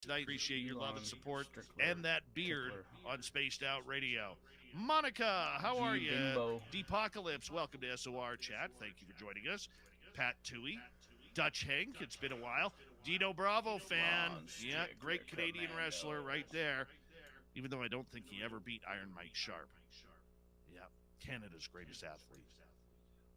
tonight. Appreciate your love and support and that beard on Spaced Out Radio. Monica, how are you? Deepocalypse, welcome to SOR Chat. Thank you for joining us. Pat Toohey, Dutch Hank, it's been a while. Dino Bravo fan. Yeah, great Canadian wrestler right there. Even though I don't think he ever beat Iron Mike Sharp. Yeah, Canada's greatest athlete.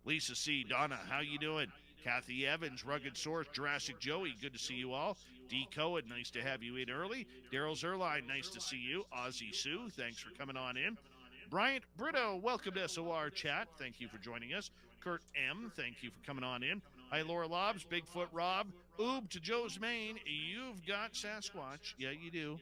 Lisa C. Donna, how you doing? Kathy Evans, Rugged Source, Jurassic Joey, good to see you all. D. Cohen, nice to have you in early. Daryl Zerline, nice to see you. Ozzy Sue, thanks for coming on in. Bryant Brito, welcome to SOR Chat. Thank you for joining us. Kurt M., thank you for coming on in. Hi, Laura Lobbs, Bigfoot Rob. Oob to Joe's Maine. You've got Sasquatch. Yeah, you do.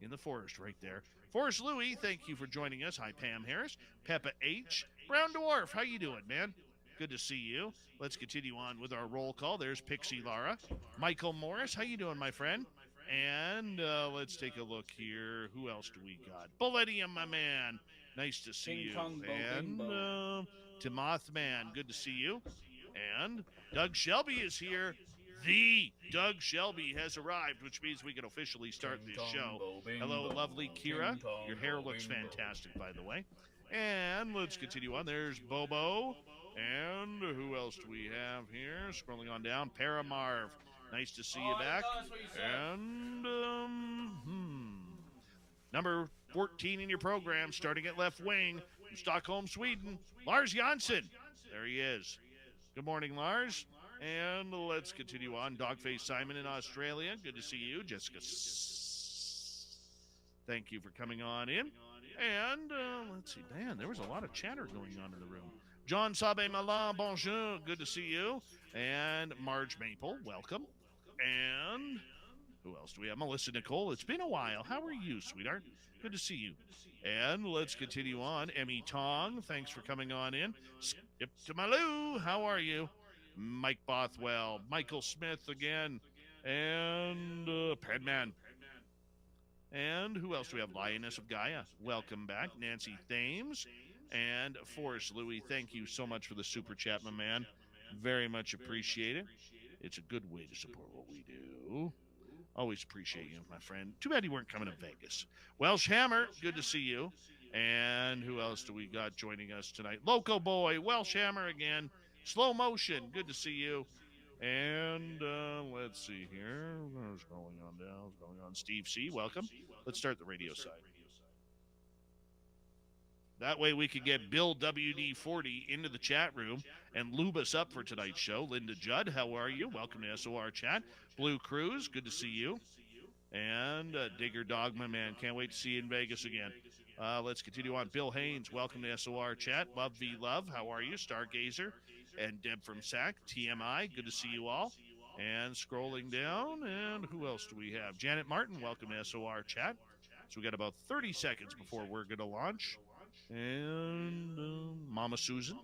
In the forest right there. Forrest Louie, thank you for joining us. Hi, Pam Harris. Peppa H. Brown Dwarf, how you doing, man? Good to see you. Let's continue on with our roll call. There's Pixie Lara. Michael Morris, how you doing, my friend? And let's take a look here. Who else do we got? Bulletium, my man. Nice to see you. And Timothman, good to see you. And Doug Shelby is here. The Doug Shelby has arrived, which means we can officially start this show. Hello, lovely Kira. Your hair looks fantastic, by the way. And let's continue on. There's Bobo. And who else do we have here? Scrolling on down. Paramarv. Nice to see you back. And number 14 in your program, starting at left wing from Stockholm, Sweden, Lars Janssen. There he is. Good morning, Lars. And let's continue on. Dogface Simon in Australia. Good to see you. Jessica, thank you for coming on in. And let's see, man, there was a lot of chatter going on in the room. John Sabe Malan, bonjour. Good to see you. And Marge Maple, welcome. And who else do we have? Melissa Nicole. It's been a while. How are you, sweetheart? Good to see you. And let's continue on. Emmy Tong, thanks for coming on in. Skip to Malou, how are you? Mike Bothwell, Michael Smith again, and Padman. And who else do we have? Lioness of Gaia, welcome back. Nancy Thames and Forrest Louie, thank you so much for the super chat, my man. Very much appreciate it. It's a good way to support what we do. Always appreciate you, my friend. Too bad you weren't coming to Vegas. Welsh Hammer, good to see you. And who else do we got joining us tonight? Loco Boy, Welsh Hammer again. Slow Motion, good to see you. And let's see here. What's going on now? What's going on? Steve C., welcome. Let's start the radio side. That way we can get Bill WD40 into the chat room and lube us up for tonight's show. Linda Judd, how are you? Welcome to SOR Chat. Blue Cruz, good to see you. And Digger Dog, my man. Can't wait to see you in Vegas again. Let's continue on. Bill Haynes, welcome to SOR Chat. Love V Love, how are you? Stargazer and Deb from SAC. TMI, good to see you all. And scrolling down, and who else do we have? Janet Martin, welcome to SOR Chat. So we got about 30 seconds before we're going to launch. And Mama Susan,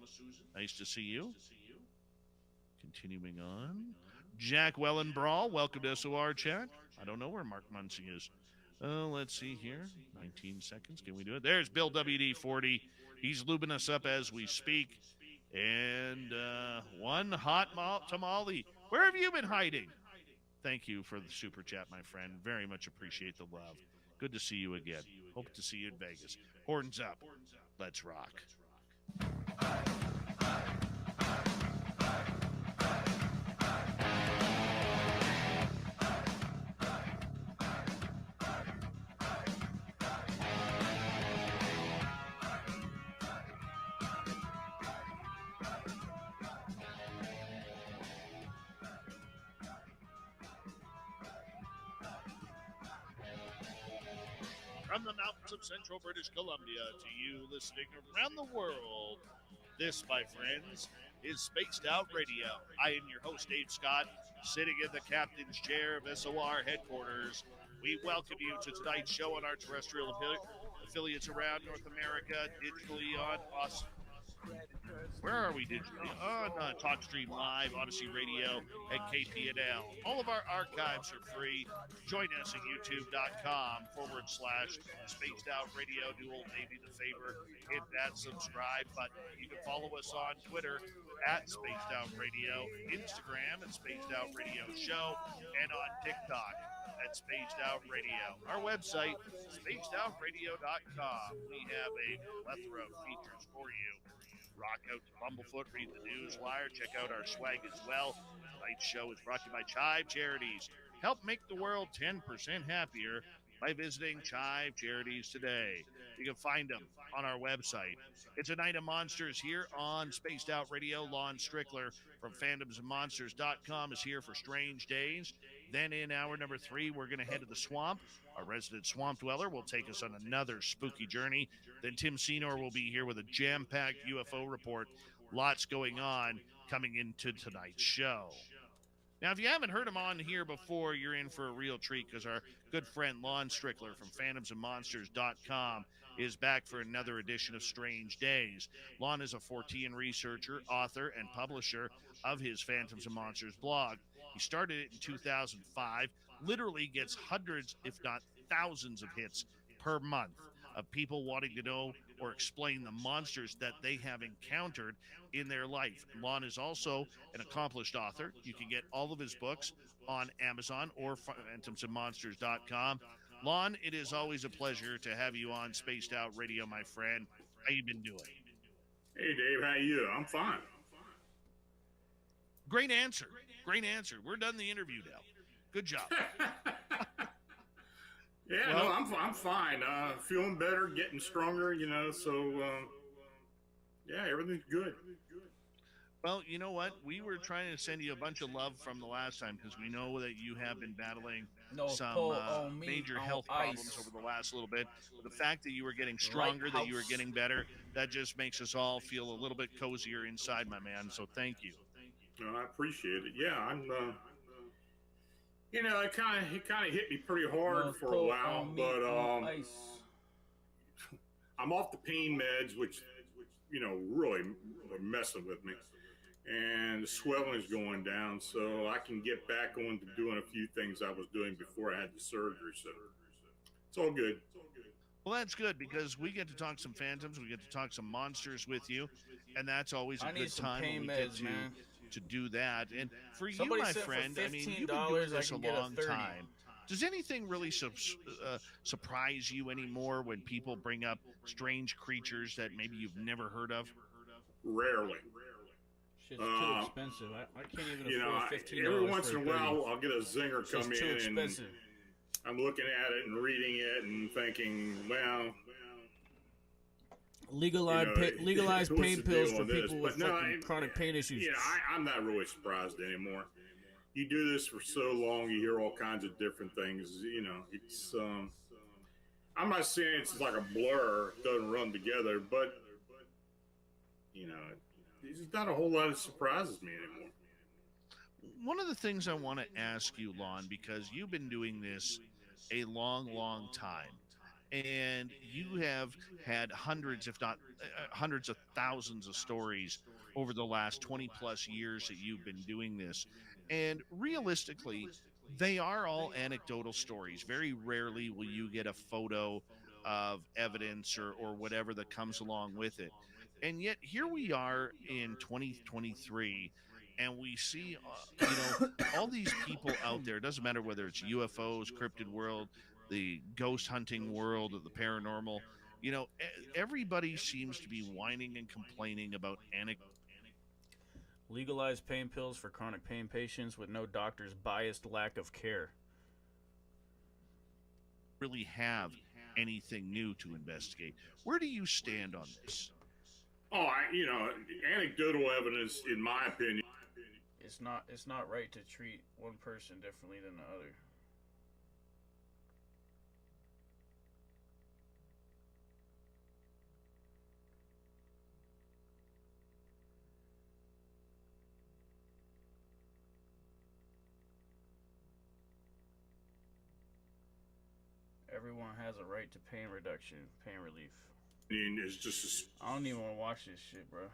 nice to see you. Continuing on. Jack Wellenbrawl, welcome to SOR Chat. I don't know where Mark Muncie is. Let's see here. 19 seconds. Can we do it? There's Bill WD40. He's lubing us up as we speak. And one hot tamale. Where have you been hiding? Thank you for the super chat, my friend. Very much appreciate the love. Good to see you again. Hope to see you in Vegas. Horns up. Let's rock. From the mountains of central British Columbia to you listening around the world, this, my friends, is Spaced Out Radio. I am your host, Dave Scott, sitting in the captain's chair of SOR headquarters. We welcome you to tonight's show on our terrestrial affiliates around North America, digitally on us. Where are we digitally? On TalkStream Live, Odyssey Radio, and KPNL. All of our archives are free. Join us at youtube.com/Spaced Out Radio. Do old Davey the favor, hit that subscribe button. You can follow us on Twitter at Spaced Out Radio, Instagram at Spaced Out Radio Show, and on TikTok at Spaced Out Radio. Our website, spacedoutradio.com. We have a plethora of features for you. Rock out to Bumblefoot, read the news wire, check out our swag as well. Tonight's show is brought to you by Chive Charities. Help make the world 10% happier by visiting Chive Charities today. You can find them on our website. It's a night of monsters here on Spaced Out Radio. Lon Strickler from phantomsandmonsters.com is here for Strange Days. Then in hour number 3, we're going to head to the swamp. Our resident swamp dweller will take us on another spooky journey. Then Tim Senor will be here with a jam-packed UFO report. Lots going on coming into tonight's show. Now, if you haven't heard him on here before, you're in for a real treat because our good friend Lon Strickler from phantomsandmonsters.com is back for another edition of Strange Days. Lon is a Fortean researcher, author, and publisher of his Phantoms and Monsters blog. He started it in 2005, literally gets hundreds, if not thousands of hits per month of people wanting to know or explain the monsters that they have encountered in their life. Lon is also an accomplished author. You can get all of his books on Amazon or phantomsandmonsters.com. Lon, it is always a pleasure to have you on Spaced Out Radio, my friend. How you been doing? Hey, Dave, how you? I'm fine. Great answer. Great answer. We're done the interview now. Good job. Yeah, well, no, I'm fine. Feeling better, getting stronger, so, yeah, everything's good. Well, you know what? We were trying to send you a bunch of love from the last time because we know that you have been battling some major health problems over the last little bit. But the fact that you were getting stronger, that you were getting better, that just makes us all feel a little bit cozier inside, my man. So thank you. I appreciate it. Yeah, I'm... it kind of hit me pretty hard for a while, but I'm off the pain meds, which really were messing with me, and the swelling's going down, so I can get back on to doing a few things I was doing before I had the surgery. So it's all good. Well, that's good because we get to talk some phantoms, we get to talk some monsters with you, and that's always a good time when we get to do that. And for you, my friend, I mean, you've been doing this a long time. Does anything really surprise you anymore when people bring up strange creatures that maybe you've never heard of? Rarely. Shit's too expensive. I can't even afford $15. Every once in a while, I'll get a zinger come in, and I'm looking at it and reading it and thinking, well... Legalized pain pills for people with chronic pain issues. Yeah, I'm not really surprised anymore. You do this for so long, you hear all kinds of different things. It's I'm not saying it's like a blur, it doesn't run together, but there's not a whole lot that surprises me anymore. One of the things I want to ask you, Lon, because you've been doing this a long, long time. And you have had hundreds, if not hundreds of thousands of stories over the last 20 plus years that you've been doing this. And realistically, they are all anecdotal stories. Very rarely will you get a photo of evidence or whatever that comes along with it. And yet here we are in 2023 and we see, all these people out there. It doesn't matter whether it's UFOs, cryptid world, the ghost hunting world of the paranormal, everybody seems to be whining and complaining about legalized pain pills for chronic pain patients with no doctor's biased lack of care. Really have anything new to investigate. Where do you stand on this? Oh, anecdotal evidence, in my opinion, it's not right to treat one person differently than the other. Everyone has a right to pain reduction, pain relief. I don't even want to watch this shit, bro.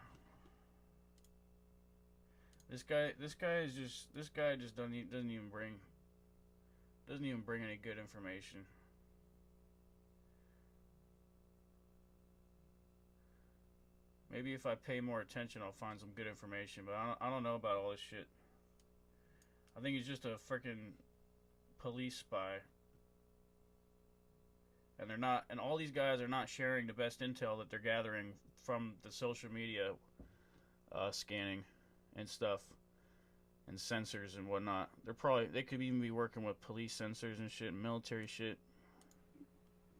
This guy just doesn't even bring any good information. Maybe if I pay more attention, I'll find some good information. But I don't know about all this shit. I think he's just a freaking police spy. And they're not, and all these guys are not sharing the best intel that they're gathering from the social media scanning and stuff and sensors and whatnot. They could even be working with police sensors and shit, military shit.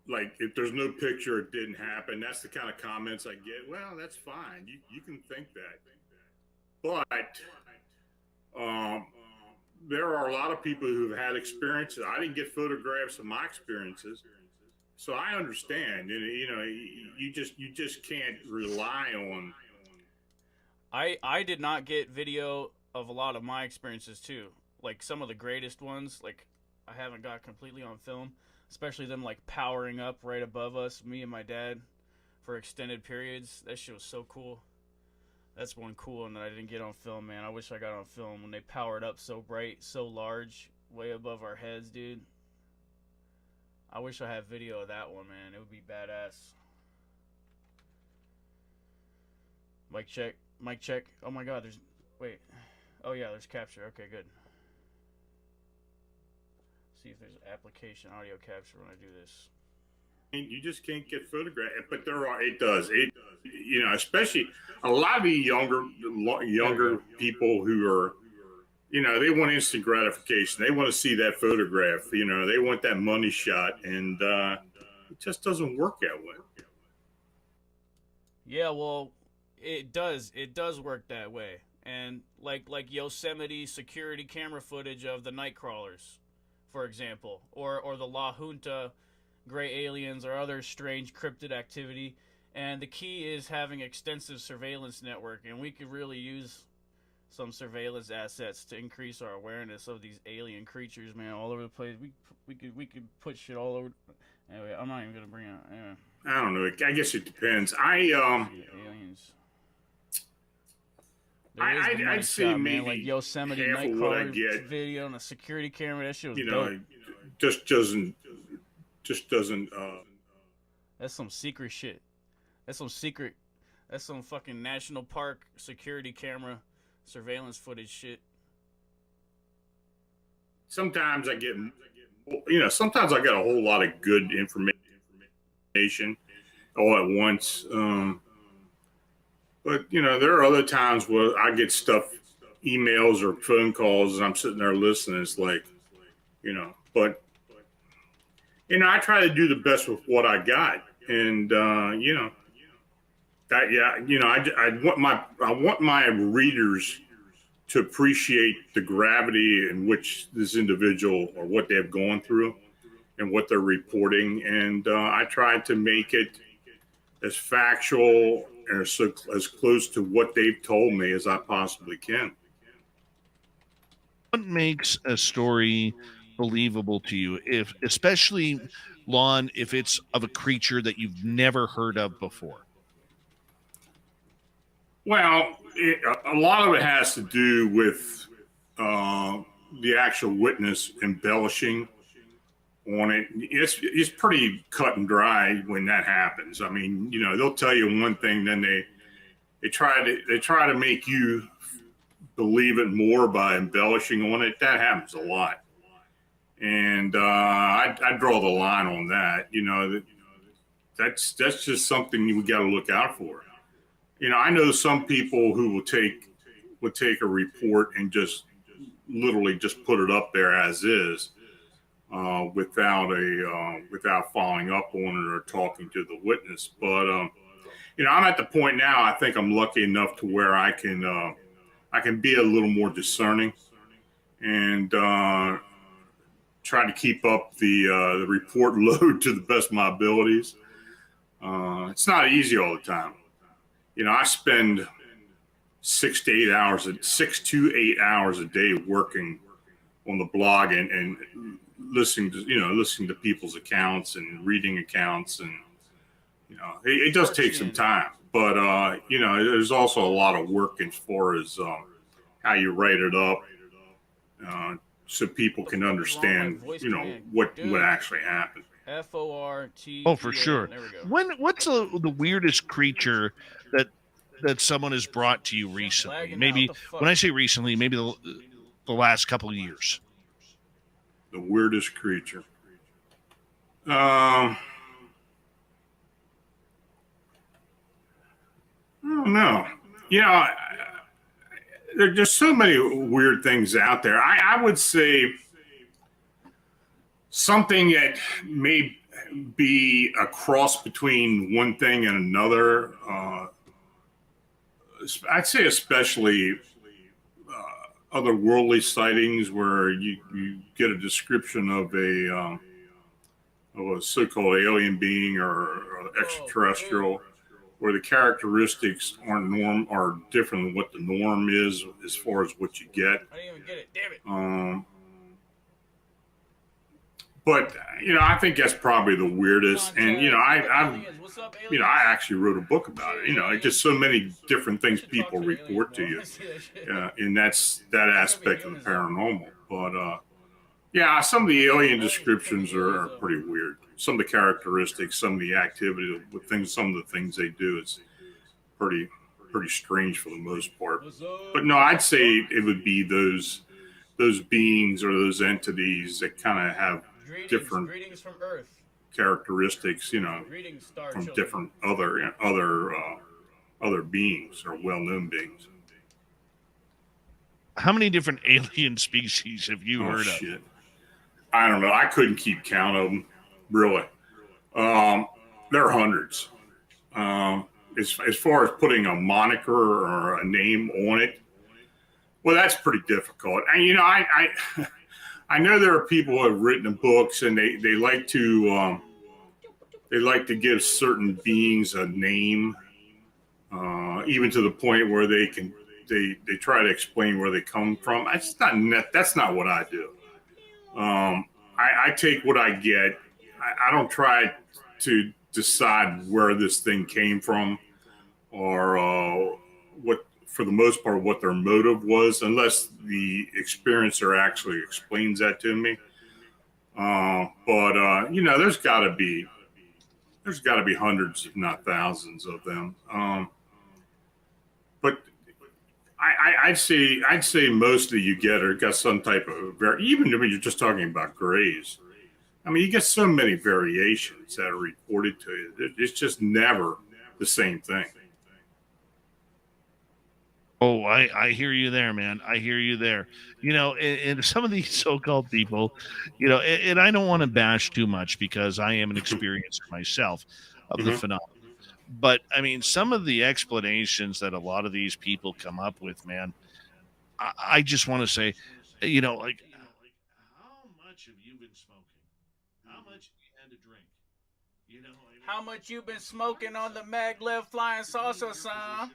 Like, if there's no picture, it didn't happen. That's the kind of comments I get. Well, that's fine. You can think that. But there are a lot of people who've had experiences. I didn't get photographs of my experiences, so I understand. You know, you just can't rely on. I did not get video of a lot of my experiences too. Like some of the greatest ones, like I haven't got completely on film. Especially them like powering up right above us, me and my dad, for extended periods. That shit was so cool. That's one cool one that I didn't get on film, man. I wish I got on film when they powered up so bright, so large, way above our heads, dude. I wish I had video of that one, man. It would be badass. Mic check. Mic check. Oh my god, there's... Wait. Oh yeah, there's capture. Okay, good. See if there's application audio capture when I do this. You just can't get photographed, but it does. You know, especially a lot of the younger people who are, you know, they want instant gratification. They want to see that photograph. You know, they want that money shot, and it just doesn't work that way. Yeah, well, it does. It does work that way, and like Yosemite security camera footage of the night crawlers, for example, or the La Junta gray aliens or other strange cryptid activity. And the key is having extensive surveillance network, and we could really use some surveillance assets to increase our awareness of these alien creatures, man, all over the place. We could put shit all over. Anyway, I'm not even gonna bring it. Anyway. I don't know. I guess it depends. Aliens. I'd say shot, maybe man, like Yosemite Nightcrawler video on a security camera. That shit was dope. Just doesn't. That's some secret shit. That's some fucking national park security camera surveillance footage shit. Sometimes I get, sometimes I get a whole lot of good information all at once. But, there are other times where I get stuff, emails or phone calls, and I'm sitting there listening. It's like, but, I try to do the best with what I got. And, I want my readers to appreciate the gravity in which this individual or what they've gone through and what they're reporting. And I try to make it as factual and as close to what they've told me as I possibly can. What makes a story believable to you, especially, Lon, if it's of a creature that you've never heard of before? Well, a lot of it has to do with the actual witness embellishing on it. It's pretty cut and dry when that happens. I mean, they'll tell you one thing, then they try to make you believe it more by embellishing on it. That happens a lot, and I draw the line on that. That's just something we got to look out for. I know some people who would take a report and just literally just put it up there as is, without following up on it or talking to the witness. But I'm at the point now. I think I'm lucky enough to where I can be a little more discerning and try to keep up the report load to the best of my abilities. It's not easy all the time. I spend 6 to 8 hours a day working on the blog and listening to people's accounts and reading accounts, and it does take some time. But there's also a lot of work as far as how you write it up, so people can understand what actually happened. FORT. Oh, for sure. There we go. What's the weirdest creature that someone has brought to you recently? Maybe when I say recently, maybe the last couple of years. The weirdest creature. I don't know. You know, there's just so many weird things out there. I would say something that may be a cross between one thing and another. I'd say especially otherworldly sightings where you get a description of a so-called alien being or extraterrestrial, where the characteristics are different than what the norm is as far as what you get. I didn't even get it. Damn it. But I think that's probably the weirdest. And I actually wrote a book about it. It's just so many different things people report to you, and that's that aspect of the paranormal. But some of the alien descriptions are pretty weird. Some of the characteristics, some of the activity with things, some of the things they do is pretty strange for the most part. But no, I'd say it would be those beings or those entities that kind of have different from Earth. Characteristics, from different other beings or well-known beings. How many different alien species have you heard of? I don't know. I couldn't keep count of them, really. There are hundreds. As far as putting a moniker or a name on it, well, that's pretty difficult. And I know there are people who have written books, and they like to give certain beings a name, even to the point where they try to explain where they come from. That's not what I do. I take what I get. I don't try to decide where this thing came from or what, for the most part, what their motive was, unless the experiencer actually explains that to me. But there's got to be hundreds, if not thousands, of them. But I'd say mostly you got some type of even when you're just talking about grays. I mean, you get so many variations that are reported to you. It's just never the same thing. Oh, I hear you there, man. I hear you there. And some of these so-called people, and I don't want to bash too much because I am an experiencer myself of the phenomenon. But I mean, some of the explanations that a lot of these people come up with, man, I just want to say, like, how much have you been smoking? How much have you had to drink? How much you been smoking on the maglev flying saucer, son?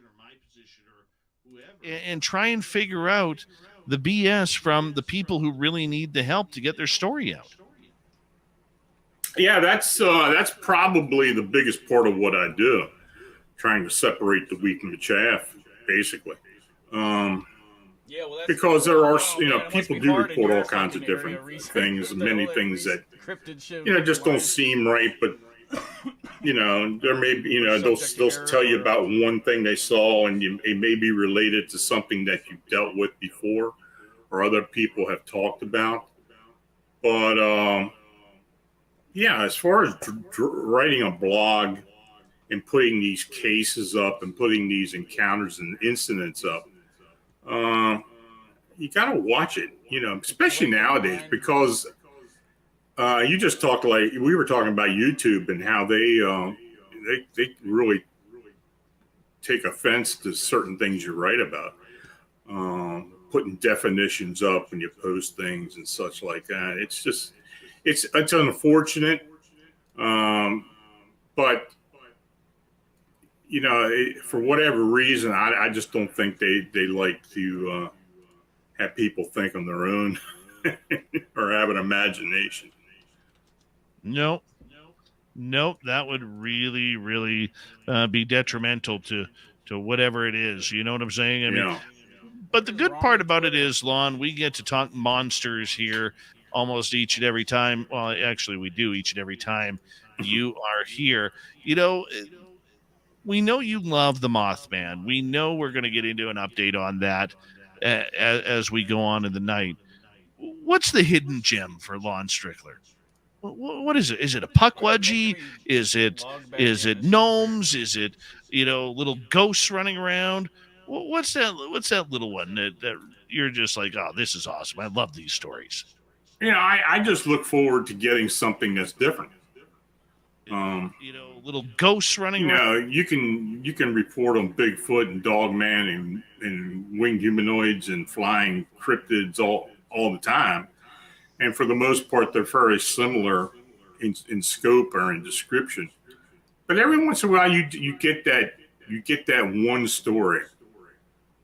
And try and figure out the BS from the people who really need the help to get their story out. Yeah, that's probably the biggest part of what I do, trying to separate the wheat from the chaff, basically. Because there are, people do report all kinds of different things, many things that, just don't seem right, but there may be, they'll tell you about one thing they saw, and it may be related to something that you've dealt with before or other people have talked about. But as far as writing a blog and putting these cases up and putting these encounters and incidents up, you got to watch it, especially nowadays, because you just talked, like we were talking about YouTube and how they really take offense to certain things you write about, putting definitions up when you post things and such like that. It's just, it's unfortunate. But for whatever reason, I just don't think they like to have people think on their own or have an imagination. Nope, that would really, really be detrimental to whatever it is. You know what I'm saying? I mean, but the good part about it is, Lon, we get to talk monsters here almost each and every time. Well, actually, we do each and every time you are here. We know you love the Mothman. We know we're going to get into an update on that as we go on in the night. what's the hidden gem for Lon Strickler? What is it? Is it a puck wedgie? Is it gnomes? Is it little ghosts running around? What's that little one that you're just like, oh, this is awesome. I love these stories. I just look forward to getting something that's different. Little ghosts running around. You can report on Bigfoot and Dogman and winged humanoids and flying cryptids all the time. And for the most part, they're very similar in scope or in description. But every once in a while, you get that one story,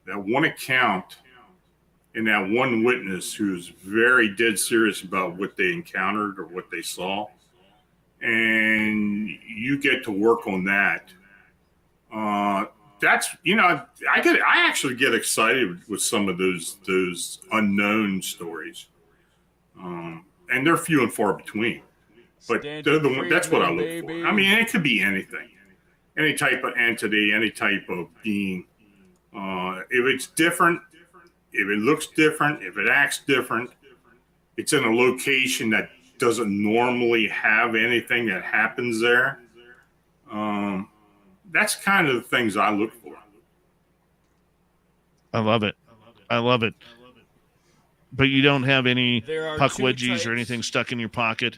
that one account, and that one witness who's very dead serious about what they encountered or what they saw, and you get to work on that. That's I actually get excited with some of those unknown stories. And they're few and far between, but that's what I look for. I mean, it could be anything, any type of entity, any type of being. If it's different, if it looks different, if it acts different, it's in a location that doesn't normally have anything that happens there. That's kind of the things I look for. I love it. But you don't have any puck wedgies or anything stuck in your pocket?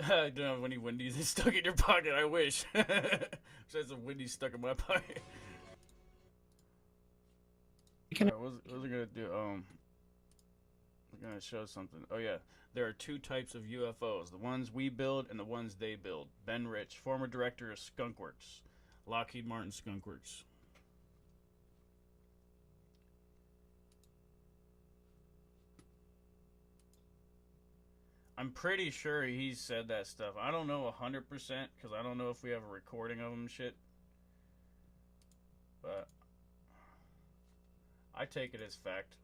I don't have any Wendy's stuck in your pocket. I wish. There's some Wendy's stuck in my pocket. What was I gonna do? I'm gonna show something. Oh yeah, there are two types of UFOs: the ones we build and the ones they build. Ben Rich, former director of Skunkworks, Lockheed Martin Skunkworks. I'm pretty sure he said that stuff. I don't know 100% because I don't know if we have a recording of him and shit. But I take it as fact.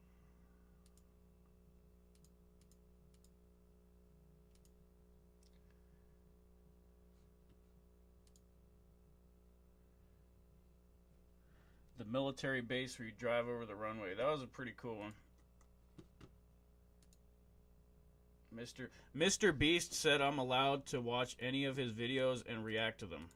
The military base where you drive over the runway. That was a pretty cool one. Mr. Beast said I'm allowed to watch any of his videos and react to them.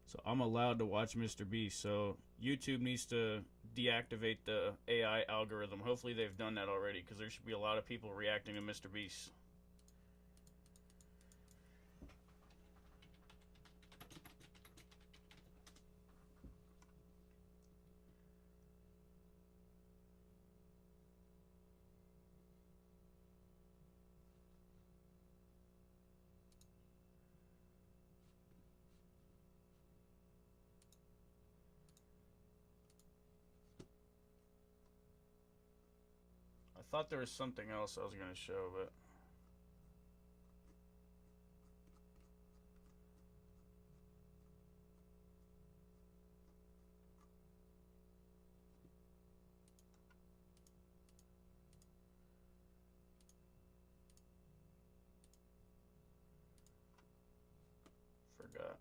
So I'm allowed to watch Mr. Beast. So YouTube needs to deactivate the AI algorithm. Hopefully they've done that already, because there should be a lot of people reacting to Mr. Beast. I thought there was something else I was going to show, but forgot.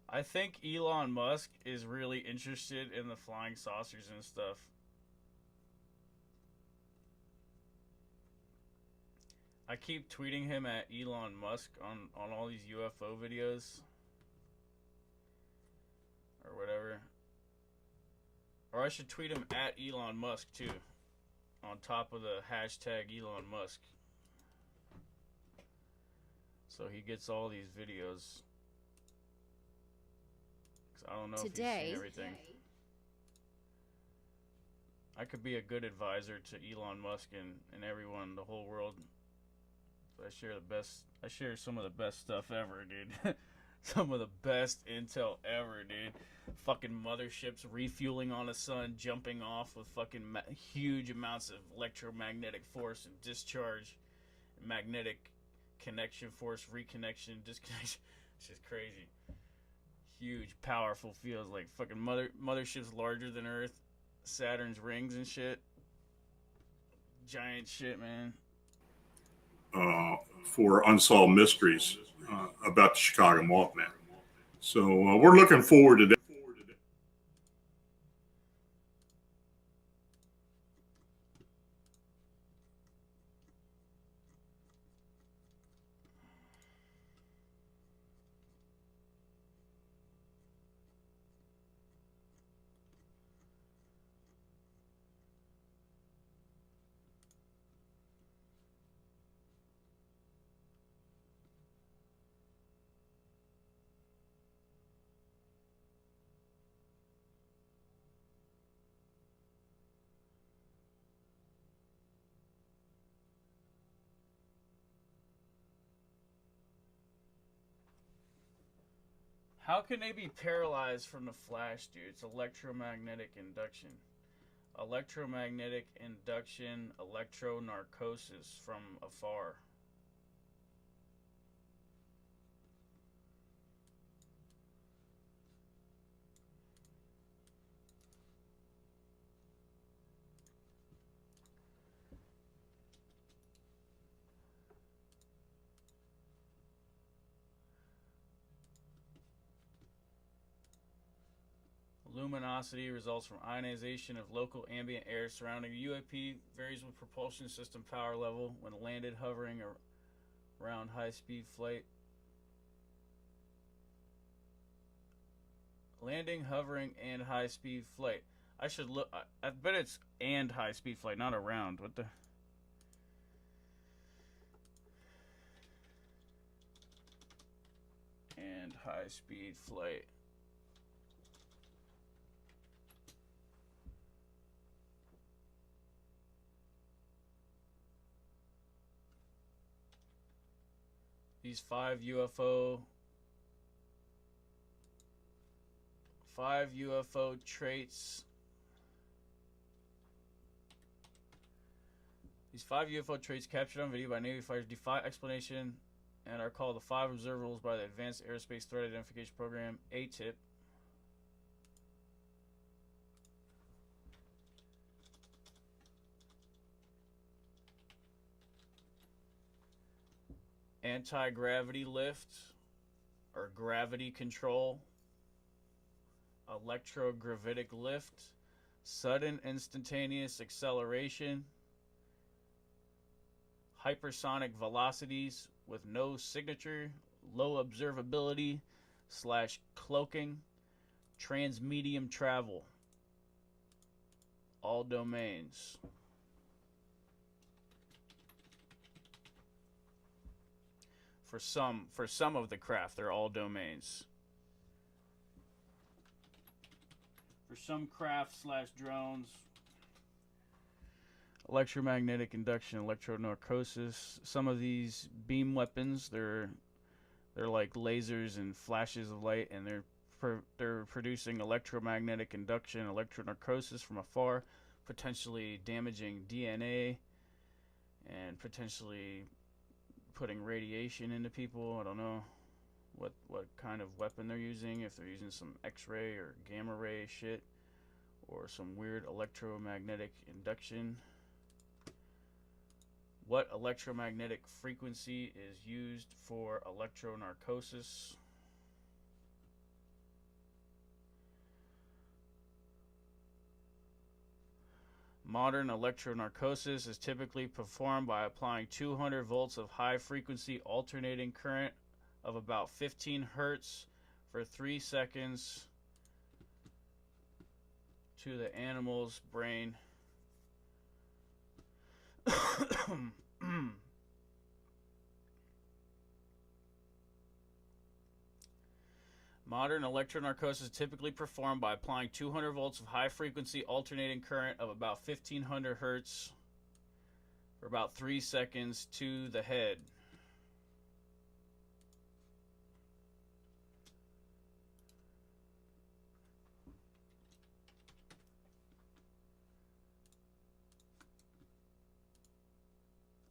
I think Elon Musk is really interested in the flying saucers and stuff. I keep tweeting him at Elon Musk on all these UFO videos. Or whatever. Or I should tweet him at Elon Musk too. On top of the hashtag Elon Musk. So he gets all these videos. I don't know if he's seen everything. I could be a good advisor to Elon Musk and everyone, the whole world. I share some of the best stuff ever, dude. Some of the best intel ever, dude. Fucking motherships refueling on the sun, jumping off with fucking huge amounts of electromagnetic force and discharge, magnetic connection force, reconnection, disconnection. It's just crazy. Huge, powerful fields, like fucking motherships larger than Earth, Saturn's rings and shit. Giant shit, man. For unsolved mysteries about the Chicago Mothman. So we're looking forward to that. How can they be paralyzed from the flash, dude? It's electromagnetic induction. Electromagnetic induction, electronarcosis from afar. Luminosity results from ionization of local ambient air surrounding the UAP, varies with propulsion system power level when landed hovering around high-speed flight. Landing, hovering, and high-speed flight. I should look. I bet it's and high-speed flight, not around. What the? And high-speed flight. These five UFO traits. These 5 UFO traits captured on video by Navy fighters defy explanation and are called the 5 observables by the Advanced Aerospace Threat Identification Program, ATIP. Anti-gravity lift or gravity control, electrogravitic lift, sudden instantaneous acceleration, hypersonic velocities with no signature, low observability / cloaking, transmedium travel, all domains. For some of the craft, they're all domains. For some craft / drones, electromagnetic induction, electronarcosis. Some of these beam weapons, they're like lasers and flashes of light, and they're producing electromagnetic induction, electronarcosis from afar, potentially damaging DNA, and potentially putting radiation into people. I don't know what kind of weapon they're using, if they're using some X-ray or gamma ray shit or some weird electromagnetic induction. What electromagnetic frequency is used for electronarcosis? Modern electronarcosis is typically performed by applying 200 volts of high-frequency alternating current of about 15 hertz for 3 seconds to the animal's brain. Modern electronarcosis is typically performed by applying 200 volts of high-frequency alternating current of about 1500 hertz for about 3 seconds to the head.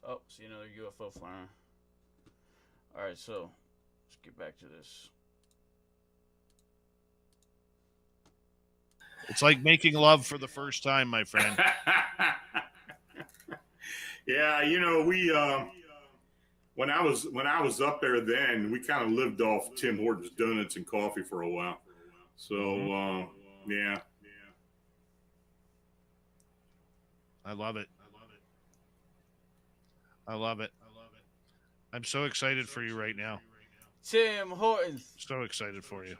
Oh, see another UFO flying. All right, so let's get back to this. It's like making love for the first time, my friend. Yeah, you know, we when I was up there then, we kind of lived off Tim Hortons donuts and coffee for a while. So yeah. I love it. I love it. I'm so excited for you right now. Tim Hortons. So excited for you.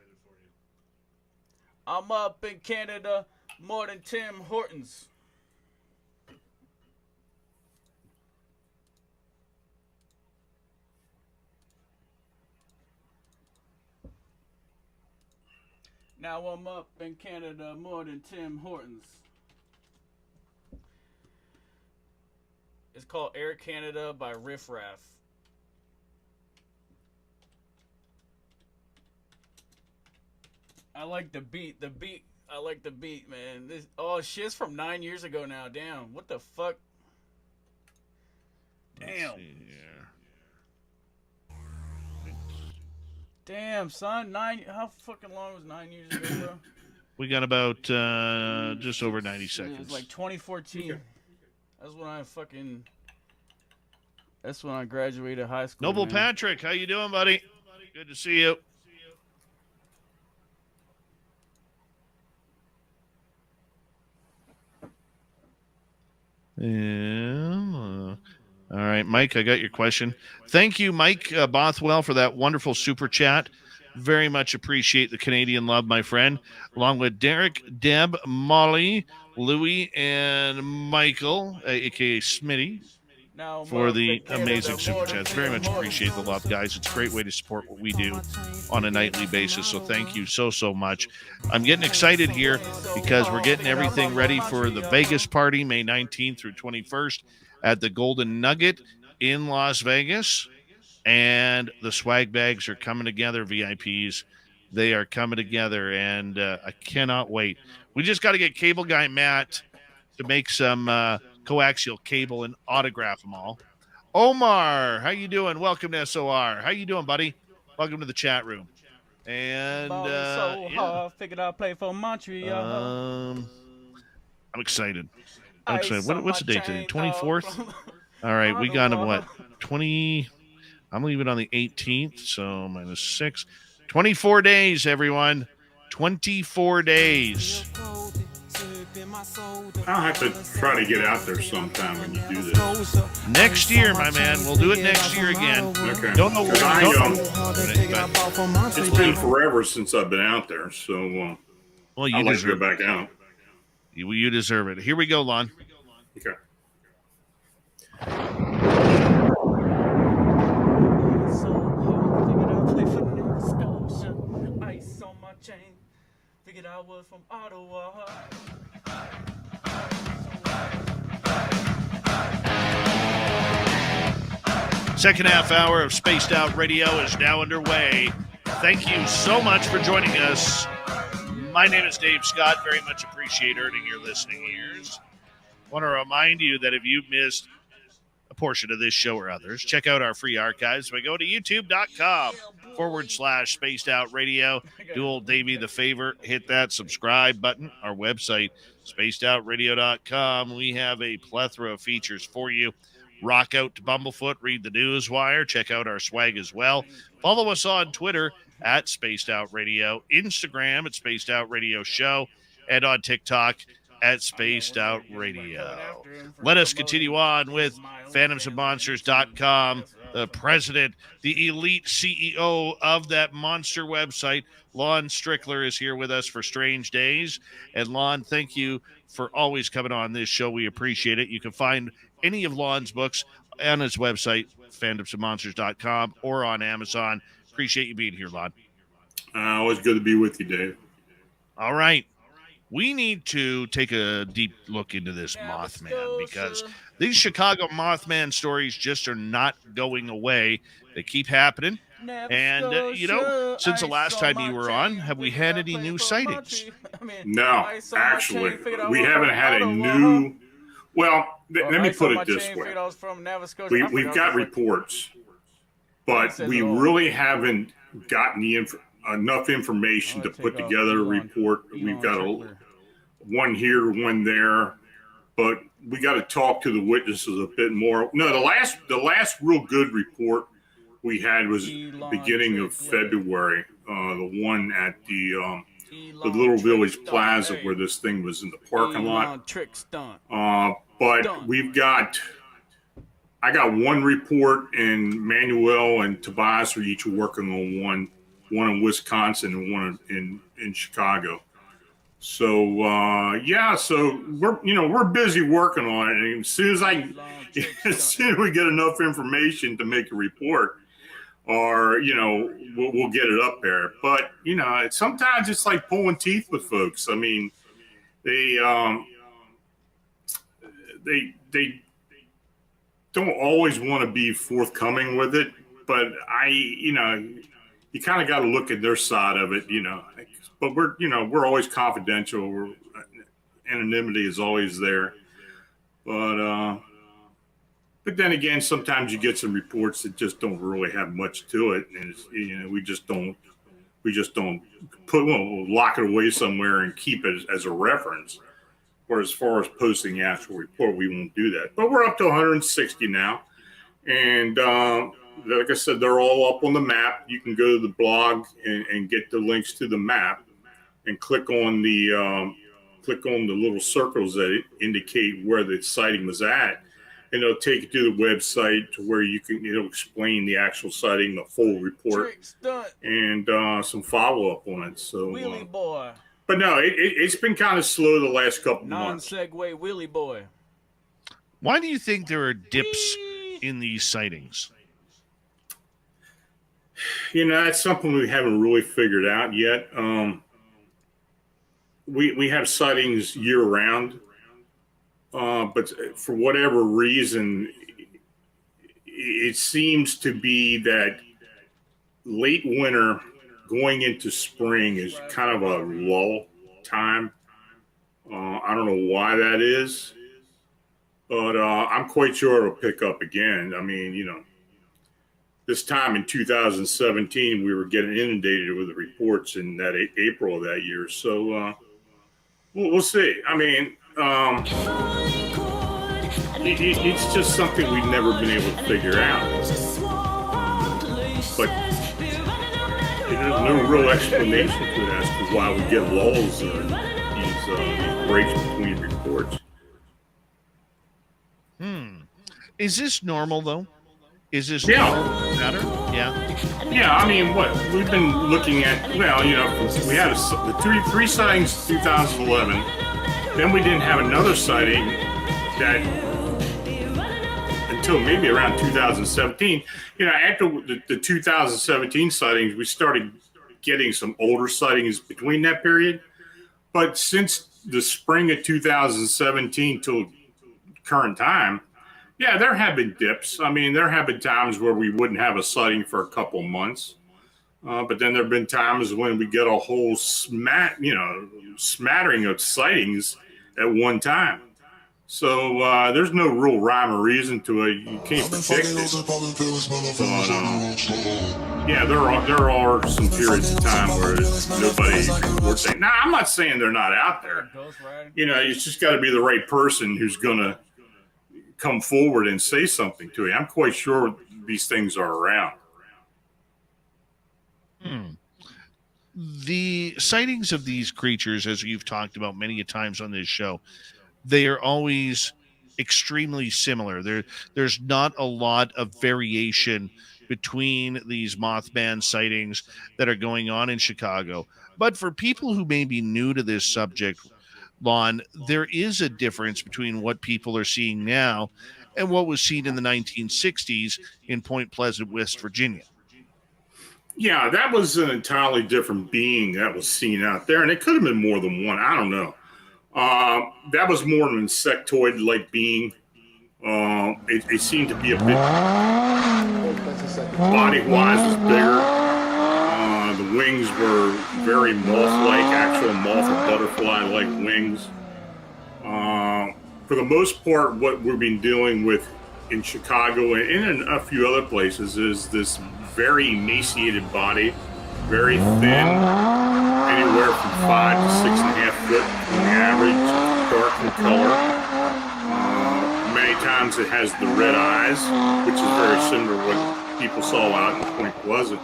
I'm up in Canada more than Tim Hortons. Now I'm up in Canada more than Tim Hortons. It's called Air Canada by Riff Raff. I like the beat. I like the beat, man. This shit's from 9 years ago now. Damn, what the fuck? Damn. Damn, son. How fucking long was 9 years ago, bro? We got about just over 90 seconds. It was like 2014. Okay. That's when I graduated high school. Noble man. Patrick, how you doing, buddy? Good to see you. Yeah. All right, Mike, I got your question. Thank you, Mike Bothwell, for that wonderful super chat. Very much appreciate the Canadian love, my friend. Along with Derek, Deb, Molly, Louie, and Michael, a.k.a. Smitty, for the amazing super chats. Very much appreciate the love, guys. It's a great way to support what we do on a nightly basis, so thank you so much. I'm getting excited here because we're getting everything ready for the Vegas party, May 19th through 21st at the Golden Nugget in Las Vegas. And the swag bags are coming together, VIPs. They are coming together, and I cannot wait. We just got to get cable guy Matt to make some coaxial cable and autograph them all. Omar, how you doing? Welcome to SOR. How you doing, buddy? Welcome to the chat room. And hard, figured I'd play for Montreal. I'm excited. What's the date today? 24th? All right, we got him, what, 20... I'm leaving on the 18th, so minus 6. 24 days, everyone. 24 days. I'll have to try to get out there sometime when you do this. Next year, my man. We'll do it next year again. Okay. Don't know when. It's been forever since I've been out there, so well, you I'd like to deserve go back out. You deserve it. Here we go, Lon. Okay. Figured I was from Ottawa. Second half hour of Spaced Out Radio is now underway. Thank you so much for joining us. My name is Dave Scott. Very much appreciate earning your listening ears. I want to remind you that if you've missed a portion of this show or others, check out our free archives by going to youtube.com/Spaced Out Radio. Do old Davey the favor, hit that subscribe button. Our website, spacedoutradio.com. We have a plethora of features for you. Rock out to Bumblefoot, read the news wire, check out our swag as well. Follow us on Twitter at Spaced Out Radio, Instagram at Spaced Out Radio Show, and on TikTok at Spaced Out Radio. Let us continue on with phantomsandmonsters.com. The president, the elite CEO of that monster website, Lon Strickler, is here with us for Strange Days. And Lon, thank you for always coming on this show. We appreciate it. You can find any of Lon's books on his website, phantomsandmonsters.com, or on Amazon. Appreciate you being here, Lon. Always good to be with you, Dave. All right. We need to take a deep look into this Mothman because these Chicago Mothman stories just are not going away. They keep happening. And, since the last time you were on, have we had any new sightings? No, actually, we haven't had a new... Well, let me put it this way. We've got reports. but we really haven't gotten enough information to put together a report. We've got one here, one there, but we got to talk to the witnesses a bit more. No, the last real good report we had was beginning of February. The one at the Little Village Plaza where this thing was in the parking lot. But I got one report, and Manuel and Tobias are each working on one in Wisconsin and one in Chicago. So so we're busy working on it. And as soon as we get enough information to make a report, or we'll get it up there. But sometimes it's like pulling teeth with folks. I mean, they don't always want to be forthcoming with it, but you kind of got to look at their side of it, but we're always confidential. Anonymity is always there, but then again, sometimes you get some reports that just don't really have much to it, and we just don't lock it away somewhere and keep it as a reference. Or as far as posting the actual report, we won't do that. But we're up to 160 now, and like I said, they're all up on the map. You can go to the blog and get the links to the map, and click on the little circles that indicate where the sighting was at, and it'll take you to the website to where it'll explain the actual sighting, the full report, and some follow up on it. So, Wheelie boy. But no, it's been kind of slow the last couple months. Non-segue Wheelie boy. Why do you think there are dips in these sightings? That's something we haven't really figured out yet. We have sightings year round, but for whatever reason, it seems to be that late winter going into spring is kind of a lull time. I don't know why that is, but I'm quite sure it'll pick up again. I mean, this time in 2017, we were getting inundated with the reports in that April of that year. So we'll see. I mean, it's just something we've never been able to figure out. But there's no real explanation to it as to why we get lulls or these breaks between reports. Is this normal, though? Is this normal pattern? Yeah. Yeah, I mean, what we've been looking at, we had the three sightings in 2011. Then we didn't have another sighting until maybe around 2017. After the 2017 sightings, we started getting some older sightings between that period. But since the spring of 2017 till current time, yeah, there have been dips. I mean, there have been times where we wouldn't have a sighting for a couple of months. But then there have been times when we get a whole smattering of sightings at one time. So there's no real rhyme or reason to it. You can't predict it. Yeah, there are some periods of time where nobody reports it. Now, I'm not saying they're not out there. It's just got to be the right person who's going to come forward and say something to you. I'm quite sure these things are around. The sightings of these creatures, as you've talked about many times on this show, they are always extremely similar. There's not a lot of variation between these Mothman sightings that are going on in Chicago. But for people who may be new to this subject, Lon, there is a difference between what people are seeing now and what was seen in the 1960s in Point Pleasant, West Virginia. Yeah, that was an entirely different being that was seen out there, and it could have been more than one. I don't know. That was more an insectoid-like being. It seemed to be a bit body-wise was bigger. The wings were very moth-like, actual moth or butterfly-like wings. For the most part, what we've been dealing with in Chicago and in a few other places is this very emaciated body, very thin, anywhere from 5 to 6.5 foot on the average, dark in color. Many times it has the red eyes, which is very similar to what people saw out in Point Pleasant.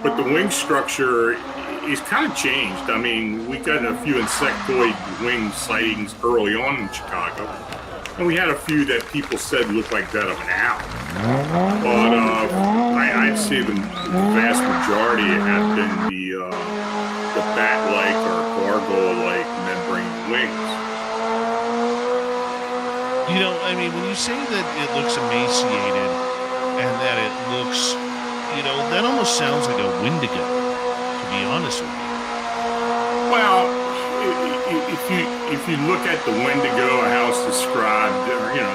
But the wing structure is kind of changed. I mean, we got a few insectoid wing sightings early on in Chicago, and we had a few that people said looked like that of an owl. But I'd say the vast majority have been the bat-like or gargoyle-like membrane wings. You know, I mean, when you say that it looks emaciated and that it looks, you know, that almost sounds like a Wendigo, to be honest with you. Well, if you look at the Wendigo, how it's described, you know,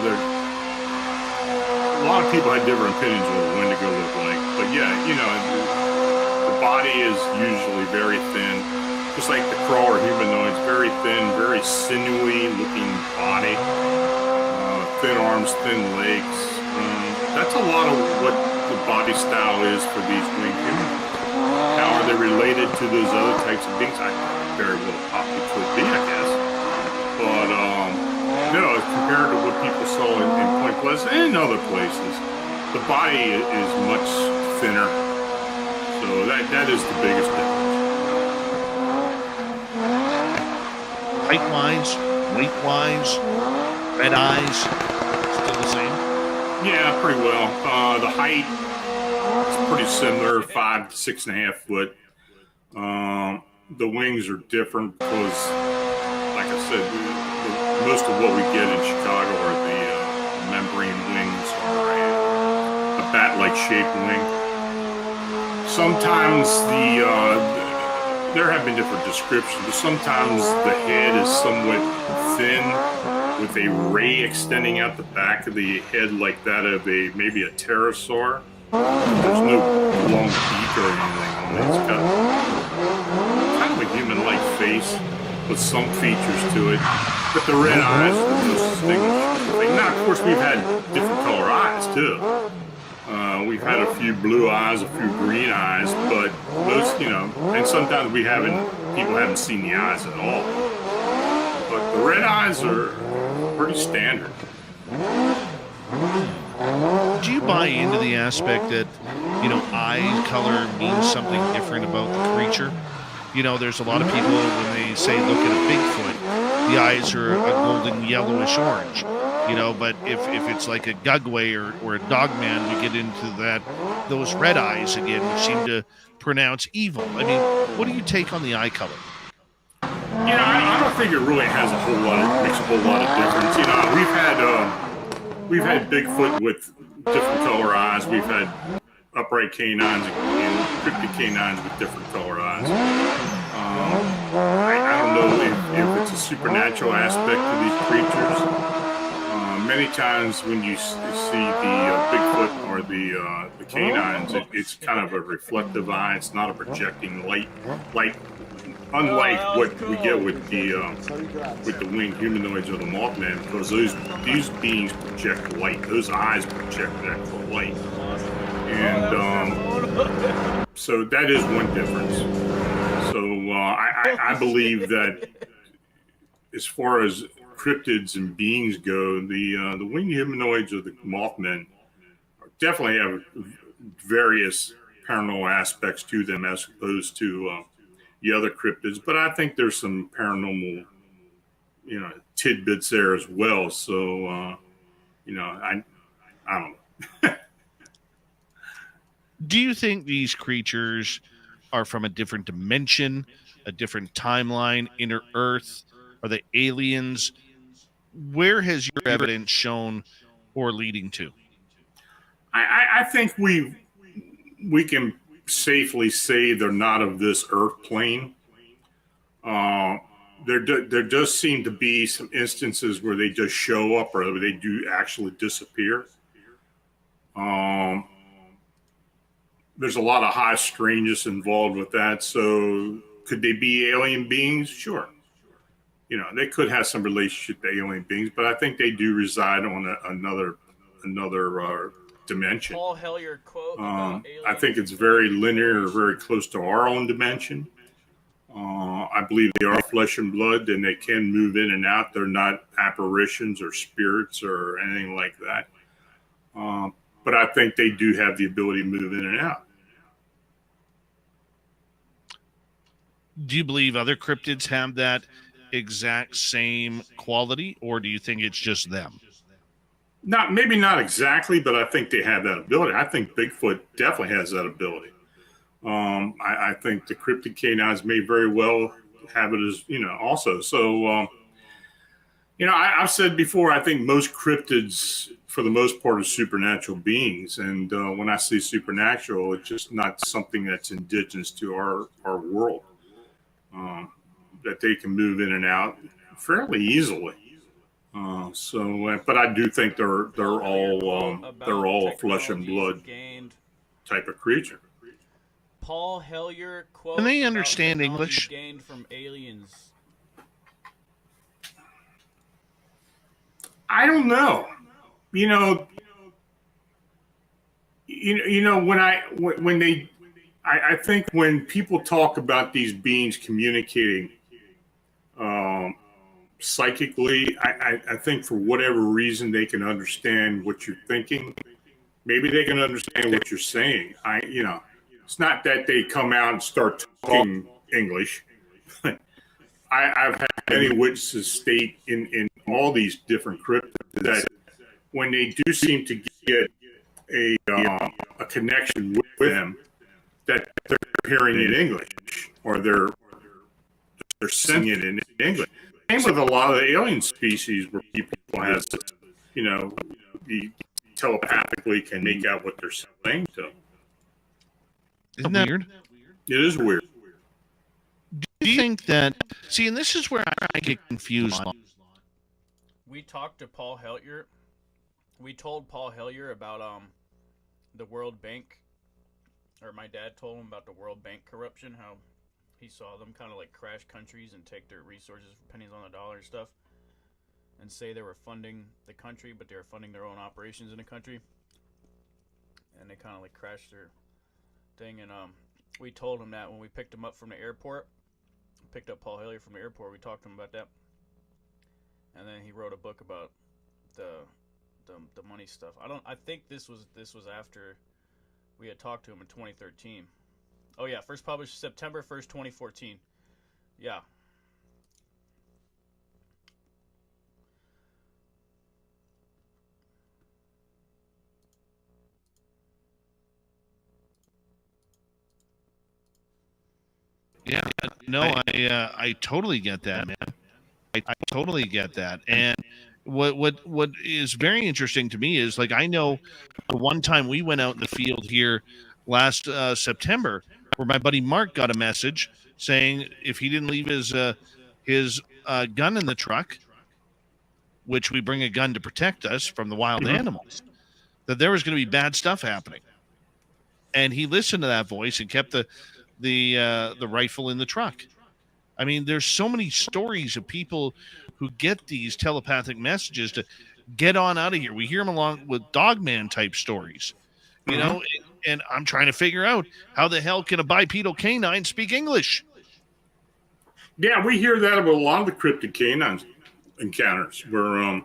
a lot of people had different opinions of what a Wendigo looked like. But yeah, you know, the body is usually very thin, just like the crawler humanoids, very thin, very sinewy looking body. Thin arms, thin legs. That's a lot of what the body style is for these winged humanoids. How are they related to those other types of beings? I very well probably could be, I guess. But no, compared to what people saw in Point Pleasant and other places, the body is much thinner. So that is the biggest difference. Height-wise, weight-wise, red eyes, still the same? Yeah, pretty well. The height is pretty similar, 5 to 6.5 foot. The wings are different because, like I said, most of what we get in Chicago are the membrane wings or a bat-like shaped wing. Sometimes there have been different descriptions, but sometimes the head is somewhat thin, with a ray extending out the back of the head like that of maybe a pterosaur. There's no long beak or anything on it. It's got kind of a human-like face with some features to it, but the red eyes are the most distinguishing. Now, of course, we've had different color eyes too. We've had a few blue eyes, a few green eyes, but most, you know, and sometimes people haven't seen the eyes at all. But the red eyes are pretty standard. Do you buy into the aspect that, you know, eye color means something different about the creature? You know, there's a lot of people when they say look at a Bigfoot, the eyes are a golden yellowish orange. You know, but if it's like a Gugway or a Dogman, we get into those red eyes again, which seem to pronounce evil. I mean, what do you take on the eye color? You know, I don't think it really makes a whole lot of difference. You know, we've had Bigfoot with different color eyes. We've had upright canines and cryptic canines with different color eyes. I don't know if it's a supernatural aspect to these creatures. Many times when you see the Bigfoot or the canines, it's kind of a reflective eye. It's not a projecting light, unlike what we get with the winged humanoids or the Mothman, because these beings project light. Those eyes project that light, and so that is one difference. So I believe that as far as cryptids and beings go, the winged humanoids or the Mothman definitely have various paranormal aspects to them as opposed to the other cryptids. But I think there's some paranormal, you know, tidbits there as well. So, you know, I don't know. Do you think these creatures are from a different dimension, a different timeline, inner Earth? Are they aliens? Where has your evidence shown or leading to? I think we can safely say they're not of this Earth plane. There does seem to be some instances where they just show up or they do actually disappear. There's a lot of high strangeness involved with that. So could they be alien beings? Sure. You know, they could have some relationship to alien beings, but I think they do reside on another another dimension. Paul Hellyer quote about aliens. I think it's very linear, very close to our own dimension. I believe they are flesh and blood, and they can move in and out. They're not apparitions or spirits or anything like that. But I think they do have the ability to move in and out. Do you believe other cryptids have that exact same quality, or do you think it's just them? Maybe not exactly, but I think they have that ability. I think Bigfoot definitely has that ability. I think the cryptid canines may very well have it as, also. So, I've said before, I think most cryptids, for the most part, are supernatural beings. And when I say supernatural, it's just not something that's indigenous to our world. That they can move in and out fairly easily. But I do think they're all a flesh and blood type of creature. Paul Hellyer quote. Can they understand English? Gained from aliens. I don't know. I think when people talk about these beings communicating psychically, I think for whatever reason they can understand what you're thinking. Maybe they can understand what you're saying. It's not that they come out and start talking English. I've had many witnesses state in all these different cryptids that when they do seem to get a connection with them, that they're hearing it in English or they're singing it in English. Same with a lot of the alien species where people have, telepathically can make out what they're saying to them. Isn't that weird? It is weird. Do you think that... See, and this is where I get confused. We talked to Paul Hellyer. We told Paul Hellyer about the World Bank, or my dad told him about the World Bank corruption, how he saw them kind of like crash countries and take their resources for pennies on the dollar and stuff, and say they were funding the country, but they were funding their own operations in the country, and they kind of like crashed their thing. And we told him that when we picked him up from the airport, picked up Paul Hellyer from the airport, we talked to him about that, and then he wrote a book about the money stuff. I think this was after we had talked to him in 2013. Oh yeah, first published September 1st, 2014. Yeah. Yeah, no, I totally get that, man. I totally get that. And what is very interesting to me is, like, I know the one time we went out in the field here last September, where my buddy Mark got a message saying if he didn't leave his gun in the truck, which we bring a gun to protect us from the wild animals, that there was going to be bad stuff happening. And he listened to that voice and kept the rifle in the truck. I mean, there's so many stories of people who get these telepathic messages to get on out of here. We hear them along with Dogman type stories, you know, and I'm trying to figure out how the hell can a bipedal canine speak English? Yeah, we hear that about a lot of the cryptid canines encounters where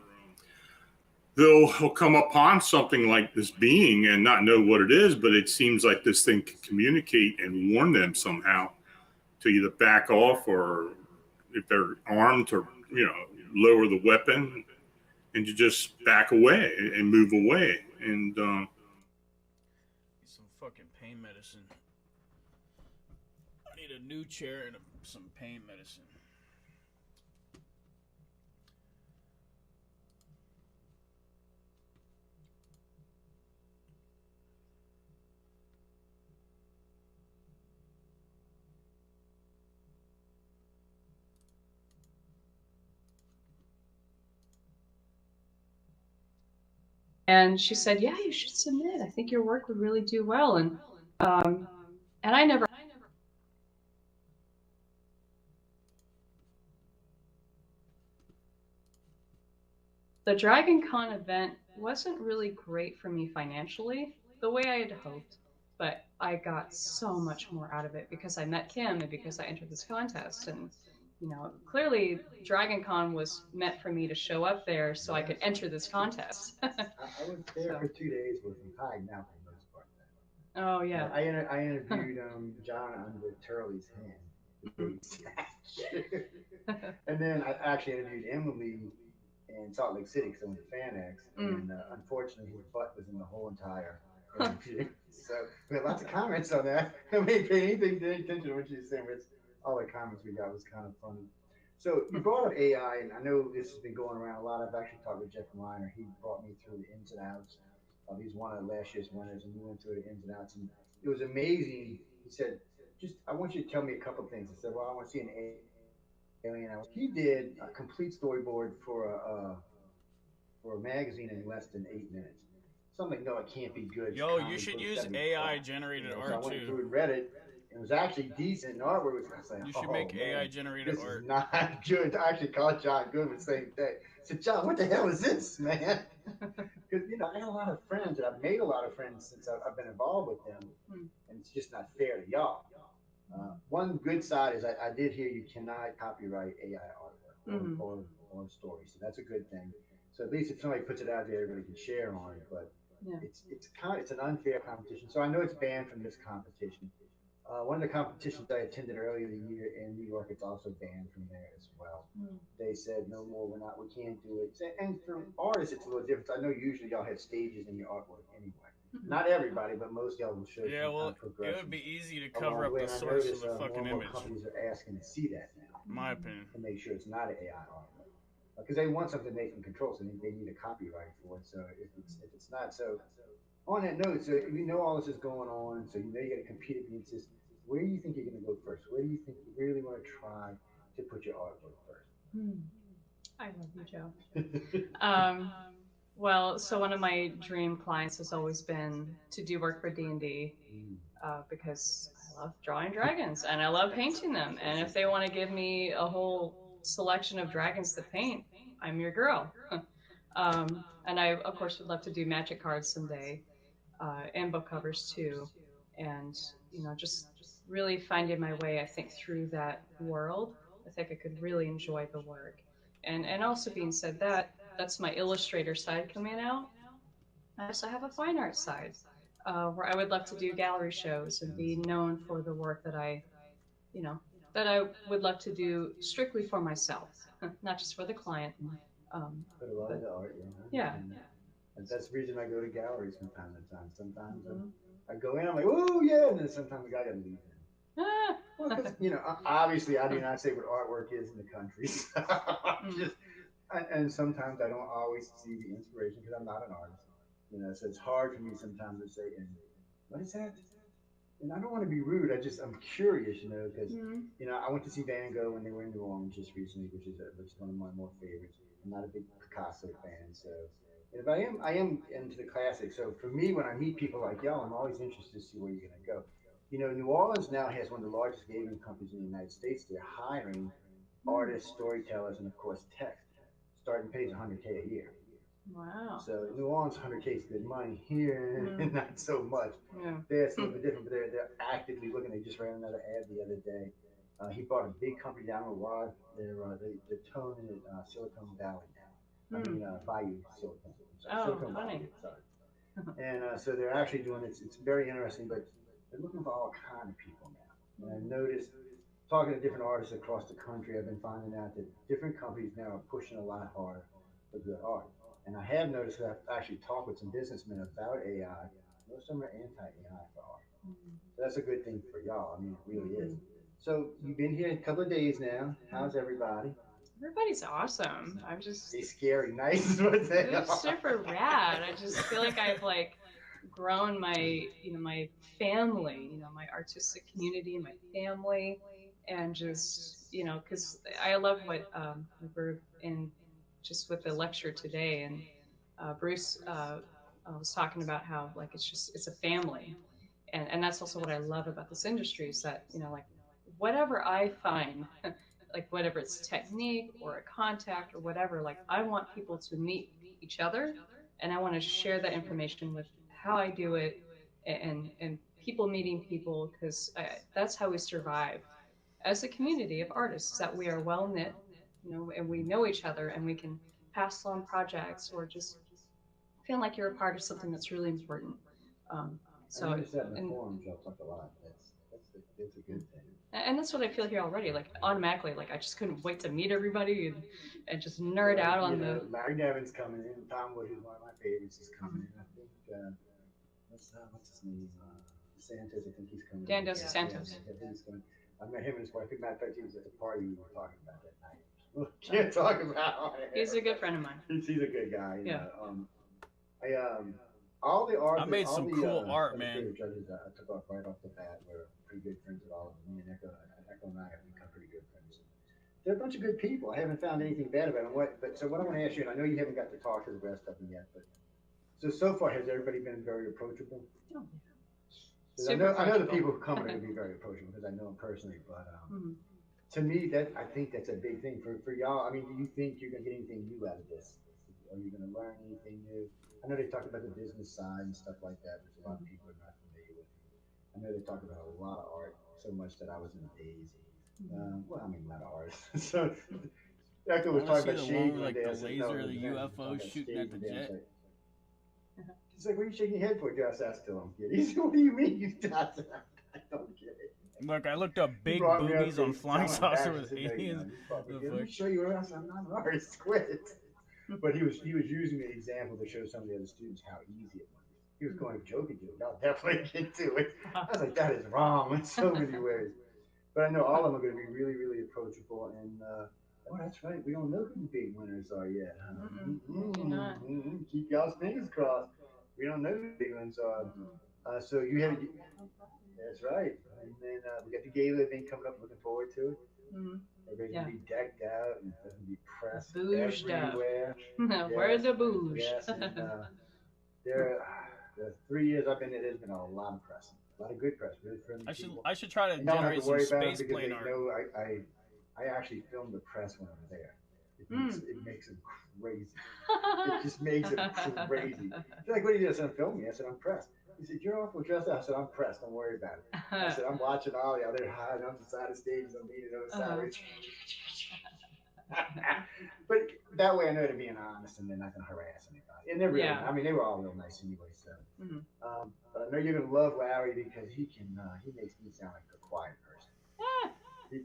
they'll come upon something like this being and not know what it is, but it seems like this thing can communicate and warn them somehow to either back off, or if they're armed, to lower the weapon and to just back away and move away. And some fucking pain medicine. I need a new chair and some pain medicine. And she said, yeah, you should submit. I think your work would really do well. And I never. The Dragon Con event wasn't really great for me financially the way I had hoped, but I got so much more out of it because I met Kim and because I entered this contest. And, clearly Dragon Con was meant for me to show up there so I could enter this contest. I was there for 2 days with him, hiding out for the most part. Oh, yeah. I interviewed John under Turley's hand. And then I actually interviewed Emily in Salt Lake City because I went to FanX, and unfortunately his butt was in the whole entire interview. So we had lots of comments on that. I mean, pay anything to attention to what she was saying, but all the comments we got was kind of funny. So you brought up AI, and I know this has been going around a lot. I've actually talked with Jeff Reiner. He brought me through the ins and outs. He's one of last year's winners, and we went through the ins and outs, and it was amazing. He said, I want you to tell me a couple of things. I said, well, I want to see an alien. He did a complete storyboard for a magazine in less than 8 minutes. So I'm like, no, it can't be good. Yo, you should use AI generated art so I went too. through and read it. It was actually decent. And artwork was like, you should make AI generated this art. Is not good. I actually called John Goodman the same day. I said, John, what the hell is this, man? Because I got a lot of friends, and I've made a lot of friends since I've been involved with them, and it's just not fair to y'all. One good side is I did hear you cannot copyright AI artwork or stories, so that's a good thing. So at least if somebody puts it out there, everybody can share on it. But it's an unfair competition. So I know it's banned from this competition. One of the competitions I attended earlier in the year in New York, it's also banned from there as well. They said no more, we can't do it. And for artists, it's a little different. I know usually y'all have stages in your artwork anyway. Not everybody, but most y'all will show. Yeah, well, it would be easy to cover up the source of the fucking image. Companies are asking to see that now. In my opinion. To make sure it's not an AI artwork. Because they want something they can control, so they need a copyright for it. So if it's not, so on that note, so you know all this is going on, so you know you got to compete against this. Where do you think you're going to go first? Where do you think you really want to try to put your artwork first? I love you, Joe. Well, so one of my dream clients has always been to do work for D&D because I love drawing dragons and I love painting them. And if they want to give me a whole selection of dragons to paint, I'm your girl. And I, of course, would love to do magic cards someday and book covers too. And, just really finding my way, I think, through that world. I think I could really enjoy the work. And also being said that's my illustrator side coming out. I also have a fine art side where I would love to do gallery shows and be known for the work that I would love to do strictly for myself, not just for the client. But a lot of the art, yeah. And that's the reason I go to galleries from time to time. Sometimes I go in, I'm like, oh yeah, and then sometimes I gotta leave. Well, obviously I do not say what artwork is in the country. And sometimes I don't always see the inspiration because I'm not an artist. So it's hard for me sometimes to say, and what is that? And I don't want to be rude. I'm curious, because I went to see Van Gogh when they were in New Orleans just recently, which is one of my more favorites. I'm not a big Picasso fan, so. But I am into the classics. So for me, when I meet people like y'all, I'm always interested to see where you're gonna go. New Orleans now has one of the largest gaming companies in the United States. They're hiring artists, storytellers, and of course text. Starting pays $100K a year. Wow. So New Orleans, $100K is good money. Here, not so much. Yeah. There, it's a little bit different, but they're actively looking. They just ran another ad the other day. He bought a big company down the road. They're toning at Silicon Valley now. I mean, Bayou Silicon. Silicon funny. Valley, sorry. And so they're actually doing it. It's very interesting, but they're looking for all kind of people now. And I've noticed, talking to different artists across the country, I've been finding out that different companies now are pushing a lot harder for good art. And I have noticed that I've actually talked with some businessmen about AI. Most of them are anti-AI for art. So that's a good thing for y'all. I mean, it really is. So you've been here a couple of days now. How's everybody? Everybody's awesome. I'm just... They scary nice is what they are. Super rad. I just feel like I've grown my, my family, my artistic community and my family. And just, because I love what we're in just with the lecture today. And Bruce was talking about how it's a family. And that's also what I love about this industry is that, whatever I find, whatever it's technique or a contact or whatever, I want people to meet each other and I want to share that information with how I do it, and people meeting people, because that's how we survive as a community of artists, that we are well knit, you know, and we know each other, and we can pass on projects or just feel like you're a part of something that's really important. So I noticed that in the forums, y'all talk a lot. That's a good thing. And that's what I feel here already. Like automatically, like I just couldn't wait to meet everybody and just nerd out on the. Larry Devin's coming in. Tom Wood, who's one of my favorites, is coming in. I think what's his name? Santos. I think he's coming. Dan Dos Santos. Yeah, he's coming. I met him and his wife. Matter of fact, he was at the party we were talking about that night. Can't talk about it. He's a good friend of mine. He's a good guy. Yeah. All the art. I made some cool art, man. Judges I took off right off the bat. We're pretty good friends with all of them. Me and Echo and I have become pretty good friends. They're a bunch of good people. I haven't found anything bad about them. So what I want to ask you, and I know you haven't got to talk to the rest of them yet, but so far has everybody been very approachable? Oh, yeah. I know the people who come are going to be very approachable because I know them personally, but to me, I think that's a big thing for y'all. I mean, do you think you're going to get anything new out of this? Are you going to learn anything new? I know they talked about the business side and stuff like that, which a lot of people are not familiar with. I know they talked about a lot of art, so much that I was in a daze. Well, I mean, a lot of art. So, Echo was talking about shades like the laser, the UFO shooting at the jet. He's like, what are you shaking your head for, Josh? I still don't get it. He said, what do you mean you I don't get it. Look, I looked up big boobies on flying saucer with aliens. Let me show you what else. I'm not an artist. Quit. But he was using an example to show some of the other students how easy it was. He was going joking to it. I'll definitely get to it. I was like, that is wrong in so many ways. But I know all of them are going to be really, really approachable. And oh, that's right. We don't know who the big winners are yet. Keep y'all's fingers crossed. We don't know who the big ones are. So you have. That's right. And then we got the gala event coming up. Looking forward to it. Everybody's gonna be decked out and it's gonna be pressed everywhere. Where's the booze? Yes, and, the 3 years I've been there, there's been a lot of press, a lot of good press, really friendly people. I should try to generate some space plane art. Know I actually filmed the press when I was there. It makes them crazy. It just makes them crazy. They're like, what do you do? I said, I'm filming. I said, I'm pressed. He said, you're awful dressed up. I said, I'm pressed. Don't worry about it. I said, I'm watching all y'all. They're hiding on the side of stages. I'm leaning on the side. But that way I know they're being honest and they're not going to harass anybody. And they're really, I mean, they were all real nice anyway. So, but I know you're going to love Larry because he makes me sound like a quiet person. He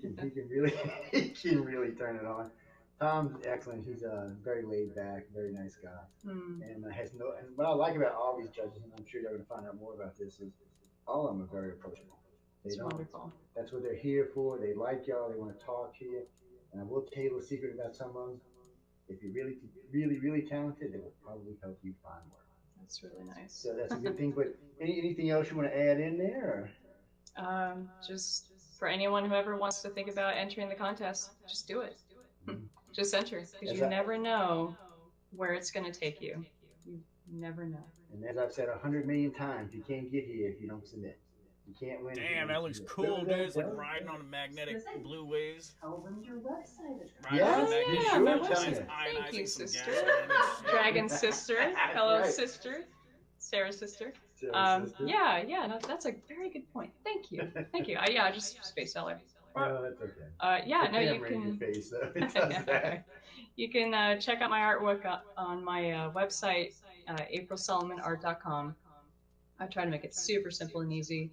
can really turn it on. Tom's excellent. He's a very laid back, very nice guy, and And what I like about all these judges, and I'm sure you're going to find out more about this, is all of them are very approachable. It's wonderful. That's what they're here for. They like y'all. They want to talk to you. And I will tell you a secret about some of them. If you're really, really, really talented, they will probably help you find work. That's really nice. So that's a good thing. But anything else you want to add in there? Just for anyone who ever wants to think about entering the contest, just do it. Just enter, because you never know where it's going to take you. You never know. And as I've said 100 million times, you can't get here if you don't submit. You can't win. Damn, that looks cool, dude. It's like riding on a magnetic blue waves. Tell them your website is. Thank you, sister. Dragon sister. Hello, sister. Sarah's sister. No, that's a very good point. Thank you. Just space seller. Oh, that's okay. You can. Face, You can check out my artwork on my website, aprilsolomonart.com. I try to make it super simple and easy,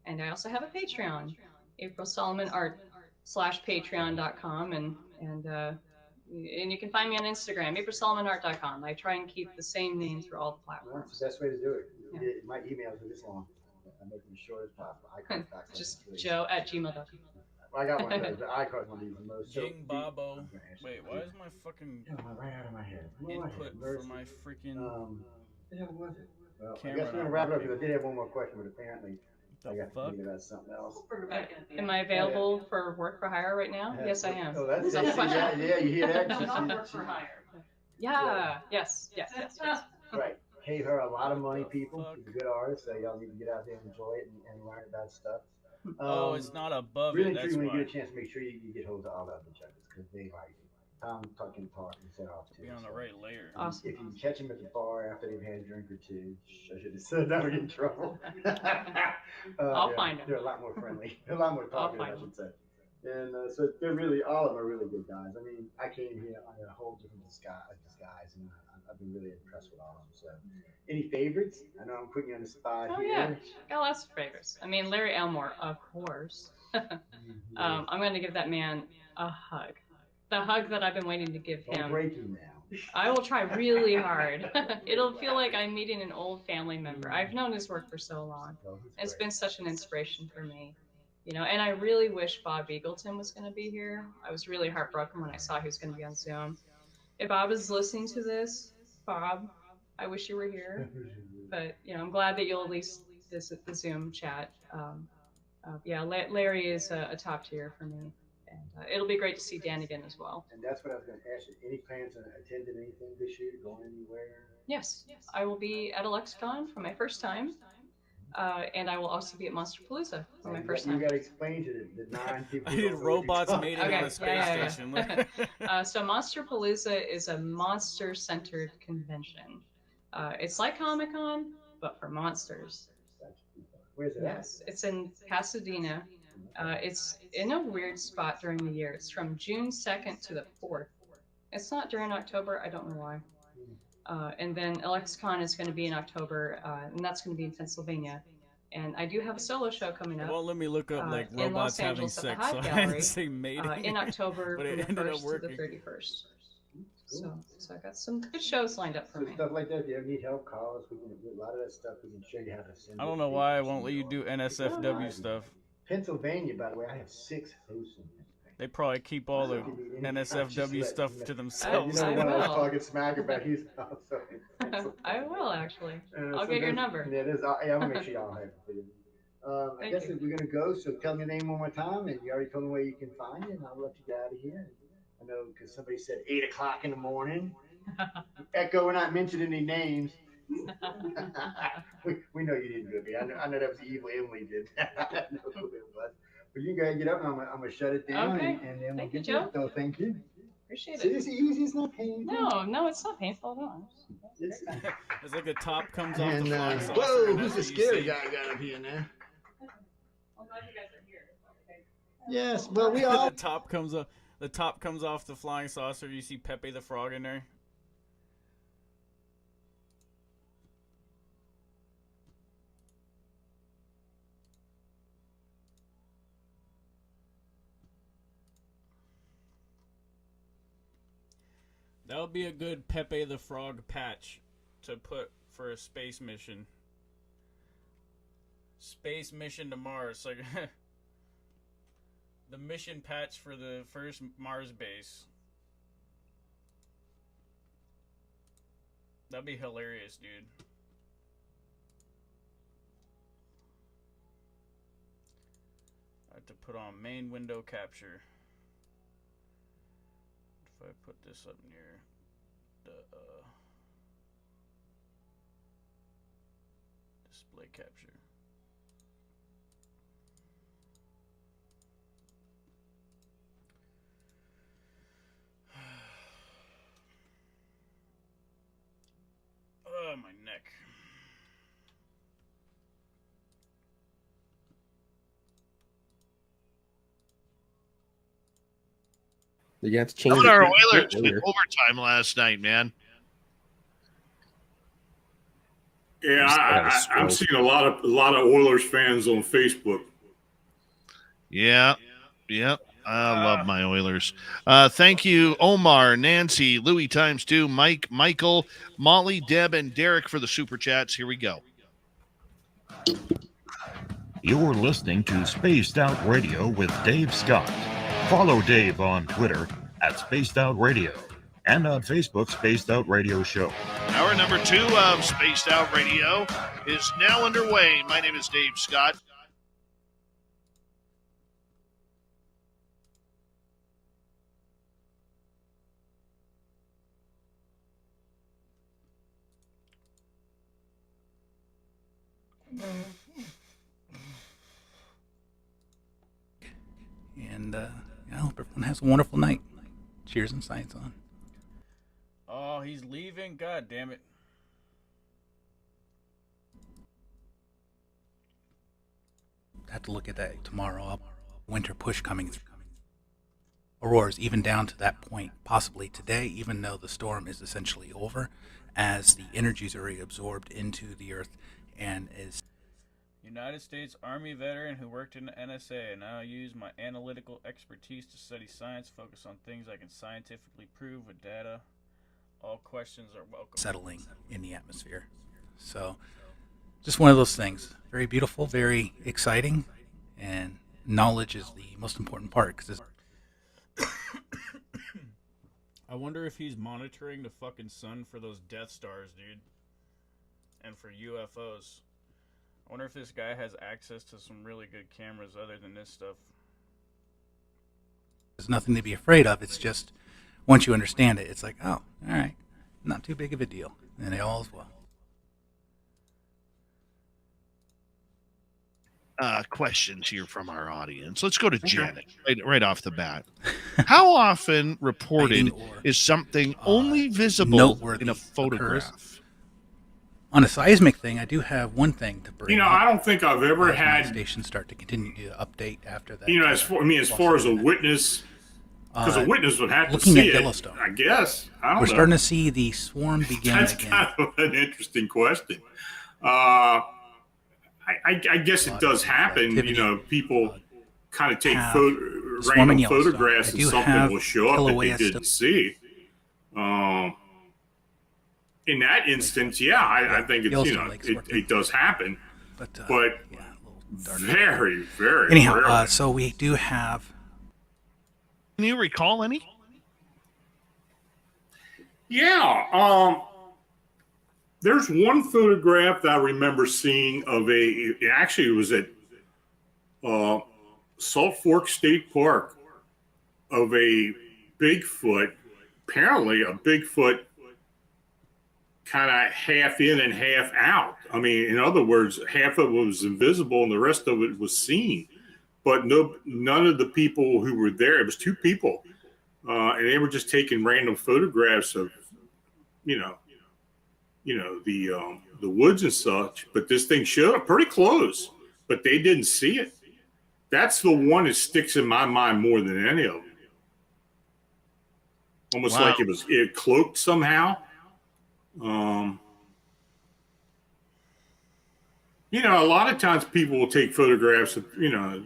and I also have a Patreon, aprilsolomonart.com/patreon.com, and you can find me on Instagram, aprilsolomonart.com. I try and keep the same name through all the platforms. That's the best way to do it. My emails are this long. I'm making it short as possible. Just joe@gmail.com. I got one. The iCard's one of the most. Jing Babo. Wait, why is my fucking right out of my head. input for my freaking yeah, what was it? Well, I camera guess we're gonna wrap it up because I did have one more question, but apparently I got to think about something else. Am I available for work for hire right now? Yes, I am. Oh, that's it. Yeah, you hear that? Not work for hire. Yes. Right. Pay her a lot of money, people. She's a good artist, so y'all need to get out there and enjoy it and learn about stuff. it's not above really it. That's true. When why. you get a chance, make sure you get hold of all the other judges because they like it. Tom talking and set off too. Be on the right layer. Awesome. If you catch them at the bar after they've had a drink or two, I should have said that would get in trouble. I'll find them. They're a lot more friendly. They're a lot more talkative, I should say. And so they're really, all of them are really good guys. I mean, I came here on a whole different disguise, and I've been really impressed with all of them. So, any favorites? I know I'm putting you on the spot Oh here. yeah, got lots of favorites. I mean, Larry Elmore, of course. I'm going to give that man a hug. The hug that I've been waiting to give him. Don't break him now. I will try really hard. It'll feel like I'm meeting an old family member. I've known his work for so long. It's been such an inspiration for me. You know, and I really wish Bob Eagleton was going to be here. I was really heartbroken when I saw he was going to be on Zoom. If Bob is listening to this, Bob, I wish you were here. But, you know, I'm glad that you'll at least visit the Zoom chat. Yeah, Larry is a top tier for me. And it'll be great to see Dan again as well. And that's what I was going to ask you. Any plans on attending anything this year, going anywhere? Yes, I will be at a LexCon for my first time. And I will also be at Monsterpalooza for my first time. You got to explain to the 9 people. I did robots made it on a space station. So Monsterpalooza is a monster-centered convention. It's like Comic-Con, but for monsters. Where's it? Yes, it's in Pasadena. It's in a weird spot during the year. It's from June 2nd to the 4th. It's not during October. I don't know why. And then LXCon is going to be in October, and that's going to be in Pennsylvania. And I do have a solo show coming up. Well, let me look up like in robots Los having Angeles sex. at So the I Hive didn't say mating. in October but from it the ended up 1st to working. the 31st. So I got some good shows lined up for me. Stuff like that. If you ever need help, call us. We can do a lot of that stuff. We can show you how to send. I don't know why I won't let you do NSFW stuff. Pennsylvania, by the way, I have 6 hosts in Pennsylvania. They probably keep all the NSFW stuff to themselves. You know I what I was will. talking smack about? He's also in Pennsylvania. I will actually. I'll So get your there's- number. Yeah, I'm gonna make sure y'all have it for you. I Thank guess you. if we're gonna go, so tell me your name one more time, and you already told me where you can find you, and I'll let you get out of here. I know because somebody said 8 o'clock in the morning. Echo, we're not mentioning any names. we know you didn't do it. I know that was the evil Emily did. I know who it was. But you guys get up, and I'm gonna shut it down, Okay. and then we'll Thank you, get Joe. So thank you. Appreciate See, it. it's easy. It's not painful. No, it's not painful at all. It's, It's like a top comes off and the flying saucer. whoa, and who's the that's what you scary see. guy got up here now? I'm glad you guys are here. Yes, well, we all. The top comes up. The top comes off the flying saucer. You see Pepe the Frog in there. That would be a good Pepe the Frog patch to put for a space mission. Space mission to Mars. Like the mission patch for the first Mars base. That'd be hilarious, dude. I have to put on main window capture. If I put this up near the display capture. Oh, my neck. You have to change How about our it Oilers with later. overtime last night, man? Yeah, Just I'm seeing a lot of Oilers fans on Facebook. Yeah. I love my Oilers. Thank you, Omar, Nancy, Louis times 2, Mike, Michael, Molly, Deb, and Derek for the super chats. Here we go. You're listening to Spaced Out Radio with Dave Scott. Follow Dave on Twitter at Spaced Out Radio and on Facebook, Spaced Out Radio Show. Hour number 2 of Spaced Out Radio is now underway. My name is Dave Scott. And I hope everyone has a wonderful night. Cheers and science on. Oh, he's leaving? God damn it. Have to look at that tomorrow. Winter push coming through. Auroras even down to that point, possibly today, even though the storm is essentially over, as the energies are absorbed into the earth and is. United States Army veteran who worked in the NSA, and now use my analytical expertise to study science, focus on things I can scientifically prove with data. All questions are welcome. Settling in the atmosphere. So, just one of those things. Very beautiful, very exciting, and knowledge is the most important part. Cause I wonder if he's monitoring the fucking sun for those Death Stars, dude. And for UFOs. I wonder if this guy has access to some really good cameras other than this stuff. there's nothing to be afraid of. It's just, once you understand it, it's like, oh, all right, not too big of a deal. And it all is well. Questions here from our audience. Let's go to Janet right off the bat. How often reported is something only visible in a photograph? Occurs. On a seismic thing, I do have one thing to bring up. I don't think I've ever had stations start to continue to update after that. As far as a witness, because a witness would have to looking see at it. Yellowstone, I guess. I don't know. We're starting to see the swarm begin That's again. kind of an interesting question. I guess it does happen. People kind of take random photographs and something will show up that they didn't see. In that instance, I think it's it does happen, but very, very. Anyhow, rarely. so we do have. Can you recall any? Yeah. There's one photograph that I remember seeing of it was at Salt Fork State Park, of a Bigfoot, apparently a Bigfoot kind of half in and half out. I mean, in other words, half of it was invisible and the rest of it was seen. But none of the people who were there, it was two people, and they were just taking random photographs of, the woods and such, but this thing showed up pretty close, but they didn't see it. That's the one that sticks in my mind more than any of them. Almost like it cloaked somehow. A lot of times people will take photographs of,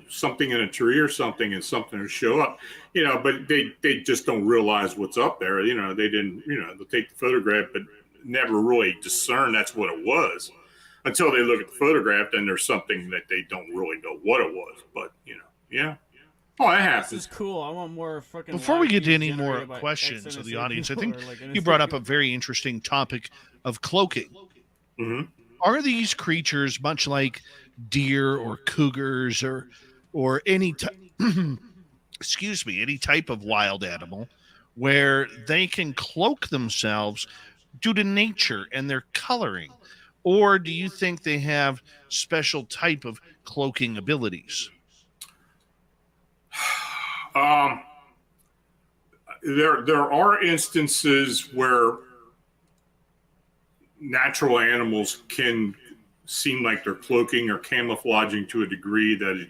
something in a tree or something and something will show up, but they just don't realize what's up there. They didn't, they'll take the photograph, but never really discern that's what it was until they look at the photograph and there's something that they don't really know what it was. But, yeah. Oh, that happens. This is cool. I want more fucking. Before we get to any more questions of the audience, I think you brought up a very interesting topic of cloaking. Mm-hmm. Are these creatures much like deer or cougars or any any type of wild animal where they can cloak themselves due to nature and their coloring? Or do you think they have special type of cloaking abilities? There are instances where natural animals can seem like they're cloaking or camouflaging to a degree that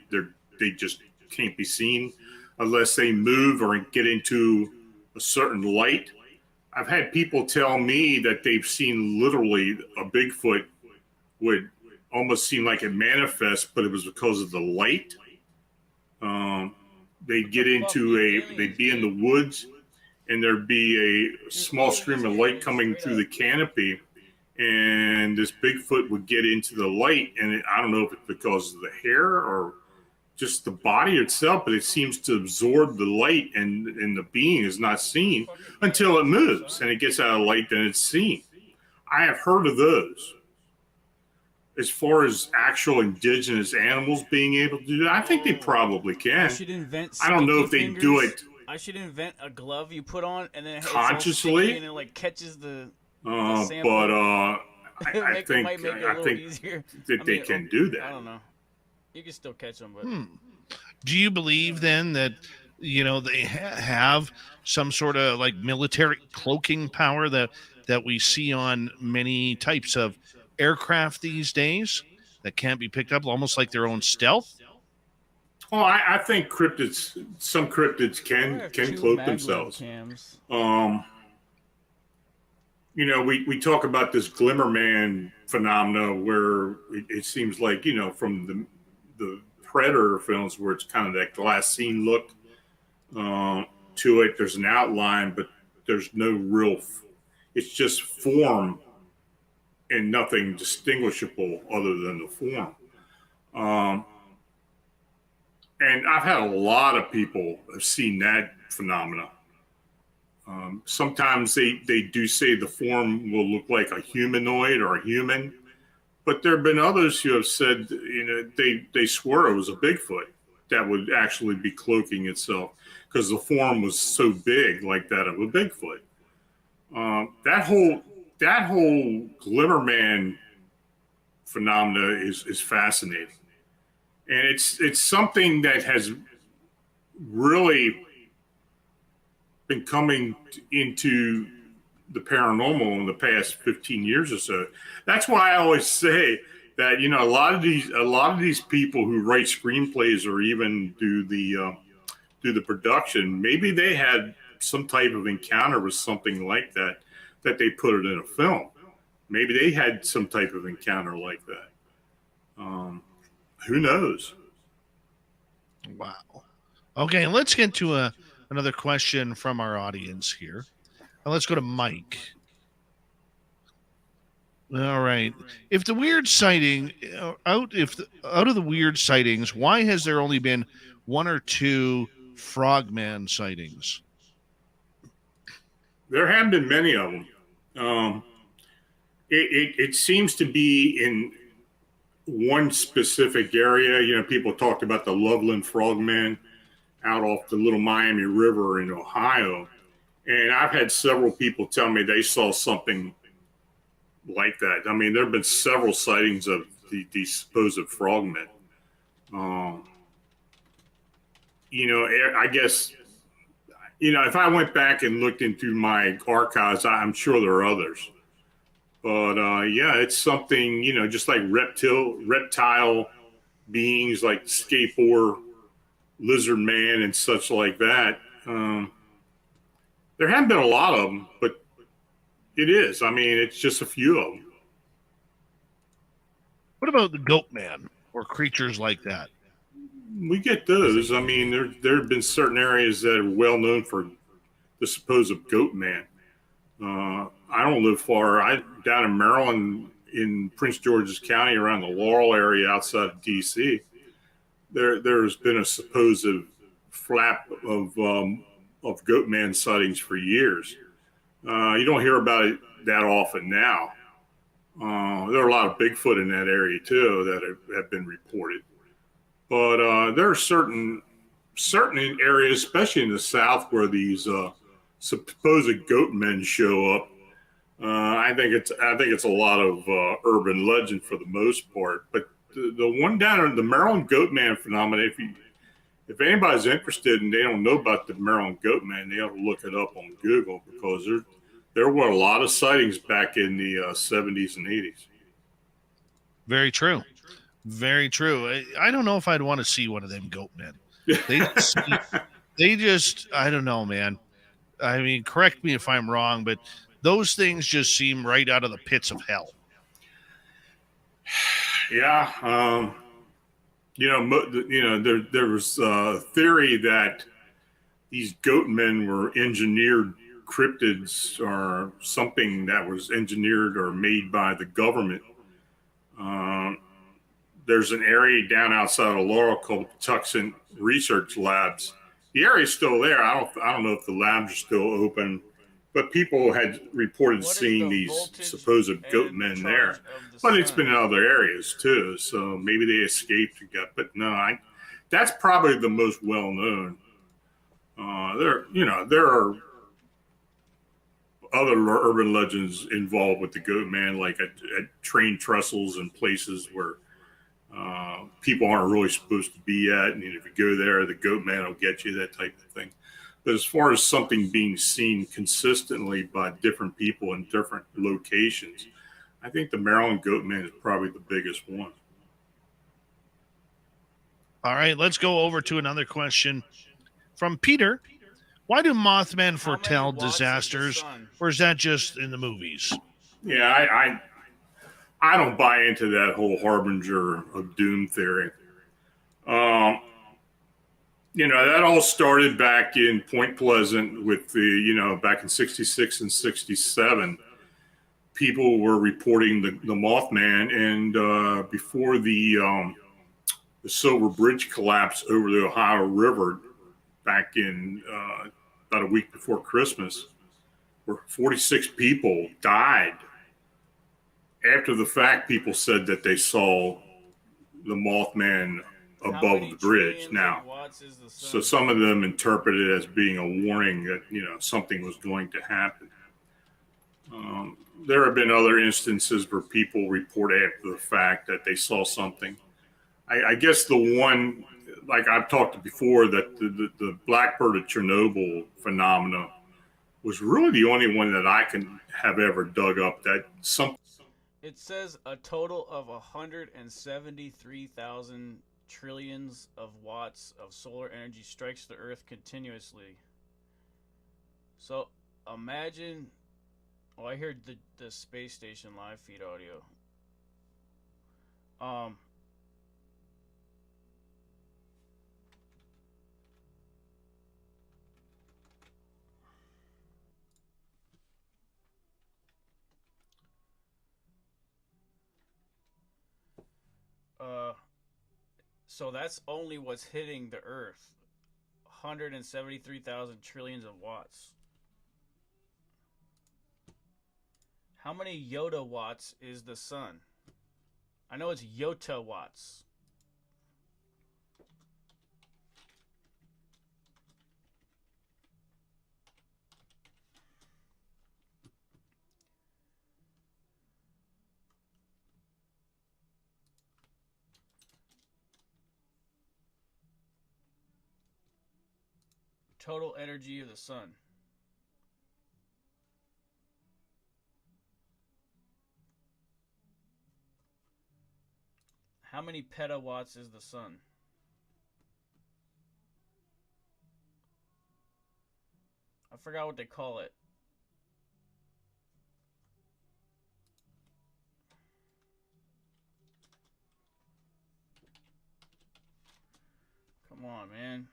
they just can't be seen unless they move or get into a certain light. I've had people tell me that they've seen literally a Bigfoot would almost seem like it manifests, but it was because of the light. They'd be in the woods and there'd be a small stream of light coming through the canopy, and this Bigfoot would get into the light, and I don't know if it's because of the hair or just the body itself, but it seems to absorb the light, and the being is not seen until it moves and it gets out of light, then it's seen. I have heard of those. As far as actual indigenous animals being able to do that, I think they probably can. I don't know if they do it. I should invent a glove you put on and then consciously, and it like catches the sample. But I think that they can do that. I don't know. You can still catch them, but do you believe then that they have some sort of like military cloaking power that we see on many types of aircraft these days that can't be picked up, almost like their own stealth? Oh, I think some cryptids can cloak themselves. Cams. We talk about this glimmer man phenomena where it seems like, from the Predator films where it's kind of that glassine look to it. There's an outline, but there's no real, it's just form and nothing distinguishable other than the form. And I've had a lot of people have seen that phenomena. Sometimes they do say the form will look like a humanoid or a human, but there have been others who have said, they swore it was a Bigfoot that would actually be cloaking itself because the form was so big, like that of a Bigfoot. That whole Glimmerman phenomena is fascinating, and it's something that has really been coming into the paranormal in the past 15 years or so. That's why I always say that, a lot of these people who write screenplays or even do the production, maybe they had some type of encounter with something like that they put it in a film. Maybe they had some type of encounter like that. Who knows? Wow. Okay, let's get to another question from our audience here. Let's go to Mike. All right. If the weird sighting out of the weird sightings, why has there only been one or two frogman sightings? There have been many of them. It seems to be in one specific area. People talked about the Loveland frogman out off the Little Miami River in Ohio. And I've had several people tell me they saw something like that. I mean, there have been several sightings of these supposed frogmen. I guess, if I went back and looked into my archives, I'm sure there are others. But it's something, just like reptile beings like Skateboard, Lizard Man, and such like that. There haven't been a lot of them, but it is. I mean, it's just a few of them. What about the Goat Man or creatures like that? We get those. I mean, there have been certain areas that are well known for the supposed Goat Man. I don't live far. Down in Maryland, in Prince George's County, around the Laurel area outside of D.C., there's been a supposed flap of Goat Man sightings for years. You don't hear about it that often now. There are a lot of Bigfoot in that area too that have been reported. But there are certain areas, especially in the South, where these supposed goat men show up. I think it's a lot of urban legend for the most part. But the one down in the Maryland Goat Man phenomenon, if anybody's interested and they don't know about the Maryland Goat Man, they ought to look it up on Google, because there were a lot of sightings back in the 70s and 80s. Very true. Very true. I don't know if I'd want to see one of them goat men. They just, I don't know, man. I mean, correct me if I'm wrong, but those things just seem right out of the pits of hell. Yeah. There was a theory that these goat men were engineered cryptids or something that was engineered or made by the government. There's an area down outside of Laurel called Tucson Research Labs. The area's still there. I don't know if the labs are still open, but people had reported seeing these supposed goat men there. But it's been in other areas too, so maybe they escaped and got. But no, that's probably the most well known. There are other urban legends involved with the goat man, like at train trestles and places where People aren't really supposed to be at, and if you go there, the goat man will get you, that type of thing. But as far as something being seen consistently by different people in different locations, I think the Maryland goat man is probably the biggest one. All right, let's go over to another question from Peter. Why do Mothman foretell disasters, or is that just in the movies? Yeah, I don't buy into that whole harbinger of doom theory. That all started back in Point Pleasant with back in 66 and 67. People were reporting the Mothman, and before the Silver Bridge collapse over the Ohio River back in about a week before Christmas, where 46 people died. After the fact, people said that they saw the Mothman above the bridge now. So some of them interpreted it as being a warning that, something was going to happen. There have been other instances where people report after the fact that they saw something. I guess the one, like I've talked before, that the Blackbird of Chernobyl phenomena was really the only one that I can have ever dug up. It says a total of 173,000 trillions of watts of solar energy strikes the Earth continuously. So imagine, I heard the space station live feed audio. So that's only what's hitting the Earth. 173,000 trillions of watts. How many Yoda watts is the sun? I know it's Yota watts. Total energy of the sun. How many petawatts is the sun? I forgot what they call it. Come on, man.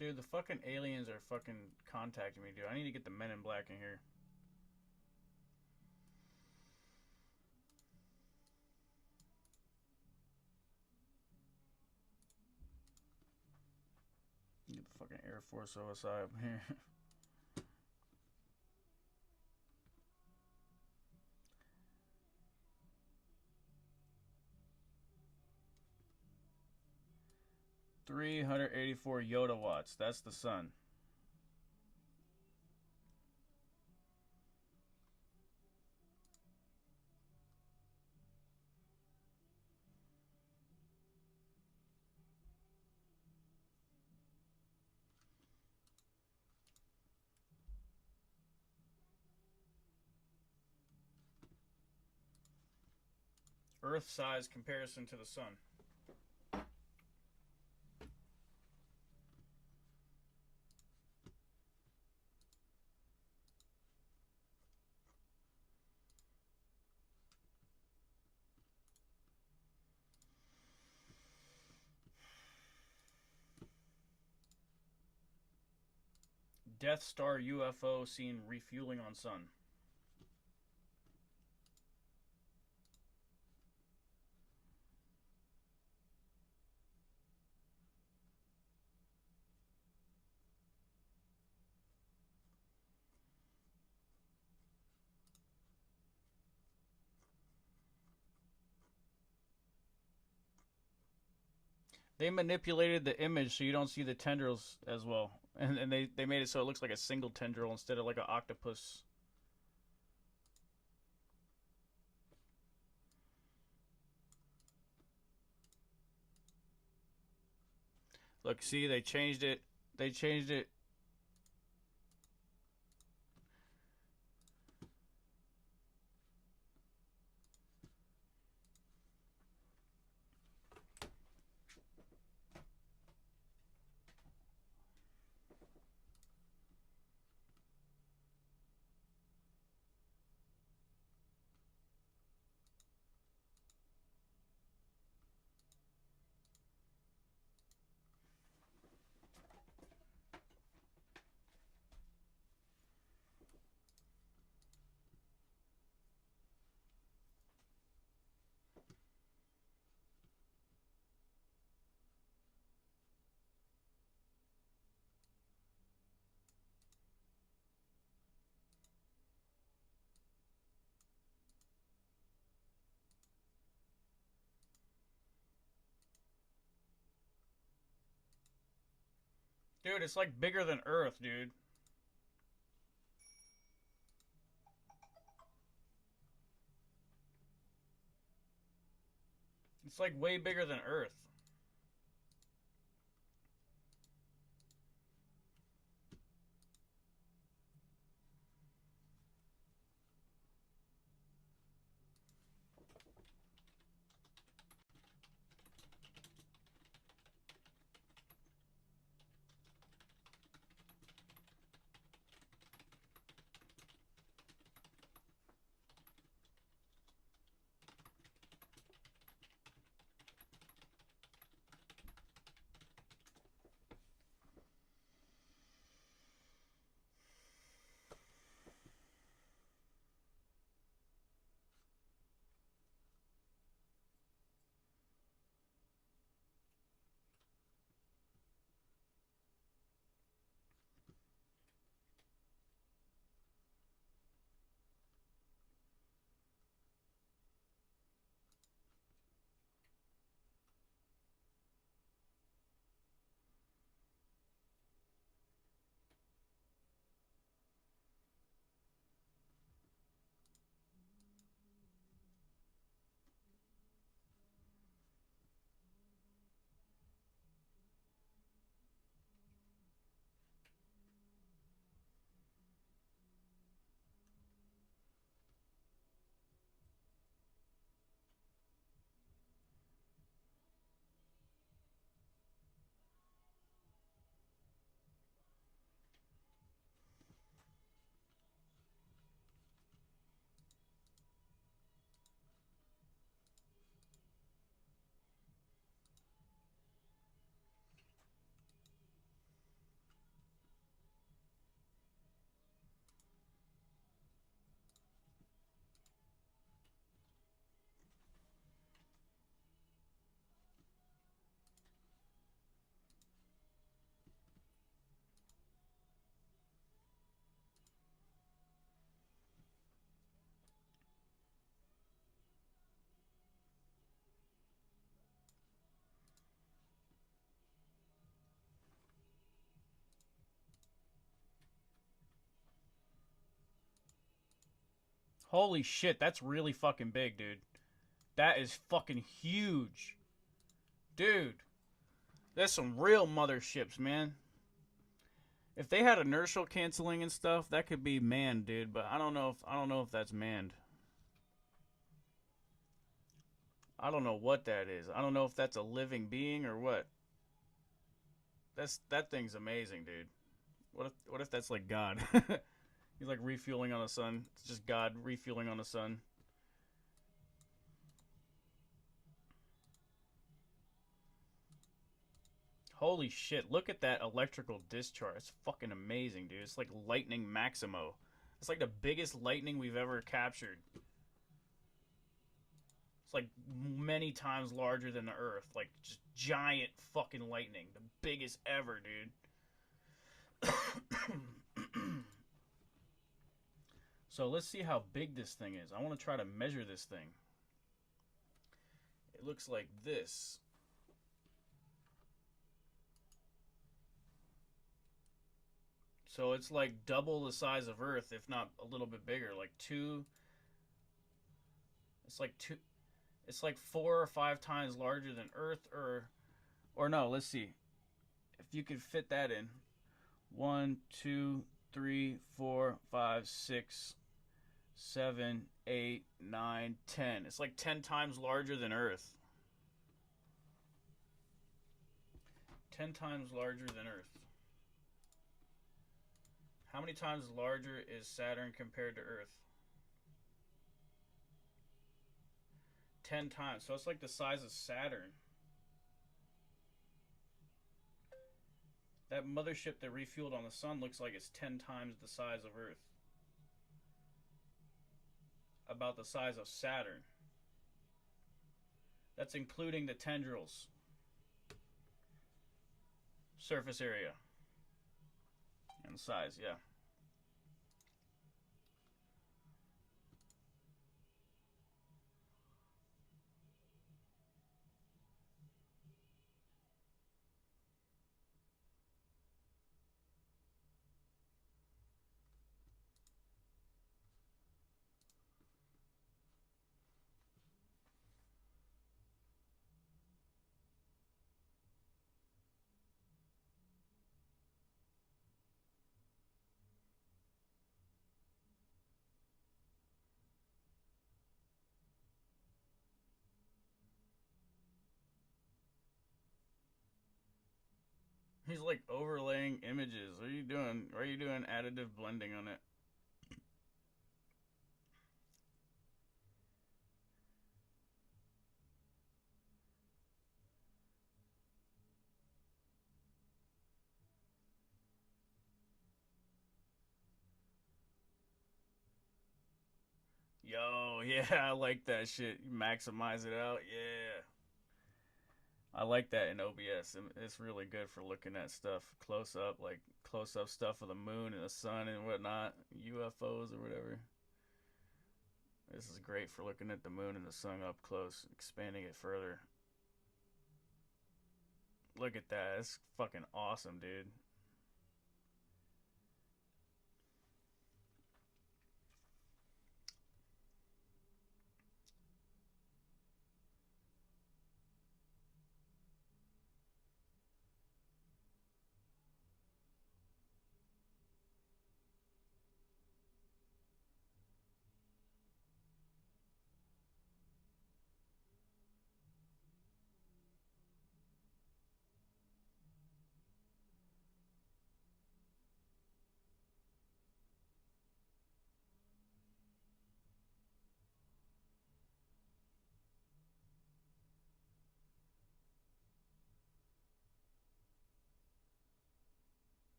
Dude, the fucking aliens are fucking contacting me, dude. I need to get the Men in Black in here. Get the fucking Air Force OSI up here. $384 Yoda watts. That's the sun. Earth size comparison to the sun. Death Star UFO seen refueling on sun. They manipulated the image so you don't see the tendrils as well. And they made it so it looks like a single tendril instead of like an octopus. Look, see, they changed it. They changed it. Dude, it's like bigger than Earth, dude. It's like way bigger than Earth. Holy shit, that's really fucking big, dude. That is fucking huge. Dude, that's some real motherships, man. If they had inertial canceling and stuff, that could be manned, dude, but I don't know if that's manned. I don't know what that is. I don't know if that's a living being or what. That thing's amazing, dude. What if that's like God? He's like refueling on the sun. It's just God refueling on the sun. Holy shit, look at that electrical discharge. It's fucking amazing, dude. It's like lightning Maximo. It's like the biggest lightning we've ever captured. It's like many times larger than the Earth. Like just giant fucking lightning. The biggest ever, dude. So let's see how big this thing is. I want to try to measure this thing. It looks like this. So it's like double the size of Earth, if not a little bit bigger. Like it's like 4 or 5 times larger than Earth, or no, let's see. If you could fit that in. 1, 2, 3, 4, 5, 6, 7, 8, 9, 10. It's like 10 times larger than Earth. 10 times larger than Earth. How many times larger is Saturn compared to Earth? 10 times. So it's like the size of Saturn. That mothership that refueled on the sun looks like it's 10 times the size of Earth. About the size of Saturn. That's including the tendrils. Surface area. And size, yeah. He's like overlaying images. What are you doing? Why are you doing additive blending on it? Yo, yeah, I like that shit. You maximize it out, yeah. I like that in OBS. It's really good for looking at stuff close up, like close up stuff of the moon and the sun and whatnot, UFOs or whatever. This is great for looking at the moon and the sun up close, expanding it further. Look at that. It's fucking awesome, dude.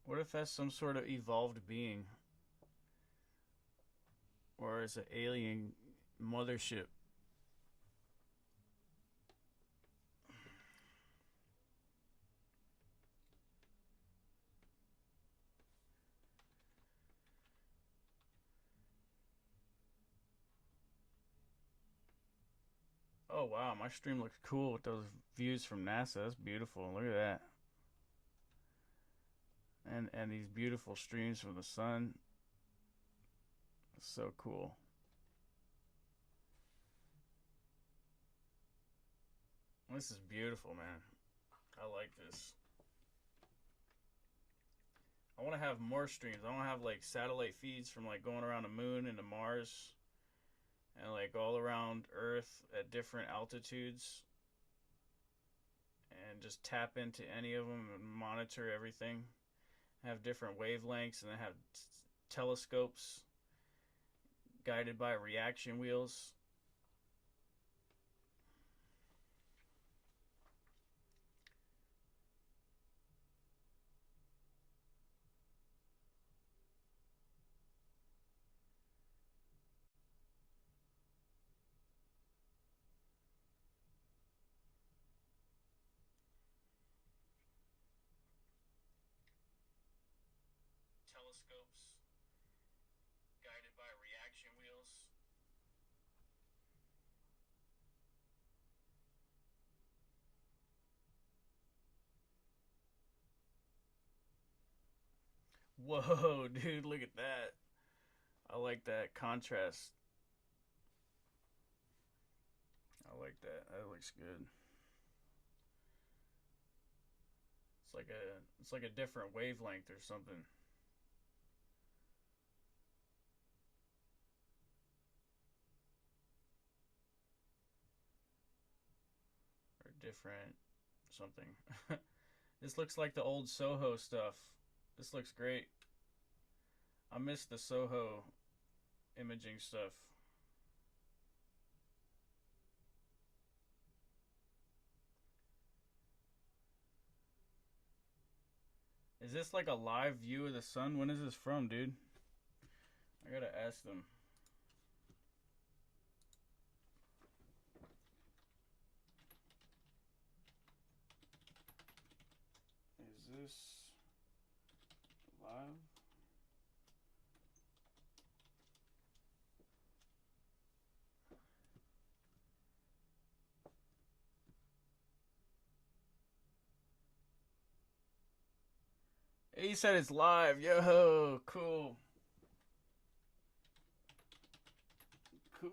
What if that's some sort of evolved being? Or it's an alien mothership? Oh wow, my stream looks cool with those views from NASA. That's beautiful. Look at that. And these beautiful streams from the sun. It's so cool. This is beautiful, man. I like this. I want to have more streams. I want to have like satellite feeds from like going around the moon and to Mars and like all around Earth at different altitudes, and just tap into any of them and monitor everything. Have different wavelengths, and then have telescopes guided by reaction wheels. Telescopes guided by reaction wheels. Whoa, dude, look at that. I like that contrast. I like that. That looks good. It's like a different wavelength or something. Or different something. This looks like the old Soho stuff. This looks great. I miss the Soho imaging stuff. Is this like a live view of the sun? When is this from, dude? I gotta ask them. Is this live? He said it's live. Yo, cool. Cool.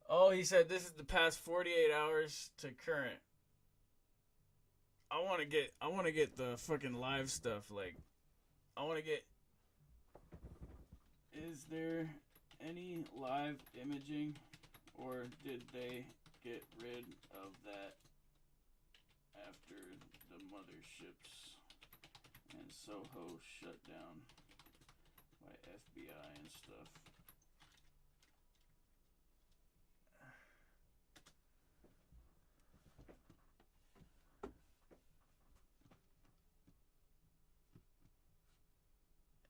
Oh, he said this is the past 48 hours to current. I want to get the fucking live stuff. Like, I want to get. Is there any live imaging, or did they get rid of that after the motherships and Soho shut down by FBI and stuff?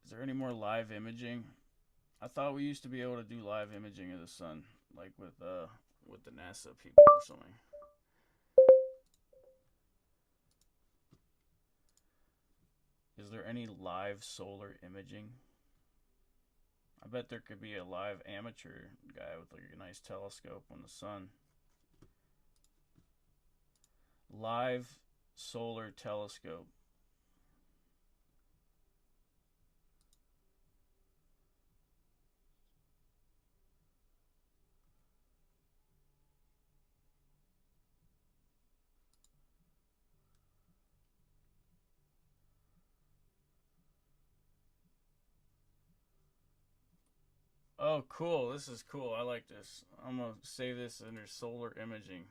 Is there any more live imaging? I thought we used to be able to do live imaging of the sun, like with the NASA people or something. Is there any live solar imaging? I bet there could be a live amateur guy with like a nice telescope on the sun. Live solar telescope. Oh, cool. This is cool. I like this. I'm going to save this under solar imaging.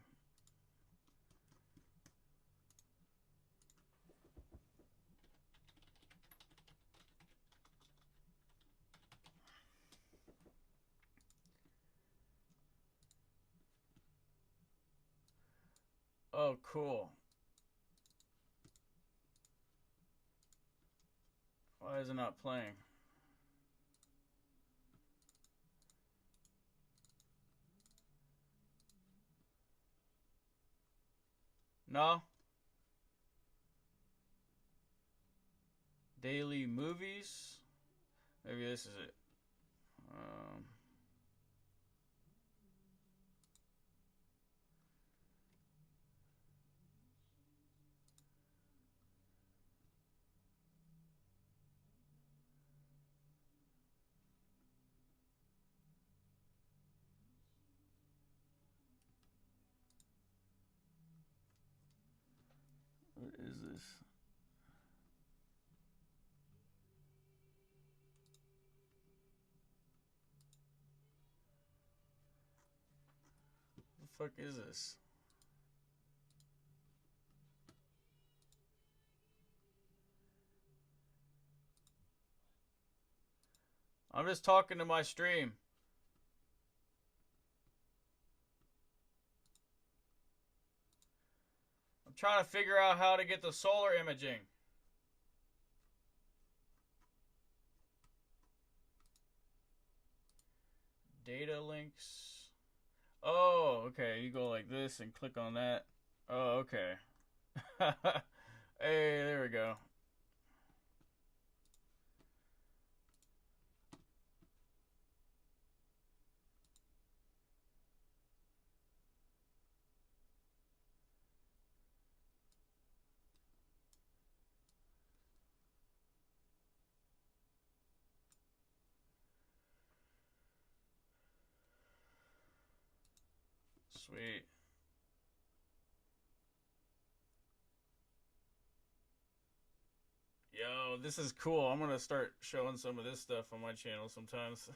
Oh, cool. Why is it not playing? No? Daily movies? Maybe this is it. is this? The fuck is this? I'm just talking to my stream. I'm trying to figure out how to get the solar imaging. Data links. Oh, okay. You go like this and click on that. Oh, okay. Hey, there we go. Sweet. Yo, this is cool. I'm gonna start showing some of this stuff on my channel sometimes.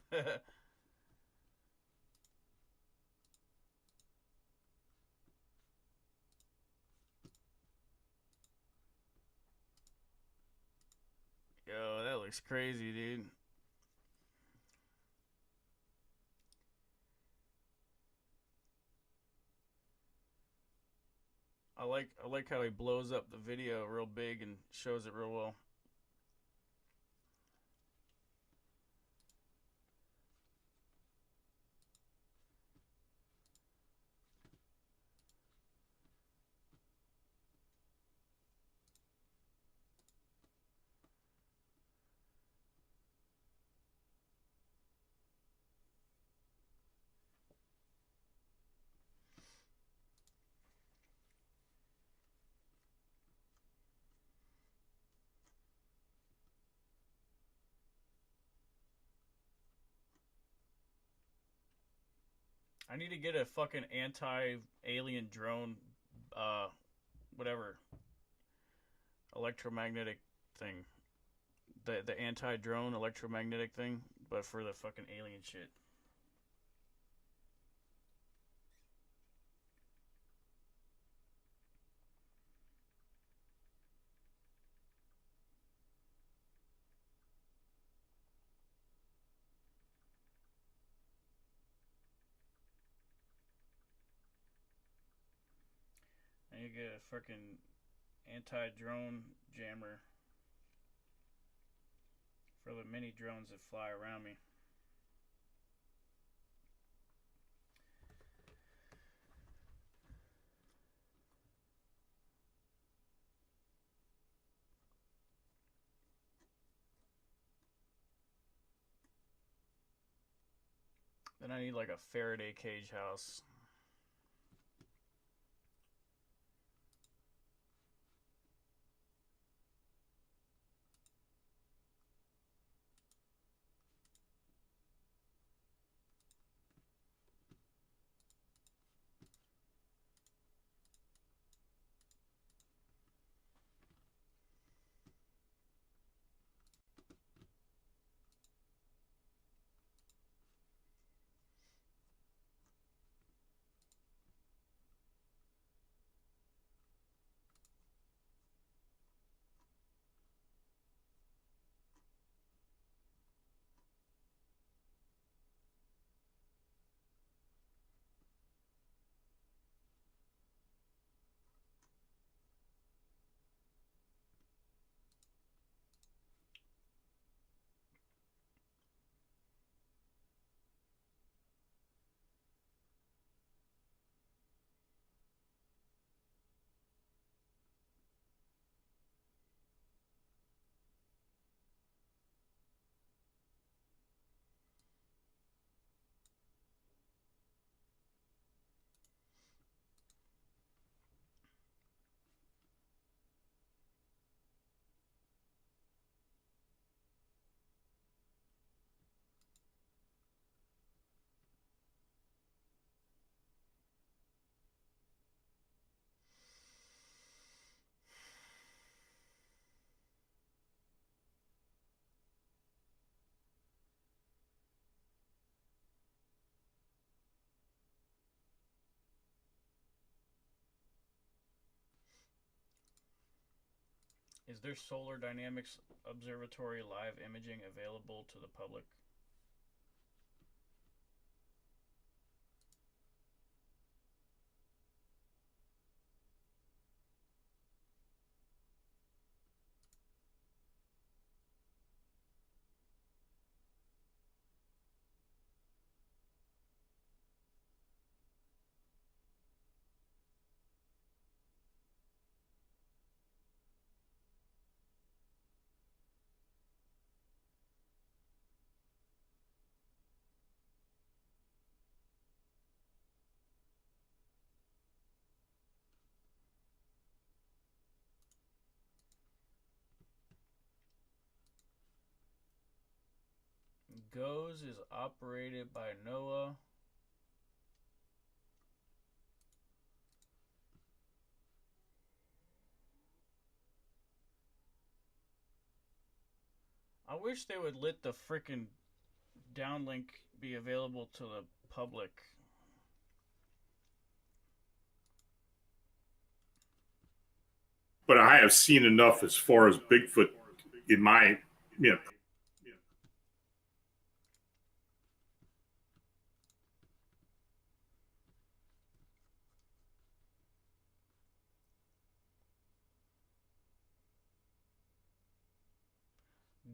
Yo, that looks crazy, dude. I like how he blows up the video real big and shows it real well. I need to get a fucking anti-alien drone, whatever, electromagnetic thing. The anti-drone electromagnetic thing, but for the fucking alien shit. I need to get a freaking anti-drone jammer for the mini drones that fly around me. Then I need like a Faraday cage house. Is there Solar Dynamics Observatory live imaging available to the public? GOES is operated by NOAA. I wish they would let the frickin' downlink be available to the public. But I have seen enough as far as Bigfoot in my, you know,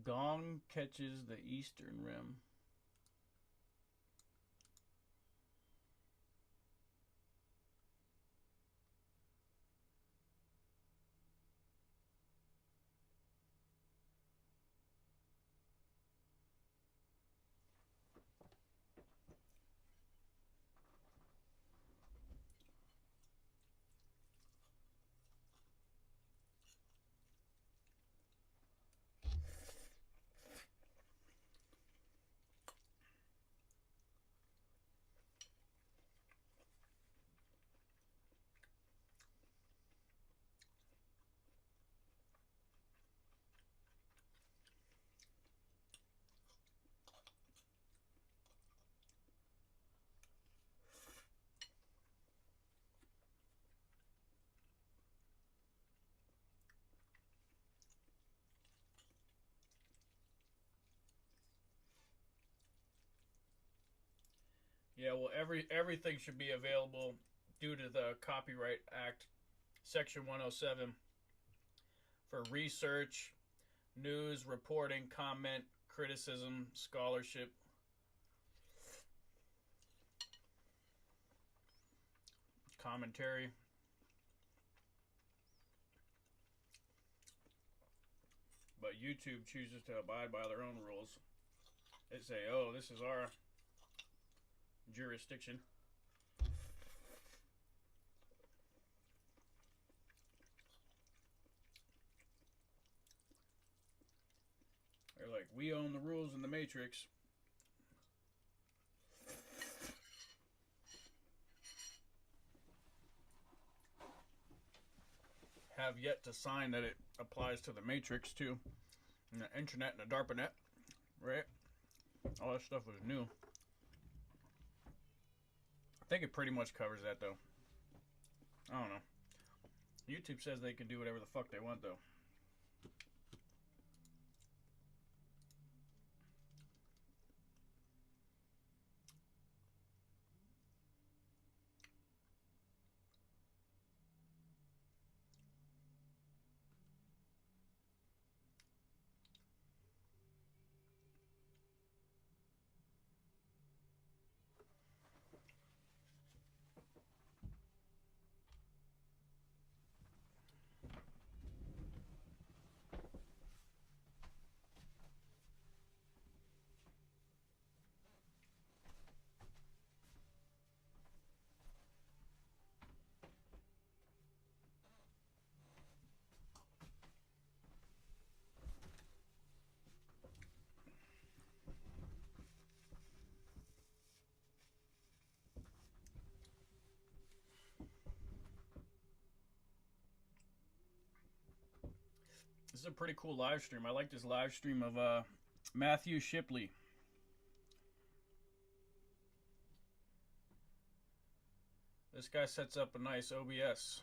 Gong catches the eastern rim. Yeah, well, everything should be available due to the Copyright Act, Section 107, for research, news, reporting, comment, criticism, scholarship. Commentary. But YouTube chooses to abide by their own rules. They say, oh, this is our jurisdiction. They're like, we own the rules in the Matrix. Have yet to sign that it applies to the Matrix too. And the internet and the DARPANET, right? All that stuff was new. I think it pretty much covers that though. I don't know. YouTube says they can do whatever the fuck they want though. This is a pretty cool live stream. I like this live stream of Matthew Shipley. This guy sets up a nice OBS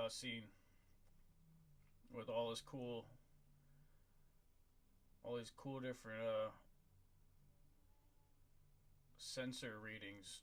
scene. with all these cool different sensor readings.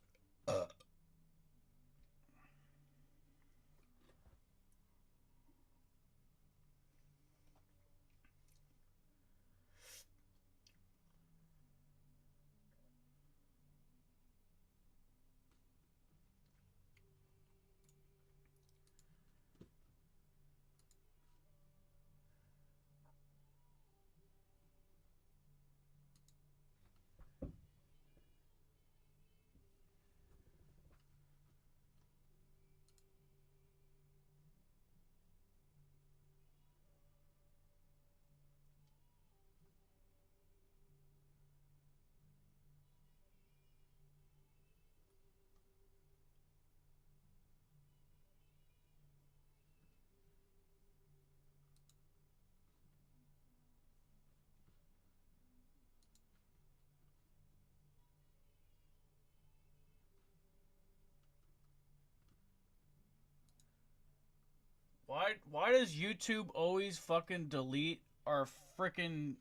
Why does YouTube always fucking delete our freaking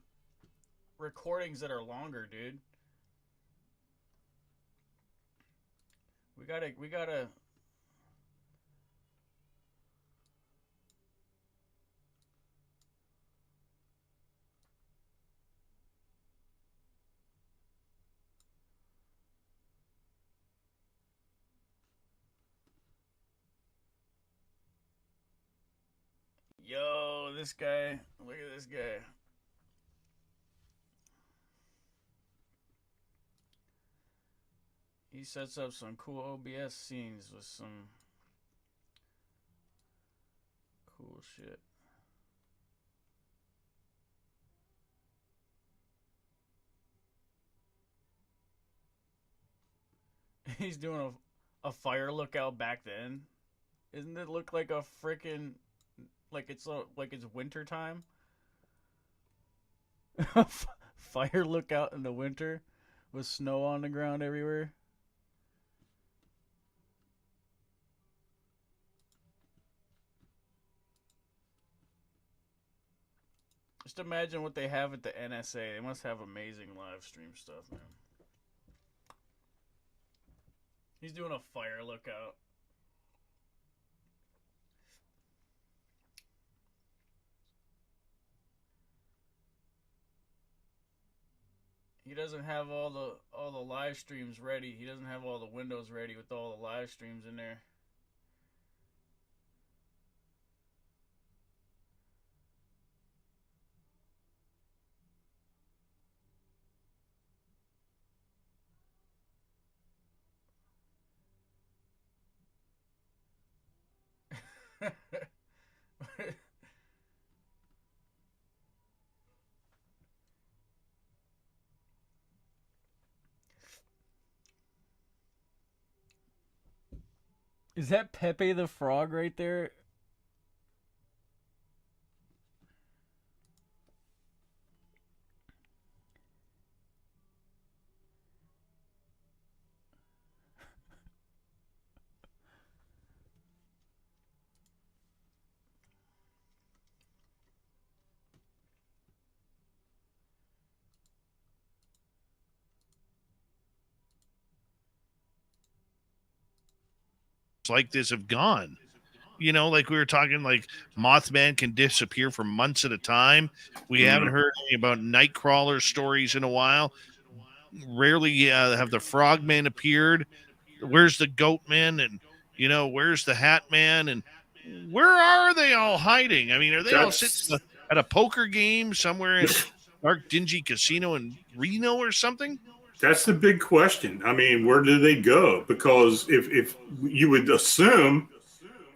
recordings that are longer, dude? We gotta Yo, this guy. Look at this guy. He sets up some cool OBS scenes with some cool shit. He's doing a fire lookout back then. Isn't it look like a freaking like it's winter time? Fire lookout in the winter with snow on the ground everywhere. Just imagine what they have at the NSA. They must have amazing live stream stuff, man. He's doing a fire lookout. He doesn't have all the live streams ready. He doesn't have all the windows ready with all the live streams in there. Is that Pepe the Frog right there? Like this have gone. You know, like we were talking, like Mothman can disappear for months at a time. We haven't heard any about Nightcrawler stories in a while. Rarely have the Frogman appeared. Where's the Goatman? And, you know, where's the Hat Man? And where are they all hiding? I mean, are they all sitting at a poker game somewhere in a dark, dingy casino in Reno or something? That's the big question. I mean, where do they go? Because if you would assume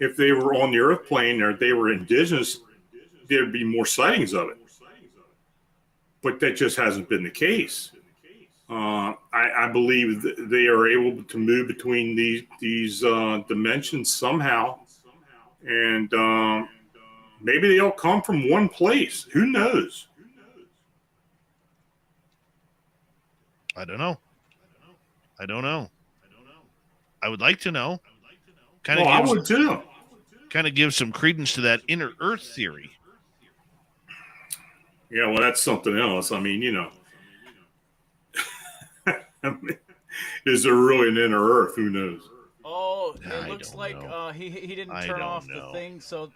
if they were on the Earth plane or if they were indigenous, there'd be more sightings of it. But that just hasn't been the case. I believe that they are able to move between these dimensions somehow. And maybe they all come from one place. Who knows? I don't know. I would like to know. I would too. Kind of gives some credence to that inner Earth theory. Yeah, well, that's something else. I mean, is there really an inner Earth? Who knows? Oh, it looks like he didn't turn off the thing, so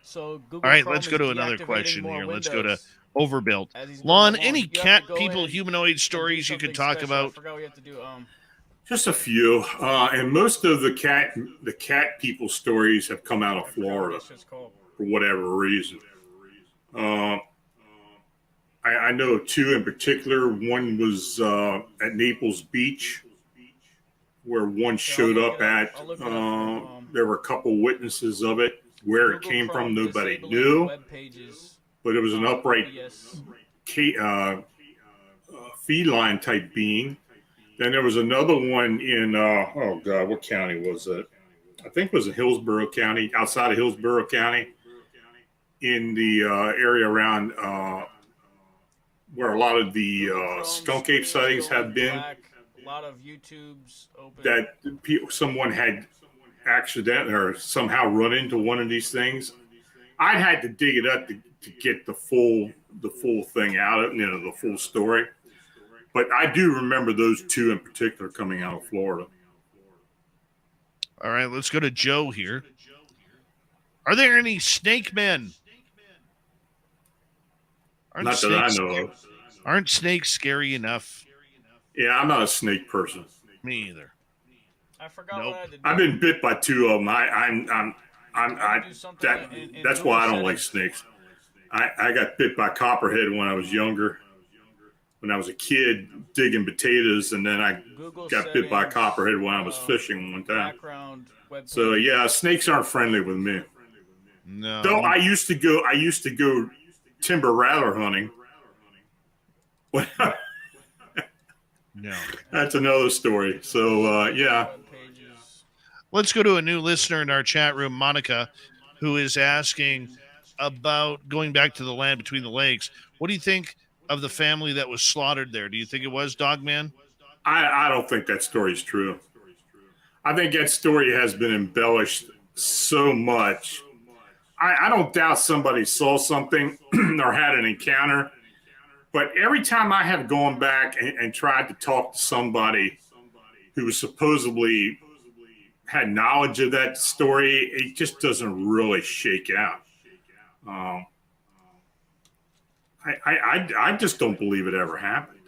Google All right, Chrome let's go is to another deactivating question more here. windows. Let's go to Overbuilt. as he's going Lon, along. any You have to cat go people in humanoid and stories do you could something talk special. I about? forgot what you have to do. Just a few, and most of the cat people stories have come out of Florida for whatever reason. I know two in particular. One was at Naples Beach, where one showed up at. There were a couple witnesses of it. Where it came from, nobody knew. But it was an upright feline type being. Then there was another one in, oh God, what county was it? I think it was in Hillsborough County, outside of Hillsborough County, in the area around where a lot of the skunk ape sightings have been. A lot of YouTubes open. That someone had accidentally or somehow run into one of these things. I had to dig it up to get the full thing out of the full story. But I do remember those two in particular coming out of Florida. All right, let's go to Joe here. Are there any snake men? Not that I know of. Aren't snakes scary enough? Yeah, I'm not a snake person. Me either. I forgot what I had to do. I've been bit by two of them. That's why I don't like snakes. I got bit by copperhead when I was younger. When I was a kid digging potatoes, and then I got bit by a copperhead when I was fishing one time. So yeah, snakes aren't friendly with me. No. Though I used to go timber rattler hunting. No. That's another story. So yeah. Let's go to a new listener in our chat room, Monica, who is asking about going back to the land between the lakes. What do you think of the family that was slaughtered there? Do you think it was Dogman? I don't think that story is true. I think that story has been embellished so much. I don't doubt somebody saw something or had an encounter, but every time I have gone back and tried to talk to somebody who supposedly had knowledge of that story, it just doesn't really shake out. I just don't believe it ever happened.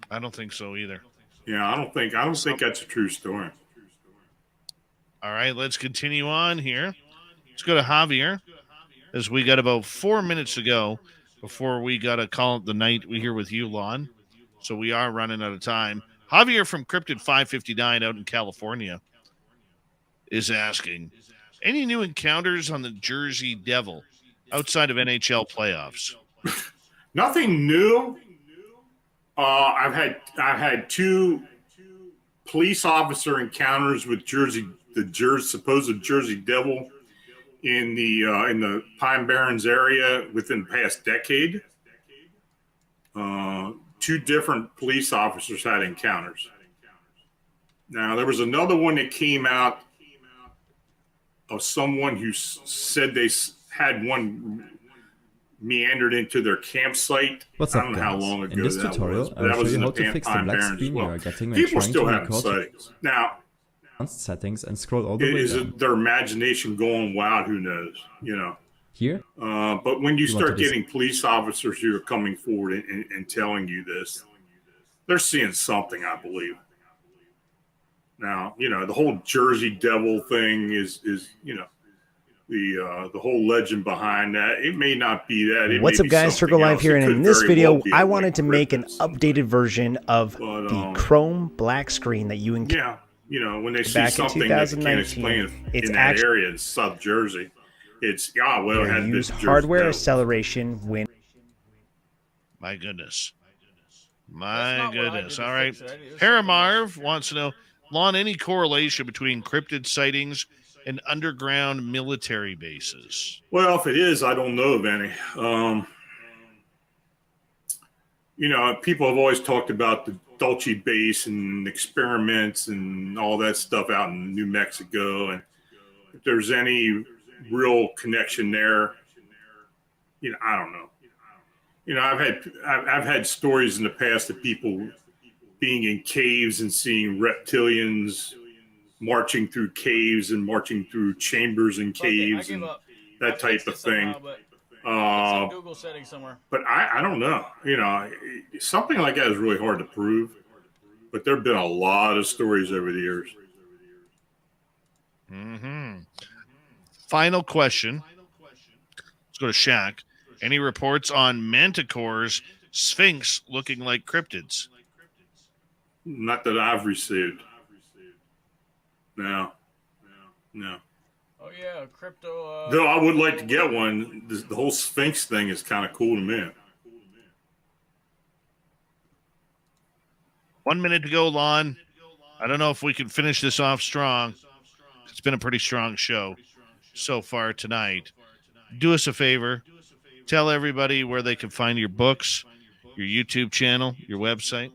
I don't think so either. Yeah, I don't think that's a true story. All right, let's continue on here. Let's go to Javier, as we got about 4 minutes to go before we got to call it the night we here with you, Lon. So we are running out of time. Javier from Cryptid 559 out in California is asking, any new encounters on the Jersey Devil outside of NHL playoffs? Nothing new. I've had two police officer encounters with the supposed Jersey Devil in the Pine Barrens area within the past decade. Two different police officers had encounters. Now there was another one that came out of someone who said they had one meandered into their campsite. What's I up, don't know guys? how long ago in this that tutorial, was. I'll That show was you in how the to fix the Pine black Barrens screen as you well. are getting when People trying still to have record sightings. Now, advanced settings and scroll all the way is down. it their imagination going wild? Who knows? Here, but when you You want start to getting police officers who are coming forward and telling you this, they're seeing something, I believe. Now, the whole Jersey Devil thing is the whole legend behind that. It may not be that. It What's may up, be guys? Circle something Live else. here, It and could in this very video, well be I like wanted to make an cryptids. updated version of But, the Chrome black screen that you encountered. Yeah, when they see Back in something that they can't 2019, explain it's in that area in South Jersey, it's it had They been use Jersey hardware Devil. acceleration when. My goodness. That's My not what I did goodness. to All right. fix it. It was something Paramarv wants to know, Lon, any correlation between cryptid sightings and underground military bases? Well, if it is, I don't know of any. People have always talked about the Dulce base and experiments and all that stuff out in New Mexico. And if there's any real connection there, I don't know. I've had stories in the past of people being in caves and seeing reptilians marching through caves and marching through chambers and caves and that type of thing. It's in Google settings somewhere. But I don't know. Something like that is really hard to prove. But there have been a lot of stories over the years. Mm-hmm. Final question. Let's go to Shaq. Any reports on manticores, sphinx looking like cryptids? Not that I've received. No. Oh yeah, crypto. Though I would like to get one. The whole sphinx thing is kind of cool to me. 1 minute to go, Lon. I don't know if we can finish this off strong. It's been a pretty strong show so far tonight. Do us a favor. Tell everybody where they can find your books, your YouTube channel, your website.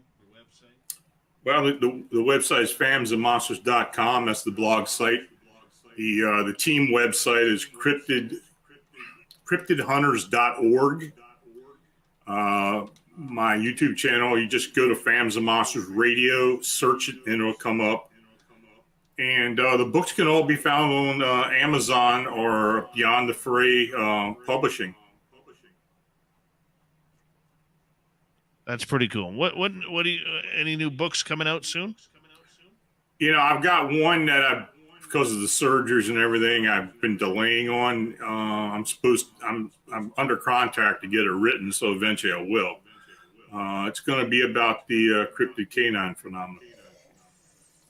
Well, the website is famsandmonsters.com. That's the blog site. The team website is cryptidhunters.org. My YouTube channel, you just go to Fams and Monsters Radio, search it, and it'll come up. And the books can all be found on Amazon or Beyond the Fray Publishing. That's pretty cool. What do you? Any new books coming out soon? I've got one that because of the surgeries and everything, I've been delaying on. I'm under contract to get it written, so eventually I will. It's going to be about the cryptid canine phenomenon.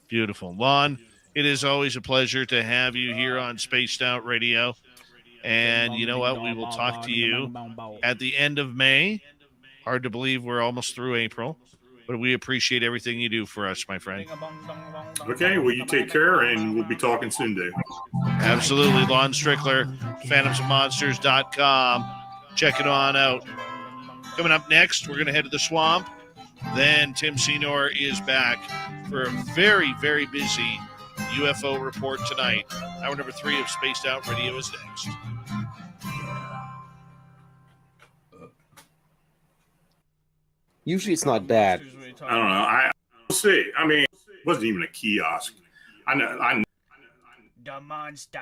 Beautiful. Lon, it is always a pleasure to have you here on Spaced Out Radio. And you know what? We will talk to you at the end of May. Hard to believe we're almost through April, but we appreciate everything you do for us, my friend. Okay, well, you take care, and we'll be talking soon, Dave. Absolutely. Lon Strickler, phantomsandmonsters.com. Check it on out. Coming up next, we're going to head to the swamp. Then Tim Senor is back for a very, very busy UFO report tonight. Hour number 3 of Spaced Out Radio is next. Usually it's not bad. I don't know. We'll see. I mean, it wasn't even a kiosk. I know. The monster.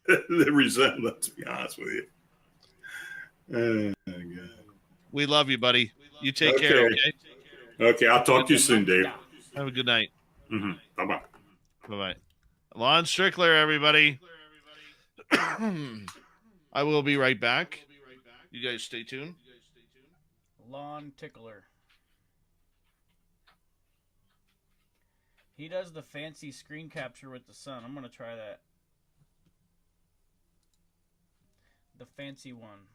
The resemblance, to be honest with you. Oh, God. We love you, buddy. You take care, okay? Okay, I'll talk to you soon, Dave. Have a good night. Mm-hmm. Bye-bye. Bye-bye. Lon Strickler, everybody. I will be right back. You guys stay tuned. Lawn Tickler. He does the fancy screen capture with the sun. I'm going to try that. The fancy one.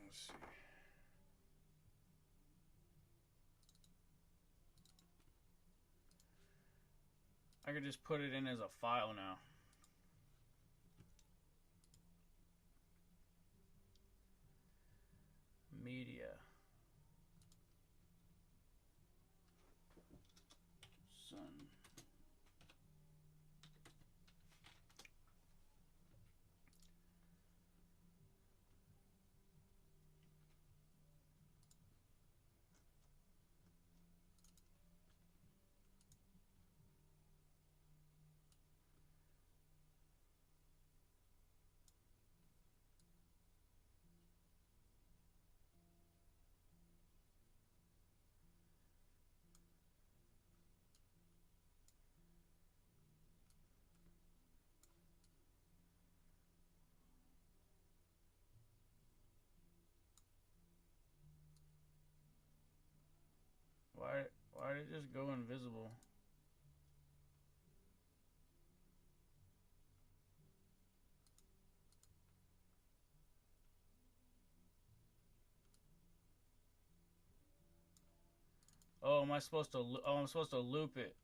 Let's see. I could just put it in as a file now. Media. Sun. Why did it just go invisible? Oh, am I supposed to? Oh, I'm supposed to loop it.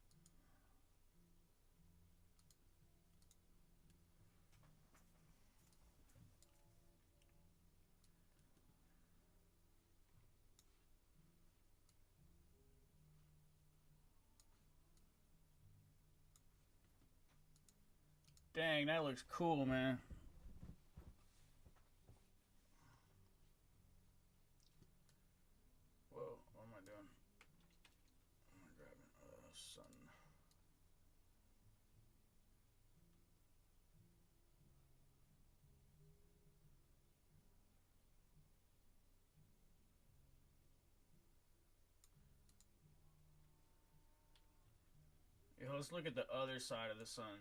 Dang, that looks cool, man. Whoa, what am I doing? I'm grabbing sun. Yeah, let's look at the other side of the sun.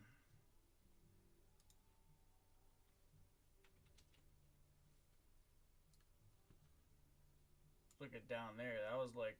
Look at down there. That was like...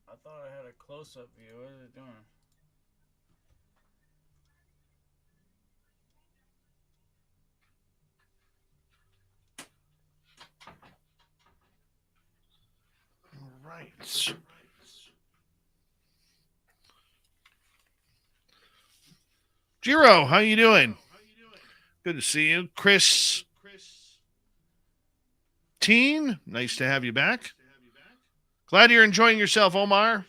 I thought I had a close-up view. What is it doing? All right. Jiro, how you doing? Good to see you. Chris Teen, nice to have you back. Glad you're enjoying yourself, Omar.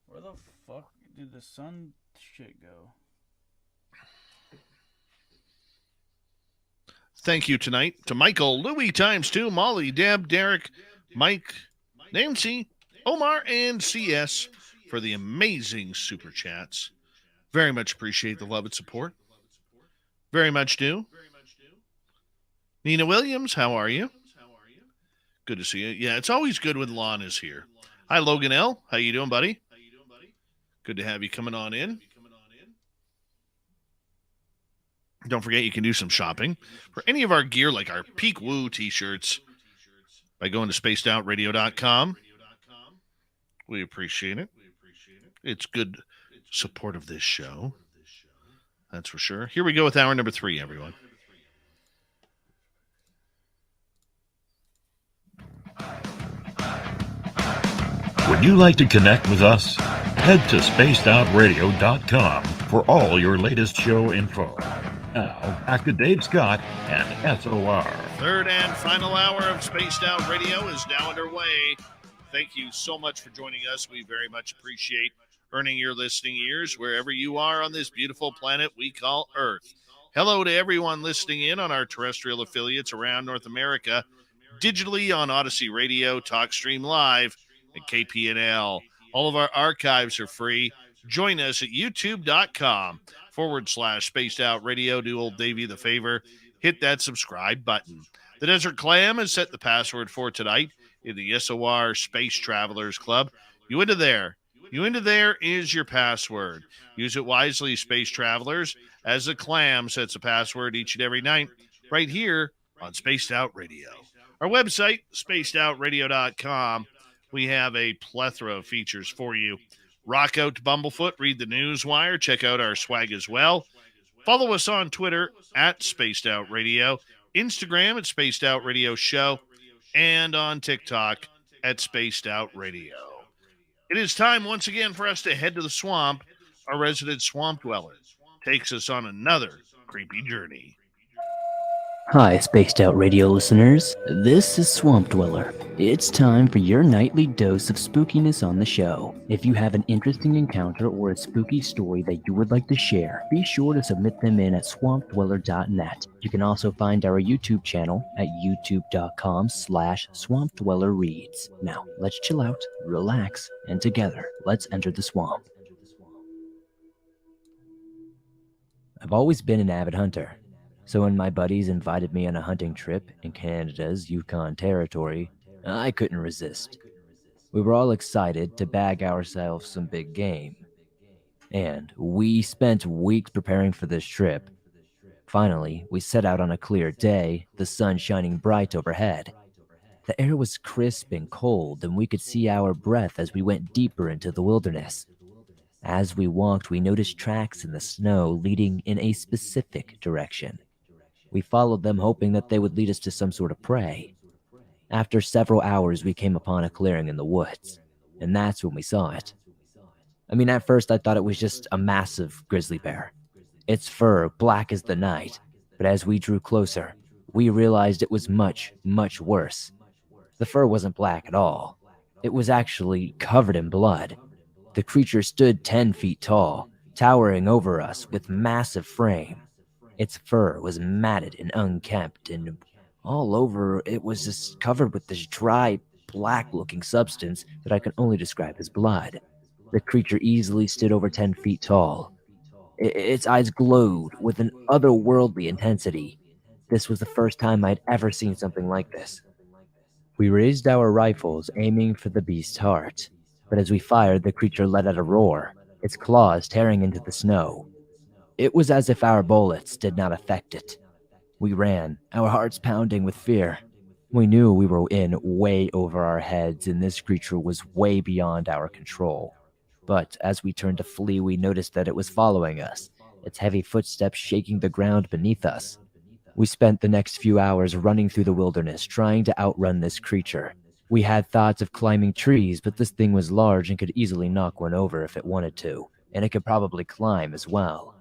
Where the fuck did the sun shit go? Thank you tonight to Michael, Louie ×2, Molly, Deb, Derek, Mike, Nancy, Omar, and CS for the amazing super chats. Very much appreciate the love and support. Very much do. Nina Williams, how are you? Good to see you. Yeah, it's always good when Lon is here. Hi, Logan L. How you doing, buddy? Good to have you coming on in. Don't forget you can do some shopping for any of our gear, like our Peak Woo t-shirts, by going to spacedoutradio.com. We appreciate it. It's good support of this show. That's for sure. Here we go with hour number 3, everyone. Would you like to connect with us? Head to spacedoutradio.com for all your latest show info. Now, back to Dave Scott and SOR. Third and final hour of Spaced Out Radio is now underway. Thank you so much for joining us. We very much appreciate earning your listening ears wherever you are on this beautiful planet we call Earth. Hello to everyone listening in on our terrestrial affiliates around North America, digitally on Odyssey Radio, TalkStream Live, and KPNL. All of our archives are free. Join us at youtube.com/Spaced Out Radio. Do old Davey the favor. Hit that subscribe button. The Desert Clam has set the password for tonight in the SOR Space Travelers Club. You into there is your password. Use it wisely, Space Travelers, as the Clam sets a password each and every night right here on Spaced Out Radio. Our website, spacedoutradio.com. We have a plethora of features for you Rock out to Bumblefoot, read the Newswire, check out our swag as well. Follow us on Twitter at Spaced Out Radio, Instagram at Spaced Out Radio Show, and on TikTok at Spaced Out Radio. It is time once again for us to head to the swamp. Our resident swamp dweller takes us on another creepy journey. Hi, Spaced Out Radio listeners. This is Swamp Dweller. It's time for your nightly dose of spookiness on the show. If you have an interesting encounter or a spooky story that you would like to share, be sure to submit them in at swampdweller.net. You can also find our YouTube channel at youtube.com/swampdwellerreads. Now, let's chill out, relax, and together, let's enter the swamp. I've always been an avid hunter. So when my buddies invited me on a hunting trip in Canada's Yukon Territory, I couldn't resist. We were all excited to bag ourselves some big game. And we spent weeks preparing for this trip. Finally, we set out on a clear day, the sun shining bright overhead. The air was crisp and cold, and we could see our breath as we went deeper into the wilderness. As we walked, we noticed tracks in the snow leading in a specific direction. We followed them, hoping that they would lead us to some sort of prey. After several hours, we came upon a clearing in the woods, and that's when we saw it. I mean, at first I thought it was just a massive grizzly bear. Its fur black as the night, but as we drew closer, we realized it was much, much worse. The fur wasn't black at all. It was actually covered in blood. The creature stood 10 feet tall, towering over us with massive frame. Its fur was matted and unkempt, and all over it was just covered with this dry, black-looking substance that I can only describe as blood. The creature easily stood over 10 feet tall. Its eyes glowed with an otherworldly intensity. This was the first time I'd ever seen something like this. We raised our rifles, aiming for the beast's heart, but as we fired, the creature let out a roar, its claws tearing into the snow. It was as if our bullets did not affect it. We ran, our hearts pounding with fear. We knew we were in way over our heads, and this creature was way beyond our control. But as we turned to flee, we noticed that it was following us, its heavy footsteps shaking the ground beneath us. We spent the next few hours running through the wilderness, trying to outrun this creature. We had thoughts of climbing trees, but this thing was large and could easily knock one over if it wanted to, and it could probably climb as well.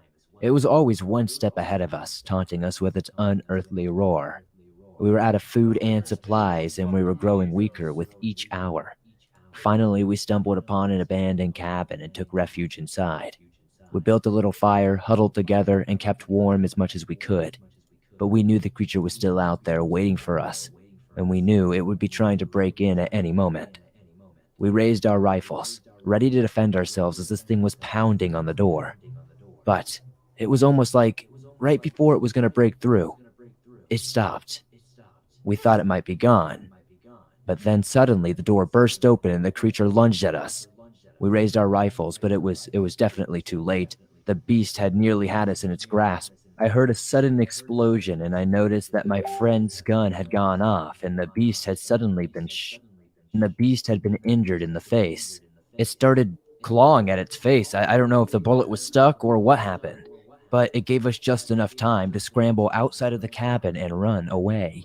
It was always one step ahead of us, taunting us with its unearthly roar. We were out of food and supplies, and we were growing weaker with each hour. Finally, we stumbled upon an abandoned cabin and took refuge inside. We built a little fire, huddled together, and kept warm as much as we could. But we knew the creature was still out there waiting for us, and we knew it would be trying to break in at any moment. We raised our rifles, ready to defend ourselves as this thing was pounding on the door. But it was almost like right before it was going to break through, it stopped. We thought it might be gone. But then suddenly the door burst open and the creature lunged at us. We raised our rifles, but it was definitely too late. The beast had nearly had us in its grasp. I heard a sudden explosion, and I noticed that my friend's gun had gone off, and the beast had suddenly been injured in the face. It started clawing at its face. I don't know if the bullet was stuck or what happened, but it gave us just enough time to scramble outside of the cabin and run away.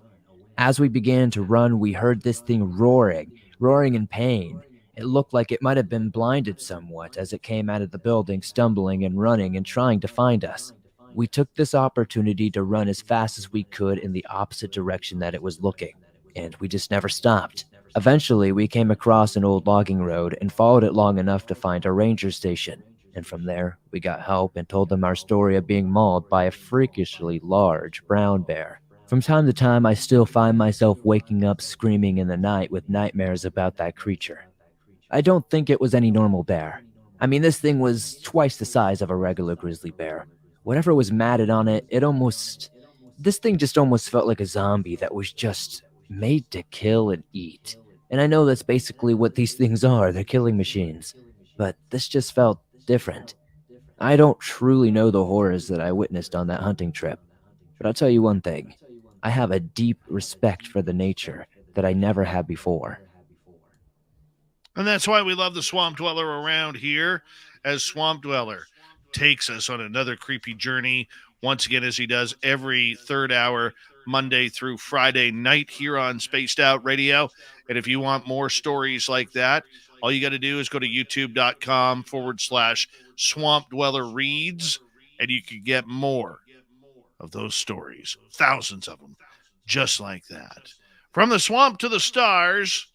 As we began to run, we heard this thing roaring in pain. It looked like it might have been blinded somewhat as it came out of the building, stumbling and running and trying to find us. We took this opportunity to run as fast as we could in the opposite direction that it was looking, and we just never stopped. Eventually, we came across an old logging road and followed it long enough to find a ranger station, and from there, we got help and told them our story of being mauled by a freakishly large brown bear. From time to time, I still find myself waking up screaming in the night with nightmares about that creature. I don't think it was any normal bear. I mean, this thing was twice the size of a regular grizzly bear. Whatever was matted on it, this thing just almost felt like a zombie that was just made to kill and eat. And I know that's basically what these things are, they're killing machines. But this just felt different. I don't truly know the horrors that I witnessed on that hunting trip. But I'll tell you one thing. I have a deep respect for the nature that I never had before. And that's why we love the Swamp Dweller around here, as Swamp Dweller takes us on another creepy journey, once again, as he does every third hour, Monday through Friday night here on Spaced Out Radio. And if you want more stories like that, all you got to do is go to youtube.com/Swamp Dweller Reads, and you can get more of those stories, thousands of them, just like that. From the swamp to the stars,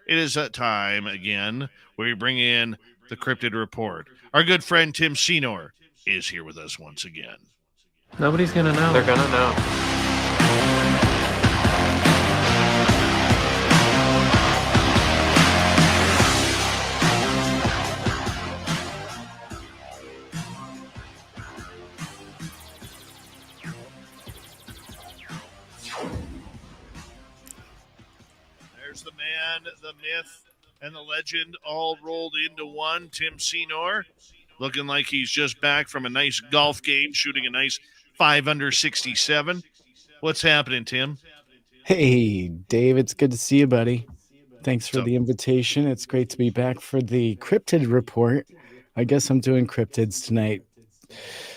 it is that time again where we bring in the Cryptid Report. Our good friend Tim Senor is here with us once again. Nobody's gonna know. They're gonna know. There's the man, the myth, and the legend all rolled into one. Tim Senor, looking like he's just back from a nice golf game, shooting a nice 5 under 67. What's happening, Tim? Hey, Dave, it's good to see you, buddy. Thanks for the invitation. It's great to be back for the Cryptid Report. I guess I'm doing cryptids tonight.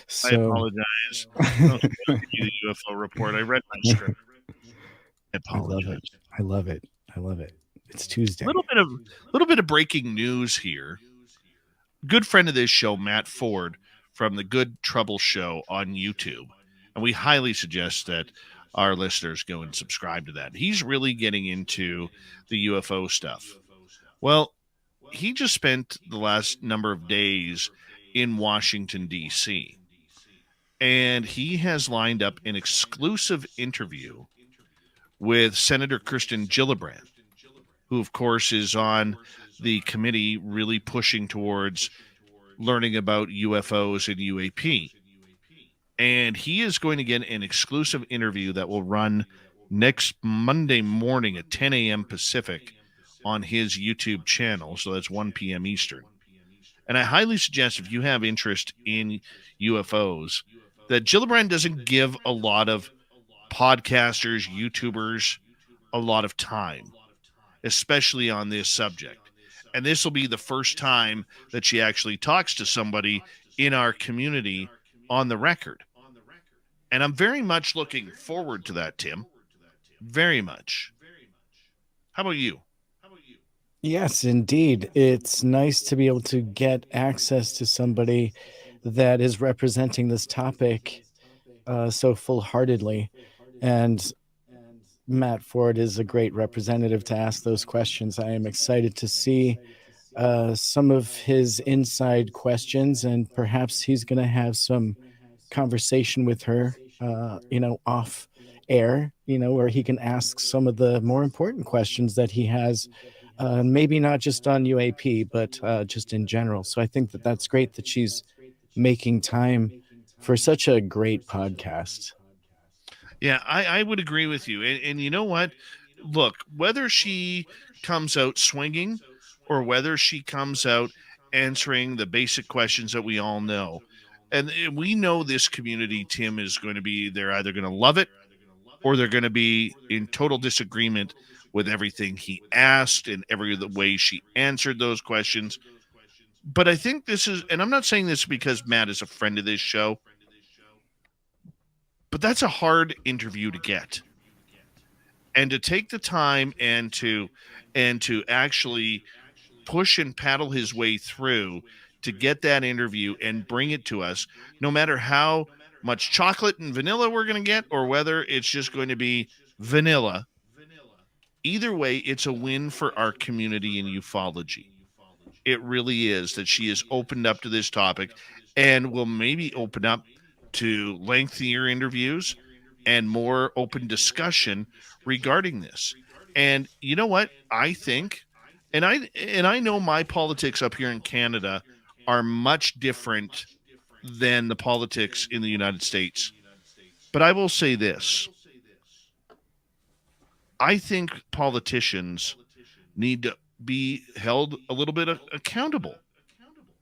So... I apologize. I was going to do the UFO report. I read my script. I apologize. I love it. It's Tuesday. A little bit of breaking news here. Good friend of this show, Matt Ford, from the Good Trouble Show on YouTube, and we highly suggest that our listeners go and subscribe to that. He's really getting into the UFO stuff. Well, he just spent the last number of days in Washington, D.C., and he has lined up an exclusive interview with Senator Kirsten Gillibrand, who, of course, is on the committee really pushing towards learning about UFOs and UAP. And he is going to get an exclusive interview that will run next Monday morning at 10 a.m. Pacific on his YouTube channel. So that's 1 p.m. Eastern. And I highly suggest, if you have interest in UFOs, that Gillibrand doesn't give a lot of podcasters, YouTubers, a lot of time, especially on this subject. And this will be the first time that she actually talks to somebody in our community on the record. And I'm very much looking forward to that, Tim. Very much. How about you? Yes, indeed. It's nice to be able to get access to somebody that is representing this topic so full-heartedly. And Matt Ford is a great representative to ask those questions. I am excited to see some of his inside questions, and perhaps he's going to have some conversation with her, off air, where he can ask some of the more important questions that he has, maybe not just on UAP, but just in general. So I think that that's great that she's making time for such a great podcast. Yeah, I would agree with you. And you know what? Look, whether she comes out swinging or whether she comes out answering the basic questions that we all know, and we know this community, Tim, is going to be, they're either going to love it or they're going to be in total disagreement with everything he asked and every the way she answered those questions. But I think this is, and I'm not saying this because Matt is a friend of this show, but that's a hard interview to get. And to take the time and to actually push and paddle his way through to get that interview and bring it to us, no matter how much chocolate and vanilla we're going to get or whether it's just going to be vanilla. Either way, it's a win for our community in ufology. It really is, that she is opened up to this topic and will maybe open up to lengthier interviews and more open discussion regarding this. And you know what? I think, and I know my politics up here in Canada are much different than the politics in the United States. But I will say this. I think politicians need to be held a little bit accountable.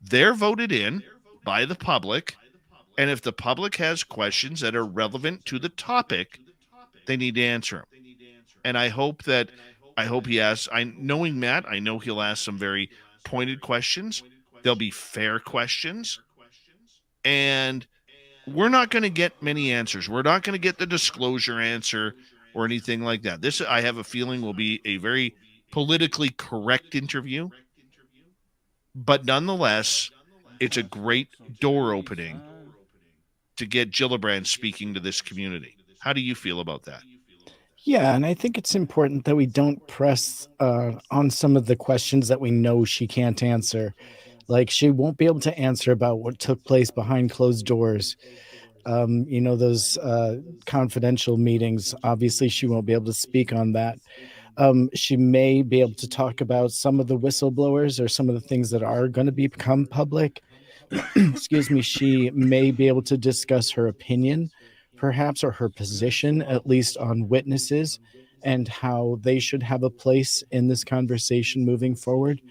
They're voted in by the public, and if the public has questions that are relevant to the topic, they need to answer them. And I hope that I hope he asks. Knowing Matt, I know he'll ask some very pointed questions. They'll be fair questions. And we're not going to get many answers. We're not going to get the disclosure answer or anything like that. This, I have a feeling, will be a very politically correct interview. But nonetheless, it's a great door opening to get Gillibrand speaking to this community. How do you feel about that? Yeah, and I think it's important that we don't press on some of the questions that we know she can't answer. Like, she won't be able to answer about what took place behind closed doors. Those confidential meetings. Obviously, she won't be able to speak on that. She may be able to talk about some of the whistleblowers or some of the things that are going to become public. Excuse me. She may be able to discuss her opinion, perhaps, or her position, at least on witnesses and how they should have a place in this conversation moving forward.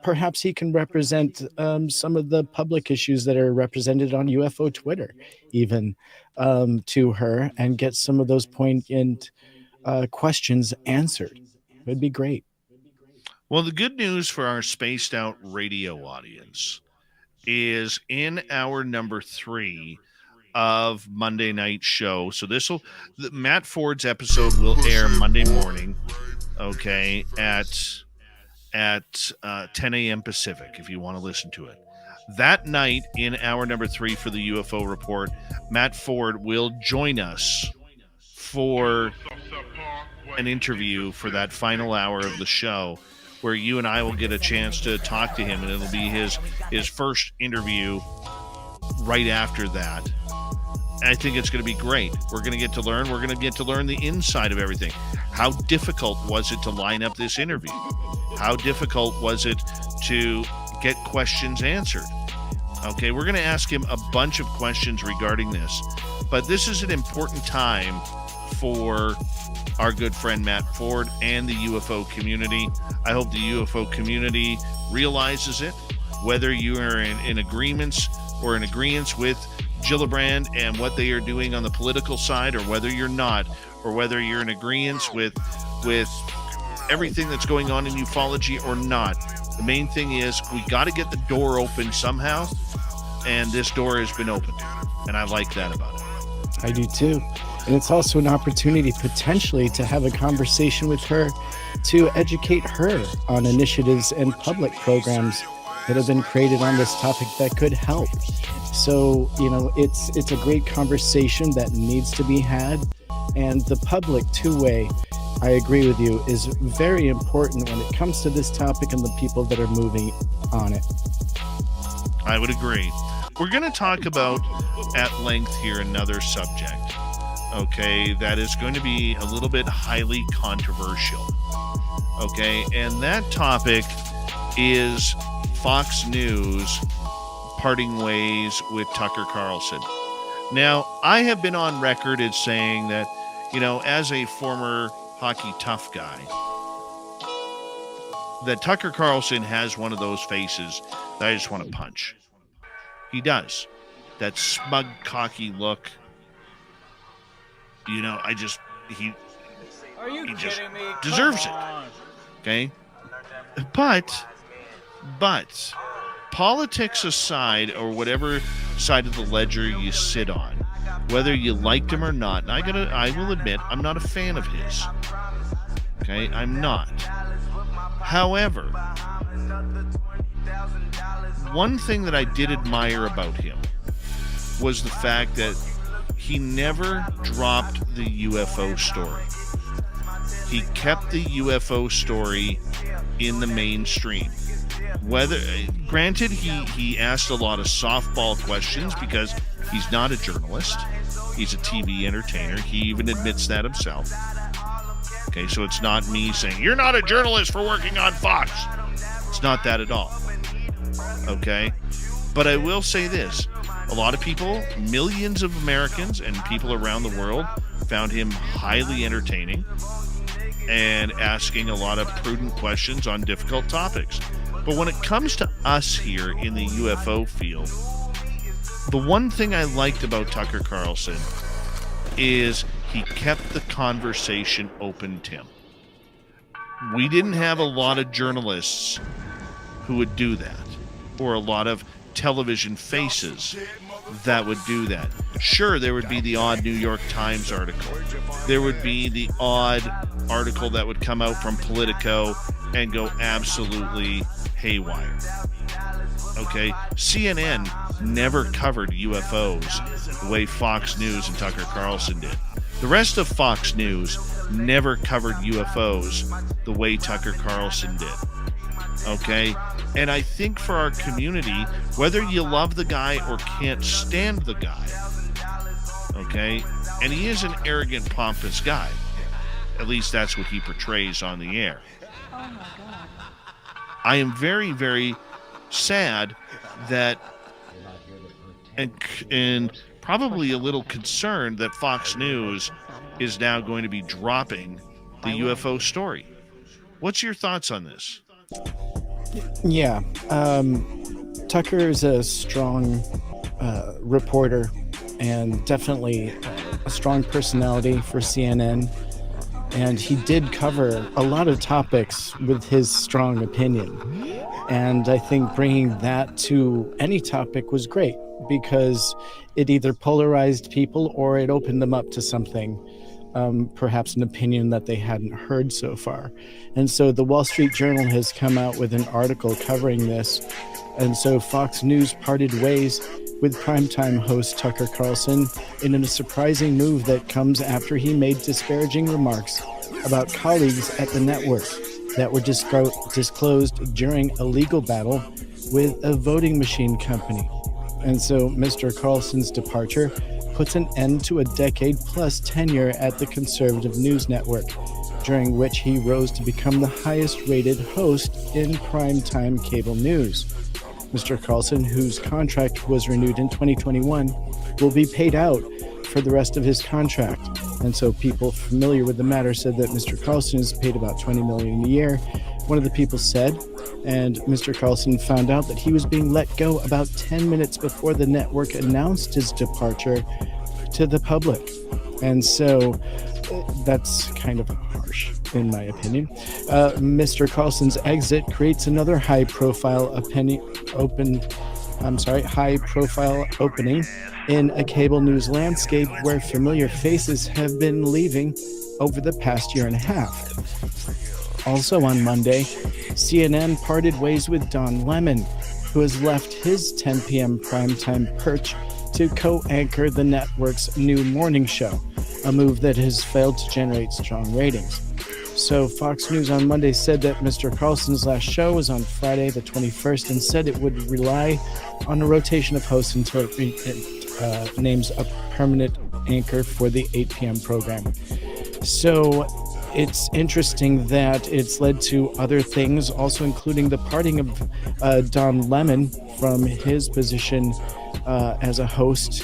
Perhaps he can represent some of the public issues that are represented on UFO Twitter, even to her, and get some of those poignant questions answered. It'd be great. Well, the good news for our Spaced Out Radio audience is in our number 3 of Monday night show. So Matt Ford's episode will air Monday morning, okay, at 10 a.m. Pacific, if you want to listen to it. That night, in hour number 3 for the UFO Report, Matt Ford will join us for an interview for that final hour of the show, where you and I will get a chance to talk to him, and it'll be his first interview right after that. I think it's going to be great. We're going to get to learn. We're going to get to learn the inside of everything. How difficult was it to line up this interview? How difficult was it to get questions answered? Okay, we're going to ask him a bunch of questions regarding this. But this is an important time for our good friend Matt Ford and the UFO community. I hope the UFO community realizes it, whether you are in agreements or in agreeance with Gillibrand and what they are doing on the political side, or whether you're not, or whether you're in agreeance with everything that's going on in ufology or not. The main thing is we got to get the door open somehow, and this door has been opened, and I like that about it. I do too. And it's also an opportunity potentially to have a conversation with her, to educate her on initiatives and public programs that have been created on this topic that could help. So, it's a great conversation that needs to be had. And the public two-way, I agree with you, is very important when it comes to this topic and the people that are moving on it. I would agree. We're going to talk about at length here another subject, okay, that is going to be a little bit highly controversial, okay, and that topic is Fox News parting ways with Tucker Carlson. Now, I have been on record as saying that, as a former hockey tough guy, that Tucker Carlson has one of those faces that I just want to punch. He does. That smug, cocky look. He just deserves it. Okay? But politics aside, or whatever side of the ledger you sit on, whether you liked him or not, and I will admit I'm not a fan of his. Okay? I'm not. However, one thing that I did admire about him was the fact that he never dropped the UFO story. He kept the UFO story in the mainstream. Granted, he asked a lot of softball questions because he's not a journalist. He's a TV entertainer. He even admits that himself. Okay, so it's not me saying, you're not a journalist for working on Fox. It's not that at all. Okay? But I will say this. A lot of people, millions of Americans and people around the world, found him highly entertaining and asking a lot of prudent questions on difficult topics. But when it comes to us here in the UFO field, the one thing I liked about Tucker Carlson is he kept the conversation open, Tim. we didn't have a lot of journalists who would do that, or a lot of television faces that would do that. Sure, there would be the odd New York Times article. There would be the odd article that would come out from Politico and go absolutely haywire. Okay? CNN never covered UFOs the way Fox News and Tucker Carlson did. The rest of Fox News never covered UFOs the way Tucker Carlson did. Okay? And I think for our community, whether you love the guy or can't stand the guy, okay, and he is an arrogant, pompous guy. At least that's what he portrays on the air. Oh my God. I am very, very sad that, and probably a little concerned that Fox News is now going to be dropping the UFO story. What's your thoughts on this? Yeah, Tucker is a strong reporter and definitely a strong personality for CNN. And he did cover a lot of topics with his strong opinion. And I think bringing that to any topic was great because it either polarized people or it opened them up to something, perhaps an opinion that they hadn't heard so far. And so the Wall Street Journal has come out with an article covering this. And so Fox News parted ways with primetime host Tucker Carlson in a surprising move that comes after he made disparaging remarks about colleagues at the network that were disclosed during a legal battle with a voting machine company. And so Mr. Carlson's departure puts an end to a decade-plus tenure at the conservative news network, during which he rose to become the highest-rated host in primetime cable news. Mr. Carlson, whose contract was renewed in 2021, will be paid out for the rest of his contract. And so people familiar with the matter said that Mr. Carlson is paid about $20 million a year. One of the people said, and Mr. Carlson found out that he was being let go about 10 minutes before the network announced his departure to the public. And so that's kind of harsh, in my opinion. Mr. Carlson's exit creates another high-profile opening in a cable news landscape where familiar faces have been leaving over the past year and a half. Also on Monday, CNN parted ways with Don Lemon, who has left his 10 p.m. primetime perch to co-anchor the network's new morning show, a move that has failed to generate strong ratings. So Fox News on Monday said that Mr. Carlson's last show was on Friday the 21st and said it would rely on a rotation of hosts until it names a permanent anchor for the 8 p.m. program. So it's interesting that it's led to other things, also including the parting of Don Lemon from his position as a host.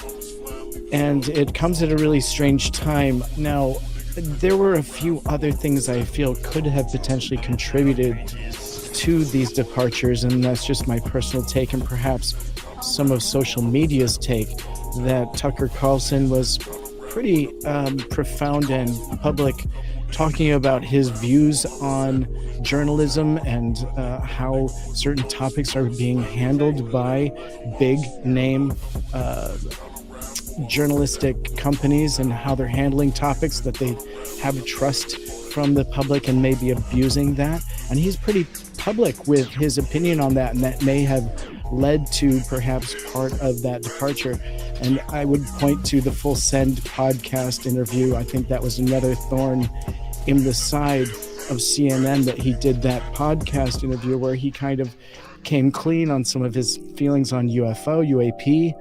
And it comes at a really strange time. Now, there were a few other things I feel could have potentially contributed to these departures, and that's just my personal take and perhaps some of social media's take, that Tucker Carlson was pretty profound and public, talking about his views on journalism and how certain topics are being handled by big name journalistic companies and how they're handling topics that they have trust from the public and may be abusing that. And he's pretty public with his opinion on that, and that may have led to perhaps part of that departure. And I would point to the Full Send podcast interview. I think that was another thorn in the side of CNN, that he did that podcast interview where he kind of came clean on some of his feelings on UAP,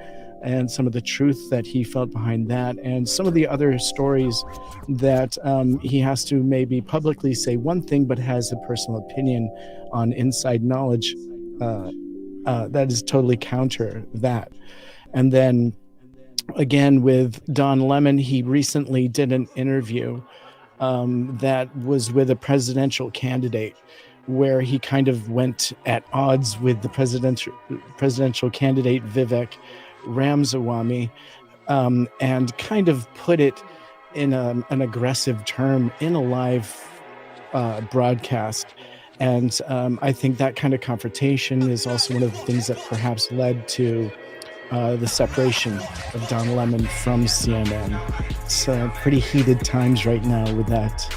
and some of the truth that he felt behind that, and some of the other stories that he has to maybe publicly say one thing but has a personal opinion on inside knowledge that is totally counter that. And then again with Don Lemon, he recently did an interview that was with a presidential candidate, where he kind of went at odds with the presidential candidate Vivek Ramaswamy, and kind of put it in an aggressive term in a live broadcast. And I think that kind of confrontation is also one of the things that perhaps led to the separation of Don Lemon from CNN. It's pretty heated times right now with that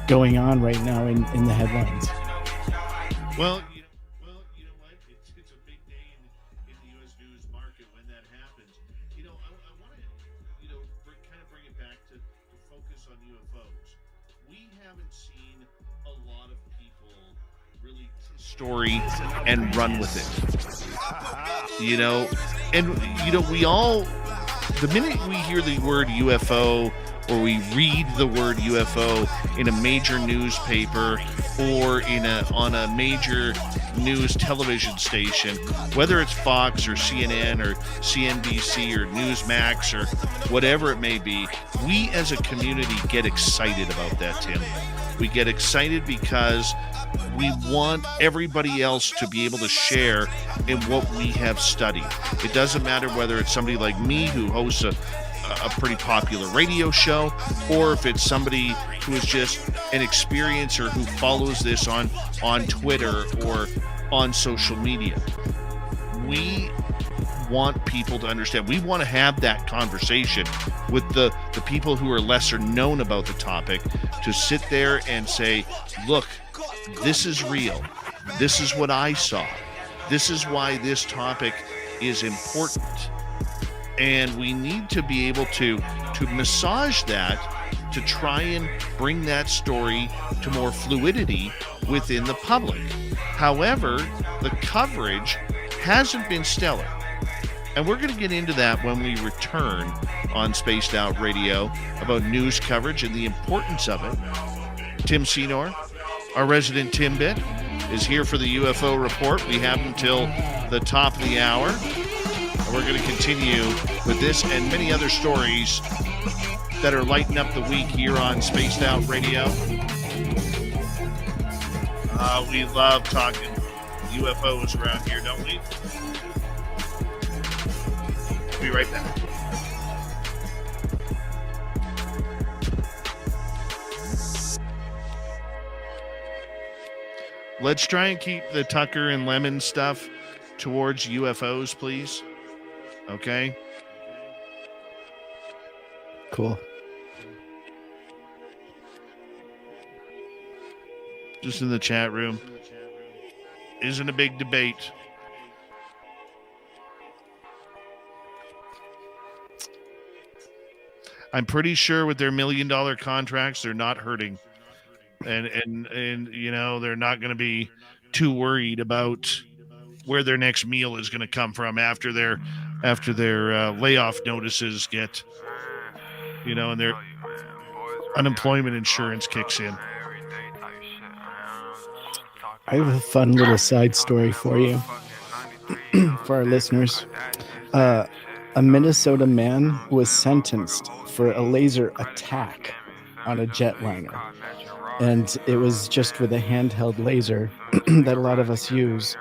going on right now in the headlines. Well, you know what? It's a big day in the U.S. news market when that happens. I want to, kind of bring it back to focus on UFOs. We haven't seen a lot of people really story and run with it. We all, the minute we hear the word UFO or we read the word UFO in a major newspaper or on a major news television station, whether it's Fox or CNN or CNBC or Newsmax or whatever it may be, we as a community get excited about that, Tim. We get excited because we want everybody else to be able to share in what we have studied. It doesn't matter whether it's somebody like me who hosts a pretty popular radio show, or if it's somebody who is just an experiencer who follows this on Twitter or on social media. We want people to understand. We want to have that conversation with the people who are lesser known about the topic, to sit there and say, look, this is real. This is what I saw. This is why this topic is important. And we need to be able to massage that, to try and bring that story to more fluidity within the public. However, the coverage hasn't been stellar. And we're going to get into that when we return on Spaced Out Radio about news coverage and the importance of it. Tim Senor, our resident Timbit, is here for the UFO report. We have until the top of the hour. And we're going to continue with this and many other stories that are lighting up the week here on Spaced Out Radio. We love talking UFOs around here, don't we? Be right back. Let's try and keep the Tucker and Lemon stuff towards UFOs, please. Okay? Cool. Just in the chat room. Isn't a big debate. I'm pretty sure with their $1 million contracts, they're not hurting. And they're not going to be too worried about where their next meal is going to come from after their layoff notices get, and their unemployment insurance kicks in. I have a fun little side story for you, for our listeners. A Minnesota man was sentenced for a laser attack on a jetliner. And it was just with a handheld laser that a lot of us use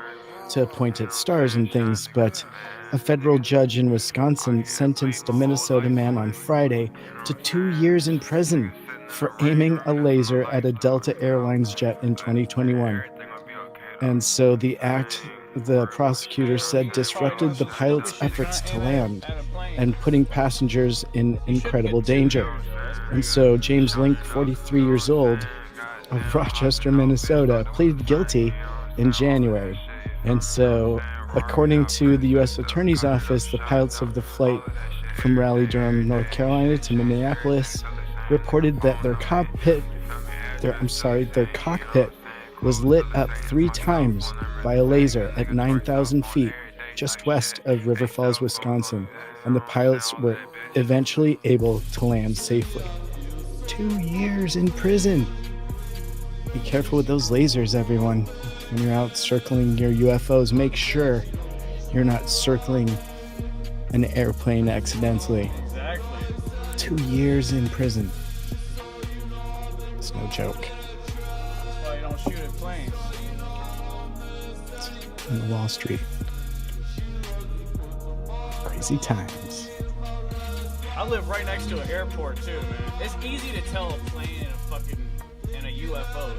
to point at stars and things. But a federal judge in Wisconsin sentenced a Minnesota man on Friday to 2 years in prison for aiming a laser at a Delta Airlines jet in 2021. And so the act, the prosecutor said, disrupted the pilot's efforts to land and putting passengers in incredible danger. And so James Link, 43 years old, of Rochester, Minnesota, pleaded guilty in January. And so, according to the U.S. Attorney's Office, the pilots of the flight from Raleigh-Durham, North Carolina to Minneapolis reported that their cockpit was lit up 3 times by a laser at 9,000 feet just west of River Falls, Wisconsin, and the pilots were eventually able to land safely. 2 years in prison. Be careful with those lasers, everyone. When you're out circling your UFOs, make sure you're not circling an airplane accidentally. Exactly. 2 years in prison. It's no joke. That's why you don't shoot at planes. On Wall Street. Crazy times. I live right next to an airport too, man. It's easy to tell a plane and a UFO,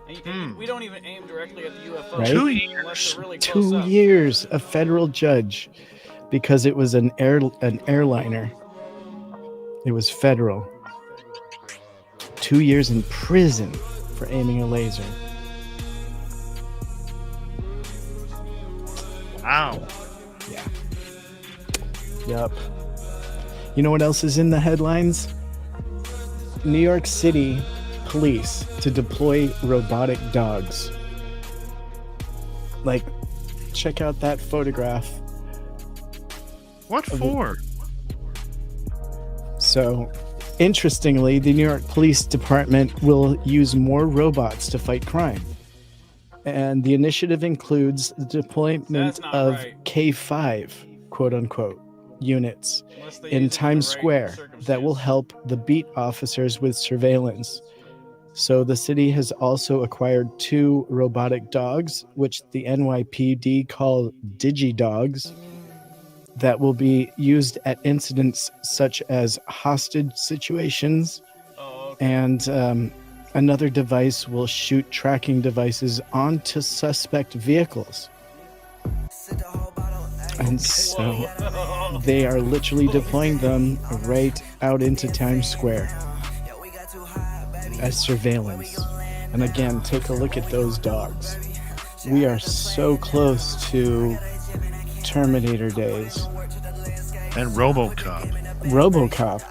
dude. And we don't even aim directly at the UFO. Right? 2 years. Really close 2 up. years, a federal judge, because it was an airliner. It was federal. 2 years in prison for aiming a laser. Wow. Yeah. Yep. You know what else is in the headlines? New York City police to deploy robotic dogs. Like, check out that photograph. What for? So, interestingly, the New York Police Department will use more robots to fight crime. And the initiative includes the deployment of K5, quote unquote, units in Times Square that will help the beat officers with surveillance. So the city has also acquired 2 robotic dogs, which the NYPD call DigiDogs, that will be used at incidents such as hostage situations. And another device will shoot tracking devices onto suspect vehicles. And so they are literally deploying them right out into Times Square as surveillance. And again, take a look at those dogs. We are so close to Terminator days. And RoboCop. RoboCop.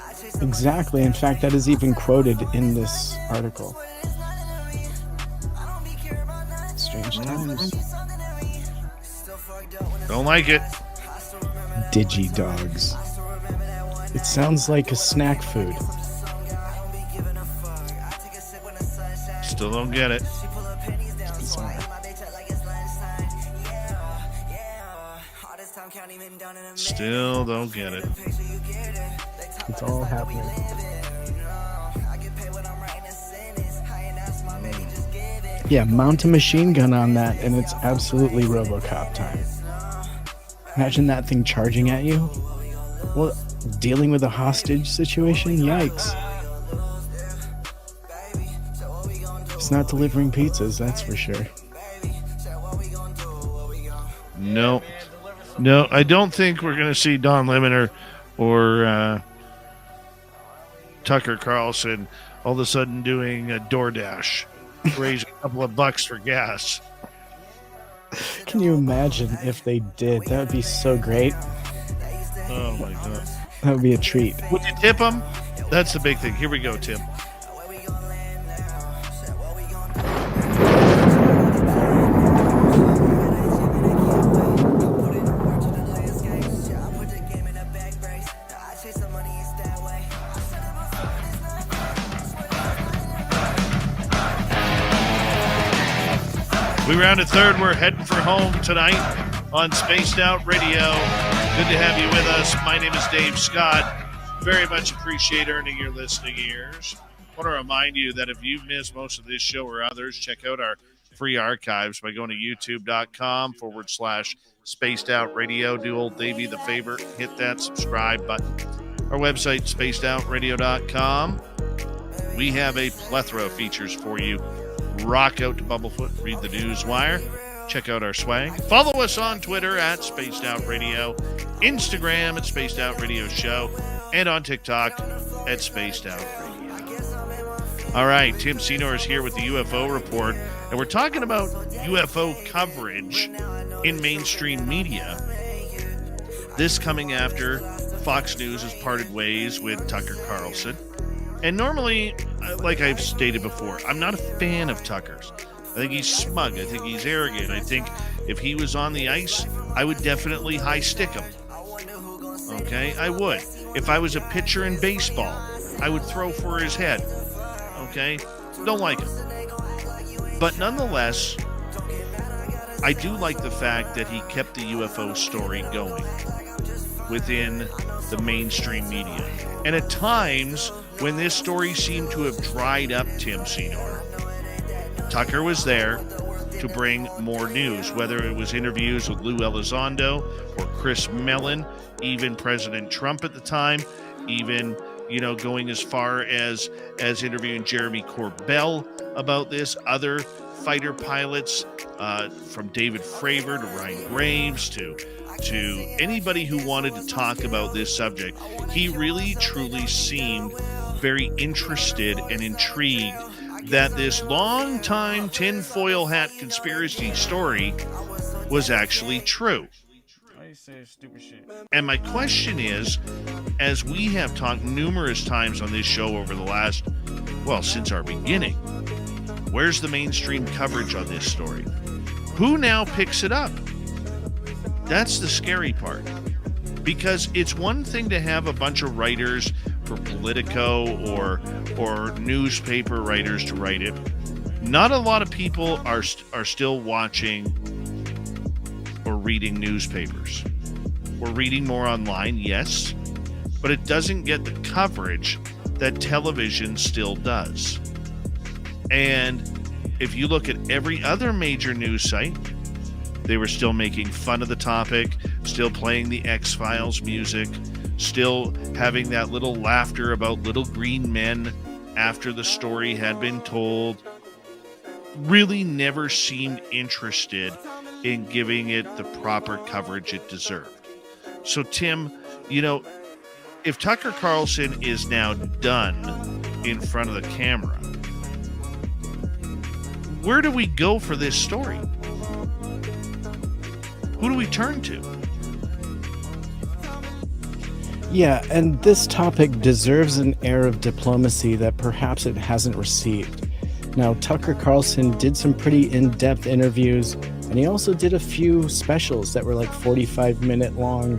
Exactly. In fact, that is even quoted in this article. Strange times. Don't like it. DigiDogs. It sounds like a snack food. Still don't get it. Sorry. Still don't get it. It's all happening. Yeah, mount a machine gun on that and it's absolutely RoboCop time. Imagine that thing charging at you. Well, dealing with a hostage situation? Yikes. It's not delivering pizzas, that's for sure. No, I don't think we're going to see Don Lemon or Tucker Carlson all of a sudden doing a DoorDash, raise a couple of bucks for gas. Can you imagine if they did? That would be so great. Oh my God. That would be a treat. Would you tip them? That's the big thing. Here we go, Tim. We rounded third. We're heading for home tonight on Spaced Out Radio. Good to have you with us. My name is Dave Scott. Very much appreciate earning your listening ears. I want to remind you that if you've missed most of this show or others, check out our free archives by going to youtube.com/Spaced Out Radio. Do old Davey the favor, hit that subscribe button. Our website, spacedoutradio.com. We have a plethora of features for you. Rock out to Bumblefoot, read the news wire, check out our swag. Follow us on Twitter at Spaced Out Radio, Instagram at Spaced Out Radio Show, and on TikTok at Spaced Out Radio. All right, Tim Senor is here with the UFO report, and we're talking about UFO coverage in mainstream media. This coming after Fox News has parted ways with Tucker Carlson. And normally, like I've stated before, I'm not a fan of Tucker's. I think he's smug. I think he's arrogant. I think if he was on the ice, I would definitely high stick him. Okay? I would. If I was a pitcher in baseball, I would throw for his head. Okay? Don't like him. But nonetheless, I do like the fact that he kept the UFO story going within the mainstream media. And at times, when this story seemed to have dried up, Tim Senor, Tucker was there to bring more news, whether it was interviews with Lou Elizondo or Chris Mellon, even President Trump at the time, even, going as far as interviewing Jeremy Corbell about this, other fighter pilots, from David Fravor to Ryan Graves to anybody who wanted to talk about this subject. He really, truly seemed very interested and intrigued that this long-time tinfoil hat conspiracy story was actually true. I say stupid shit. And my question is, as we have talked numerous times on this show over the last, since our beginning, where's the mainstream coverage on this story? Who now picks it up? That's the scary part. Because it's one thing to have a bunch of writers for Politico or newspaper writers to write it. Not a lot of people are still watching or reading newspapers. We're reading more online, yes, but it doesn't get the coverage that television still does. And if you look at every other major news site, they were still making fun of the topic, still playing the X-Files music, still having that little laughter about little green men after the story had been told. Really never seemed interested in giving it the proper coverage it deserved. So, Tim, if Tucker Carlson is now done in front of the camera, where do we go for this story? Who do we turn to? Yeah, and this topic deserves an air of diplomacy that perhaps it hasn't received. Now, Tucker Carlson did some pretty in-depth interviews, and he also did a few specials that were like 45-minute long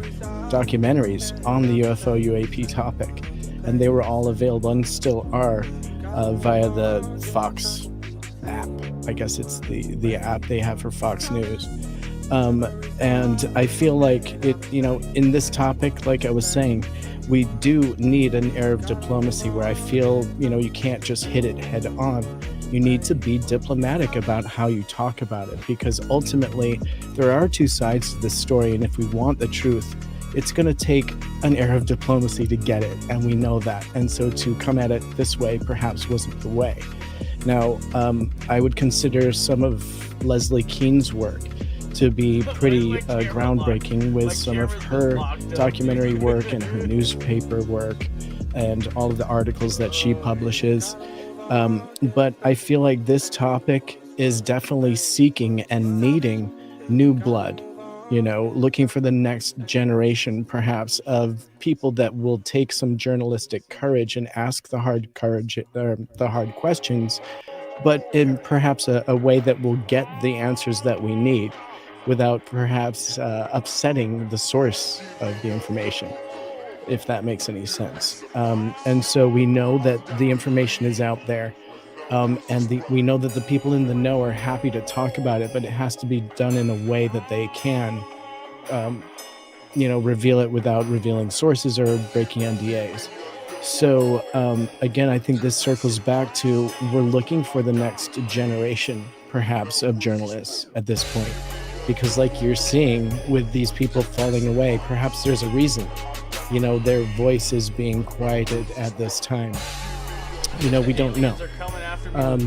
documentaries on the UFO UAP topic, and they were all available and still are via the Fox app. I guess it's the app they have for Fox News. And I feel like it, in this topic, like I was saying, we do need an air of diplomacy where I feel, you can't just hit it head on. You need to be diplomatic about how you talk about it, because ultimately there are two sides to this story. And if we want the truth, it's going to take an air of diplomacy to get it. And we know that. And so to come at it this way perhaps wasn't the way. Now, I would consider some of Leslie Kean's work to be pretty groundbreaking with some of her documentary work and her newspaper work and all of the articles that she publishes. But I feel like this topic is definitely seeking and needing new blood, looking for the next generation, perhaps, of people that will take some journalistic courage and ask the hard questions, but in perhaps a way that will get the answers that we need without perhaps upsetting the source of the information, if that makes any sense. And so we know that the information is out there, and we know that the people in the know are happy to talk about it, but it has to be done in a way that they can, reveal it without revealing sources or breaking NDAs. So again, I think this circles back to we're looking for the next generation, perhaps, of journalists at this point. Because like you're seeing with these people falling away, perhaps there's a reason, their voice is being quieted at this time. We don't know.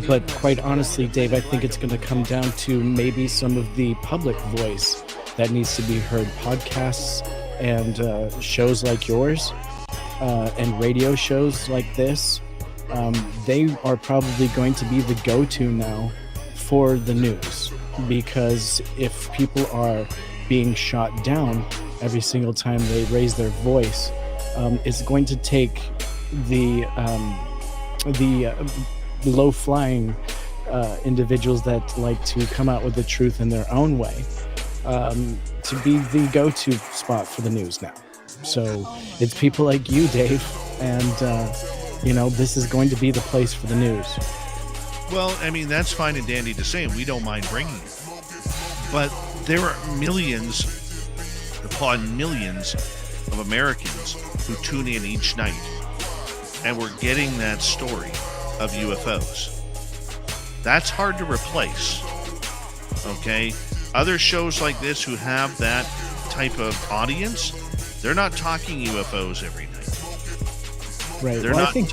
But quite honestly, Dave, I think it's going to come down to maybe some of the public voice that needs to be heard. Podcasts and shows like yours and radio shows like this, they are probably going to be the go-to now for the news. Because if people are being shot down every single time they raise their voice, it's going to take the low-flying individuals that like to come out with the truth in their own way to be the go-to spot for the news now. So it's people like you, Dave, and this is going to be the place for the news. Well, I mean, that's fine and dandy to say, and we don't mind bringing it. But there are millions upon millions of Americans who tune in each night, and we're getting that story of UFOs. That's hard to replace, okay? Other shows like this who have that type of audience, they're not talking UFOs every night. Right. They're Well, not. I think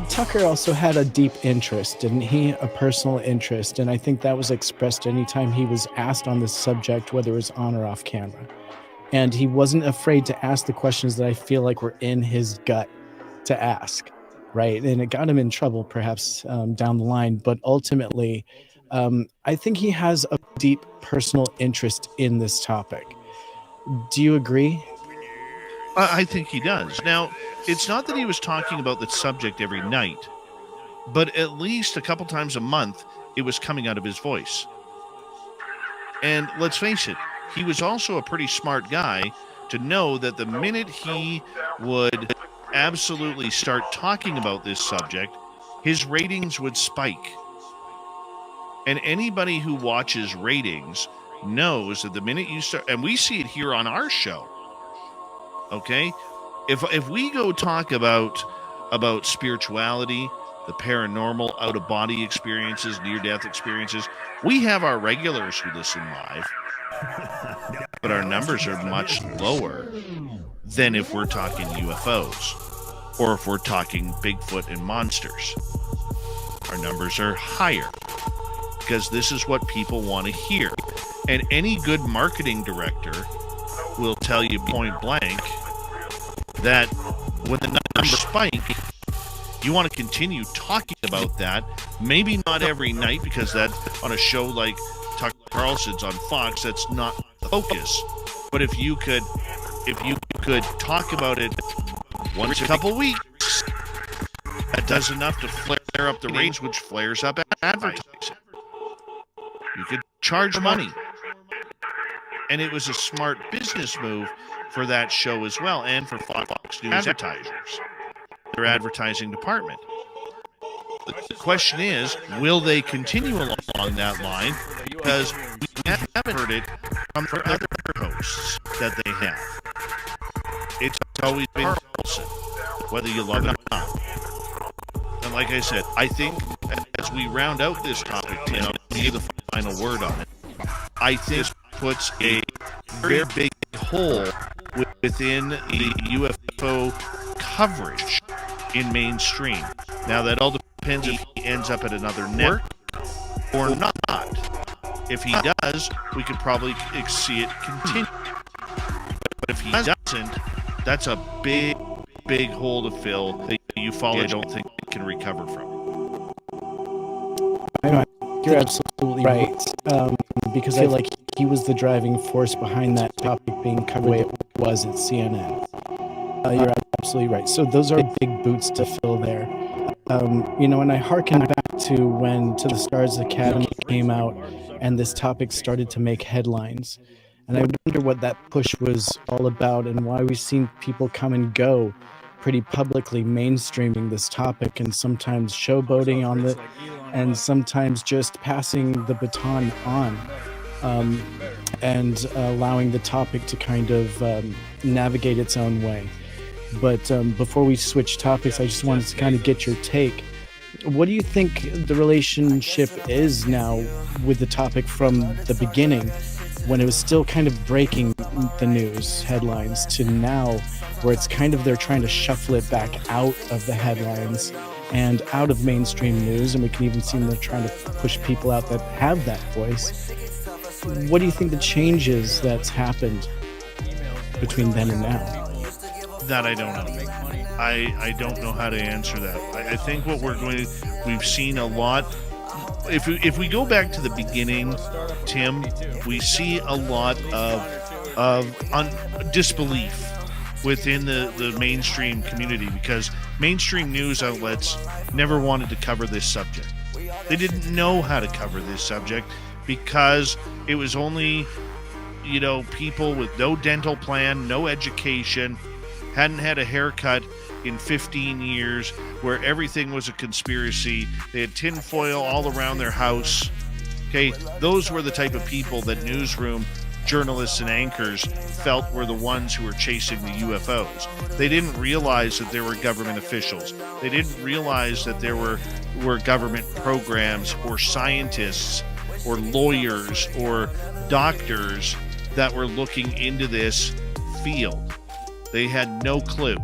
Tucker also had a deep interest, didn't he? A personal interest. And I think that was expressed anytime he was asked on this subject, whether it was on or off camera. And he wasn't afraid to ask the questions that I feel like were in his gut to ask, right? And it got him in trouble perhaps down the line. But ultimately, I think he has a deep personal interest in this topic. Do you agree? I think he does. Now, it's not that he was talking about the subject every night, but at least a couple times a month, it was coming out of his voice. And let's face it, he was also a pretty smart guy to know that the minute he would absolutely start talking about this subject, his ratings would spike. And anybody who watches ratings knows that the minute you start, and we see it here on our show, okay? If we go talk about spirituality, the paranormal, out-of-body experiences, near-death experiences, we have our regulars who listen live, but our numbers are much lower than if we're talking UFOs or if we're talking Bigfoot and monsters. Our numbers are higher because this is what people want to hear. And any good marketing director will tell you point blank that when the numbers spike, you want to continue talking about that. Maybe not every night, because that on a show like Tucker Carlson's on Fox, that's not the focus. But if you could talk about it once a couple weeks, that does enough to flare up the ratings, which flares up advertising. You could charge money. And it was a smart business move for that show as well, and for Fox News advertisers, their advertising department. The question is, will they continue along that line? Because we haven't heard it from the other hosts that they have. It's always been Carlson, whether you love it or not. And like I said, I think as we round out this topic, Tim, I'll give you the final word on it. I think this puts a very big hole within the UFO coverage in mainstream. Now, that all depends if he ends up at another network or not. If he does, we could probably see it continue. But if he doesn't, that's a big hole to fill that ufology I don't think can recover from. You're absolutely right. Because I feel like he was the driving force behind that topic being covered the way it was at CNN. You're absolutely right. So those are big boots to fill there. And I hearken back to when To the Stars Academy came out and this topic started to make headlines. And I wonder what that push was all about and why we've seen people come and go pretty publicly mainstreaming this topic, and sometimes showboating on it, and sometimes just passing the baton on, and allowing the topic to kind of navigate its own way. But before we switch topics, I just wanted to kind of get your take. What do you think the relationship is now with the topic from the beginning, when it was still kind of breaking the news headlines, to now where it's kind of they're trying to shuffle it back out of the headlines and out of mainstream news, and we can even see them trying to push people out that have that voice. What do you think the changes that's happened between then and now? That I don't know. I don't know how to answer that. I think what we've seen a lot. If we go back to the beginning, Tim, we see a lot of disbelief within the mainstream community, because mainstream news outlets never wanted to cover this subject. They didn't know how to cover this subject because it was only, people with no dental plan, no education, hadn't had a haircut in 15 years, where everything was a conspiracy. They had tinfoil all around their house. Okay, those were the type of people that newsroom journalists and anchors felt were the ones who were chasing the UFOs. They didn't realize that there were government officials. They didn't realize that there were government programs or scientists or lawyers or doctors that were looking into this field. They had no clue.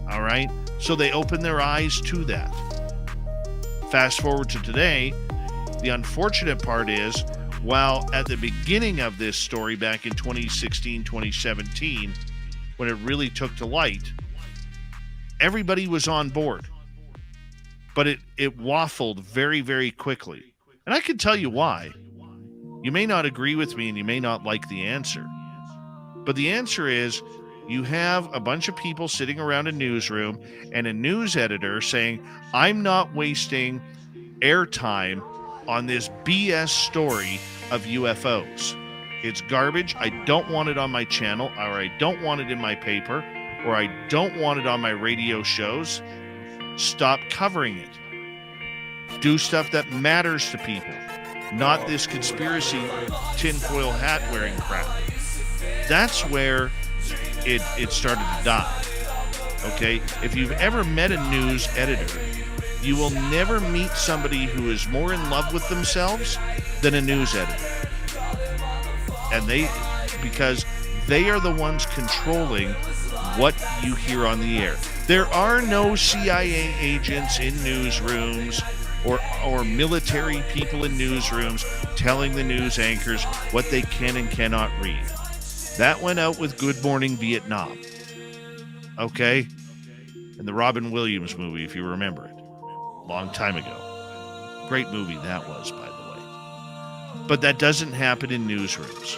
All right? So they open their eyes to that. Fast forward to today, the unfortunate part is, while at the beginning of this story back in 2016, 2017, when it really took to light, everybody was on board. But it waffled very, very quickly. And I can tell you why. You may not agree with me and you may not like the answer. But the answer is, you have a bunch of people sitting around a newsroom and a news editor saying, I'm not wasting airtime on this BS story of UFOs. It's garbage. I don't want it on my channel, or I don't want it in my paper, or I don't want it on my radio shows. Stop covering it. Do stuff that matters to people, not this conspiracy tinfoil hat wearing crap. That's where it started to die. Okay? If you've ever met a news editor, you will never meet somebody who is more in love with themselves than a news editor. And because they are the ones controlling what you hear on the air. There are no CIA agents in newsrooms or military people in newsrooms telling the news anchors what they can and cannot read. That went out with Good Morning Vietnam. Okay? And the Robin Williams movie, if you remember it. Long time ago. Great movie that was, by the way. But that doesn't happen in newsrooms.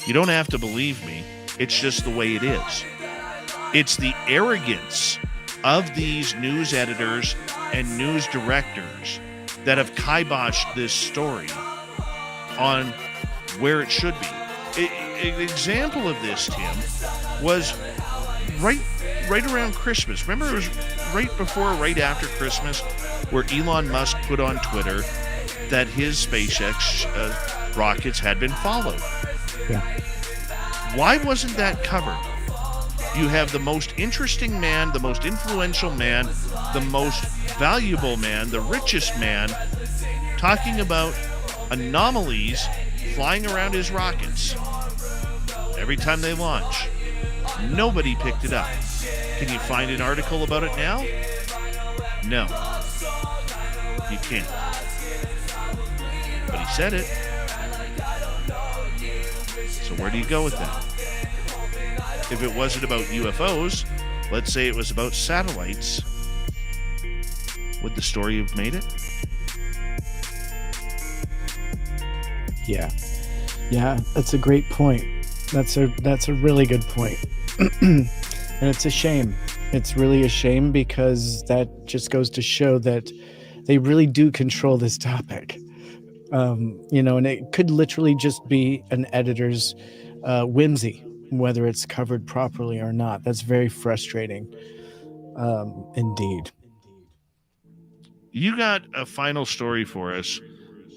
You don't have to believe me. It's just the way it is. It's the arrogance of these news editors and news directors that have kiboshed this story on where it should be. An example of this, Tim, was right around Christmas. Remember, it was right after Christmas, where Elon Musk put on Twitter that his SpaceX rockets had been followed. Yeah. Why wasn't that covered? You have the most interesting man, the most influential man, the most valuable man, the richest man, talking about anomalies flying around his rockets every time they launch. Nobody picked it up. Can you find an article about it now? No. You can't. But he said it. So where do you go with that? If it wasn't about UFOs, let's say it was about satellites, would the story have made it? Yeah. Yeah, that's a great point. That's a really good point. And it's a shame. It's really a shame, because that just goes to show that they really do control this topic. And it could literally just be an editor's whimsy, whether it's covered properly or not. That's very frustrating. Indeed. You got a final story for us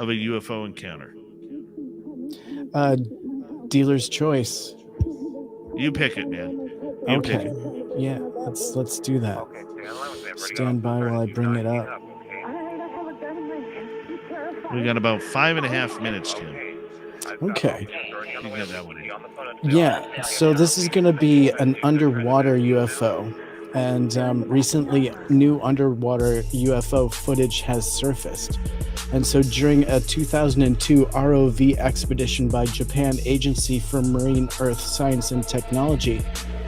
of a UFO encounter. Dealer's choice. You pick it, man. Okay. Yeah, let's do that. Stand by while I bring it up. We got about 5.5 minutes, Tim. Okay. You got that one. Yeah, so this is going to be an underwater UFO. And recently, new underwater UFO footage has surfaced. And so during a 2002 ROV expedition by Japan Agency for Marine Earth Science and Technology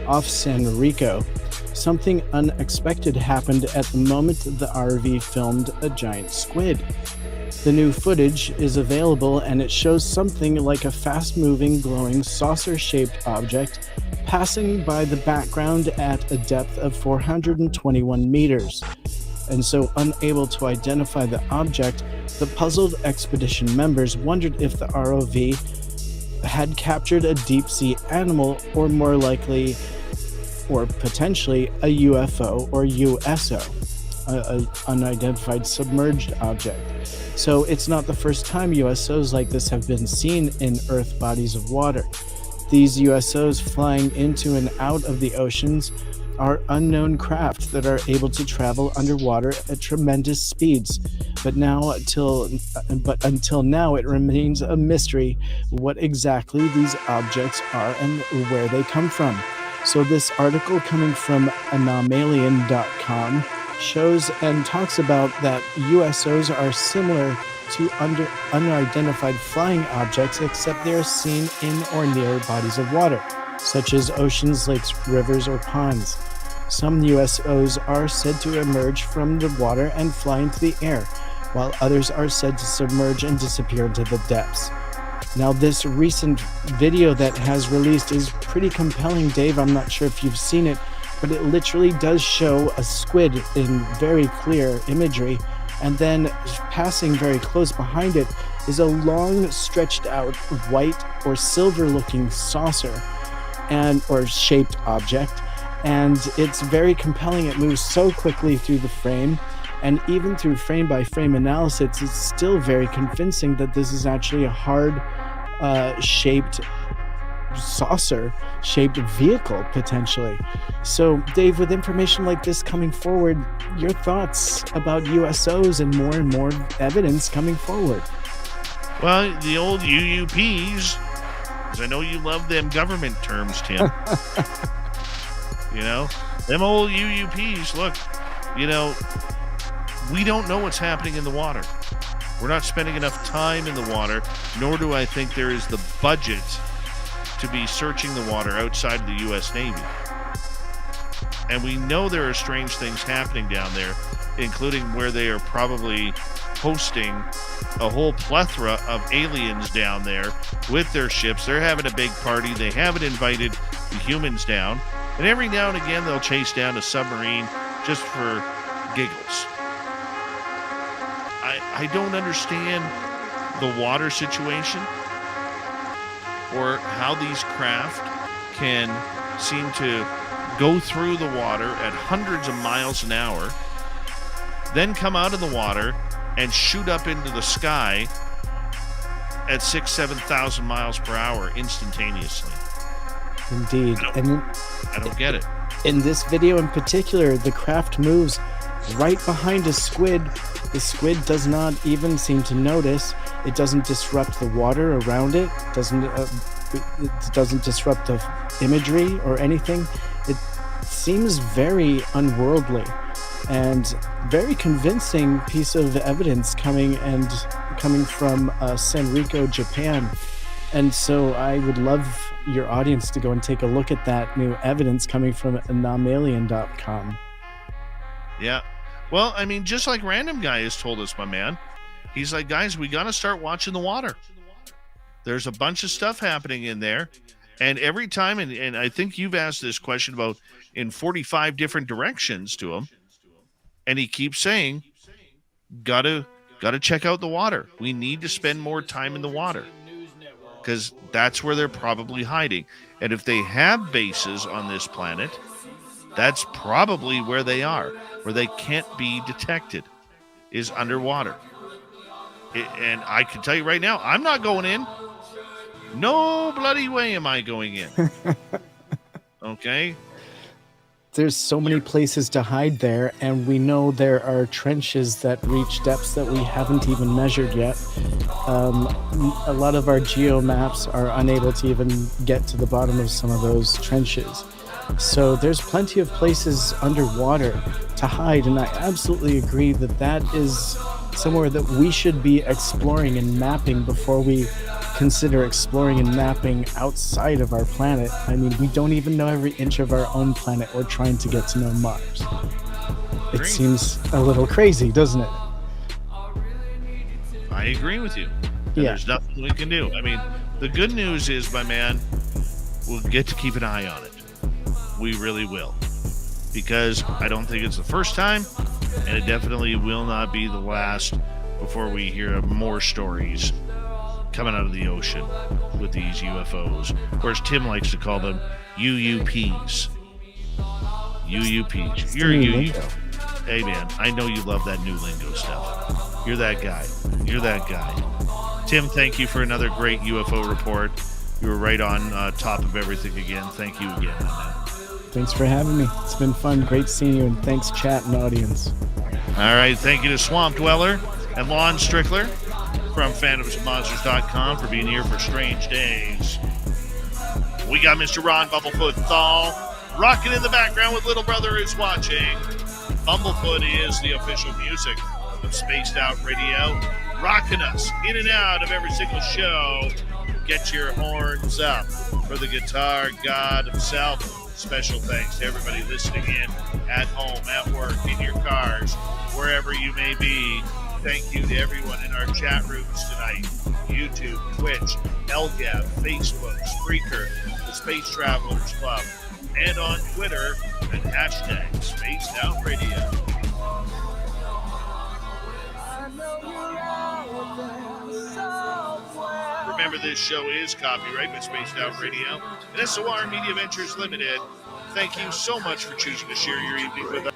off San Rico, something unexpected happened at the moment the ROV filmed a giant squid. The new footage is available, and it shows something like a fast-moving, glowing, saucer-shaped object passing by the background at a depth of 421 meters. And so, unable to identify the object, the puzzled expedition members wondered if the ROV had captured a deep-sea animal, or more likely, or potentially, a UFO or USO, an unidentified submerged object. So it's not the first time USOs like this have been seen in Earth bodies of water. These USOs flying into and out of the oceans are unknown craft that are able to travel underwater at tremendous speeds. But until now, it remains a mystery what exactly these objects are and where they come from. So this article coming from anomalien.com shows and talks about that USOs are similar to unidentified flying objects, except they are seen in or near bodies of water, such as oceans, lakes, rivers, or ponds. Some USOs are said to emerge from the water and fly into the air, while others are said to submerge and disappear into the depths. Now, this recent video that has released is pretty compelling, Dave. I'm not sure if you've seen it, but it literally does show a squid in very clear imagery, and then passing very close behind it is a long, stretched out white or silver looking saucer or shaped object, and it's very compelling. It moves so quickly through the frame, and even through frame by frame analysis, it's still very convincing that this is actually a hard shaped saucer shaped vehicle potentially. So Dave, with information like this coming forward, your thoughts about USOs and more evidence coming forward? Well, the old UUPs, because I know you love them government terms, Tim. You know, them old UUPs, look, you know, we don't know what's happening in the water. We're not spending enough time in the water, nor do I think there is the budget to be searching the water outside of the U.S. Navy. And we know there are strange things happening down there, including where they are probably hosting a whole plethora of aliens down there with their ships. They're having a big party. They haven't invited the humans down. And every now and again, they'll chase down a submarine just for giggles. I don't understand the water situation or how these craft can seem to go through the water at hundreds of miles an hour, then come out of the water and shoot up into the sky at 6,000-7,000 miles per hour instantaneously. Indeed. I don't get it. In this video in particular, the craft moves right behind a squid. The squid does not even seem to notice. It doesn't disrupt the water around it. It doesn't disrupt the imagery or anything. It seems very unworldly and very convincing piece of evidence coming from Sanrico, Japan. And so I would love your audience to go and take a look at that new evidence coming from anomalien.com. Yeah. Well, I mean, just like Random Guy has told us, my man, he's like, guys, we got to start watching the water. There's a bunch of stuff happening in there. And every time, and I think you've asked this question about in 45 different directions to him, and he keeps saying, gotta check out the water. We need to spend more time in the water because that's where they're probably hiding. And if they have bases on this planet, that's probably where they are, where they can't be detected, is underwater. And I can tell you right now, I'm not going in. No bloody way am I going in. Okay? There's so many places to hide there, and we know there are trenches that reach depths that we haven't even measured yet. A lot of our geo maps are unable to even get to the bottom of some of those trenches. So there's plenty of places underwater to hide, and I absolutely agree that that is somewhere that we should be exploring and mapping before we consider exploring and mapping outside of our planet. I mean, we don't even know every inch of our own planet. We're trying to get to know Mars. It seems a little crazy, doesn't it? I agree with you. And there's nothing we can do. I mean, the good news is, my man, we'll get to keep an eye on it. We really will. Because I don't think it's the first time, and it definitely will not be the last before we hear more stories coming out of the ocean with these UFOs, or as Tim likes to call them, UUPs. UUPs. You're a UUP. Hey, man, I know you love that new lingo stuff. You're that guy. You're that guy. Tim, thank you for another great UFO report. You were right on top of everything again. Thank you again, my man. Thanks for having me. It's been fun. Great seeing you, and thanks, chat and audience. All right. Thank you to Swamp Dweller and Lon Strickler from phantomsandmonsters.com for being here for Strange Days. We got Mr. Ron Bubblefoot Thal Rocking in the background with Little Brother is Watching. Bumblefoot is the official music of Spaced Out Radio. Rocking us in and out of every single show. Get your horns up for the guitar god himself. Special thanks to everybody listening in at home, at work, in your cars, wherever you may be. Thank you to everyone in our chat rooms tonight. YouTube, Twitch, LGAB, Facebook, Spreaker, the Space Travelers Club, and on Twitter at hashtag Spaced Out Radio. Remember, this show is copyright by Spaced Out Radio and SOR Media Ventures Limited. Thank you so much for choosing to share your evening with us.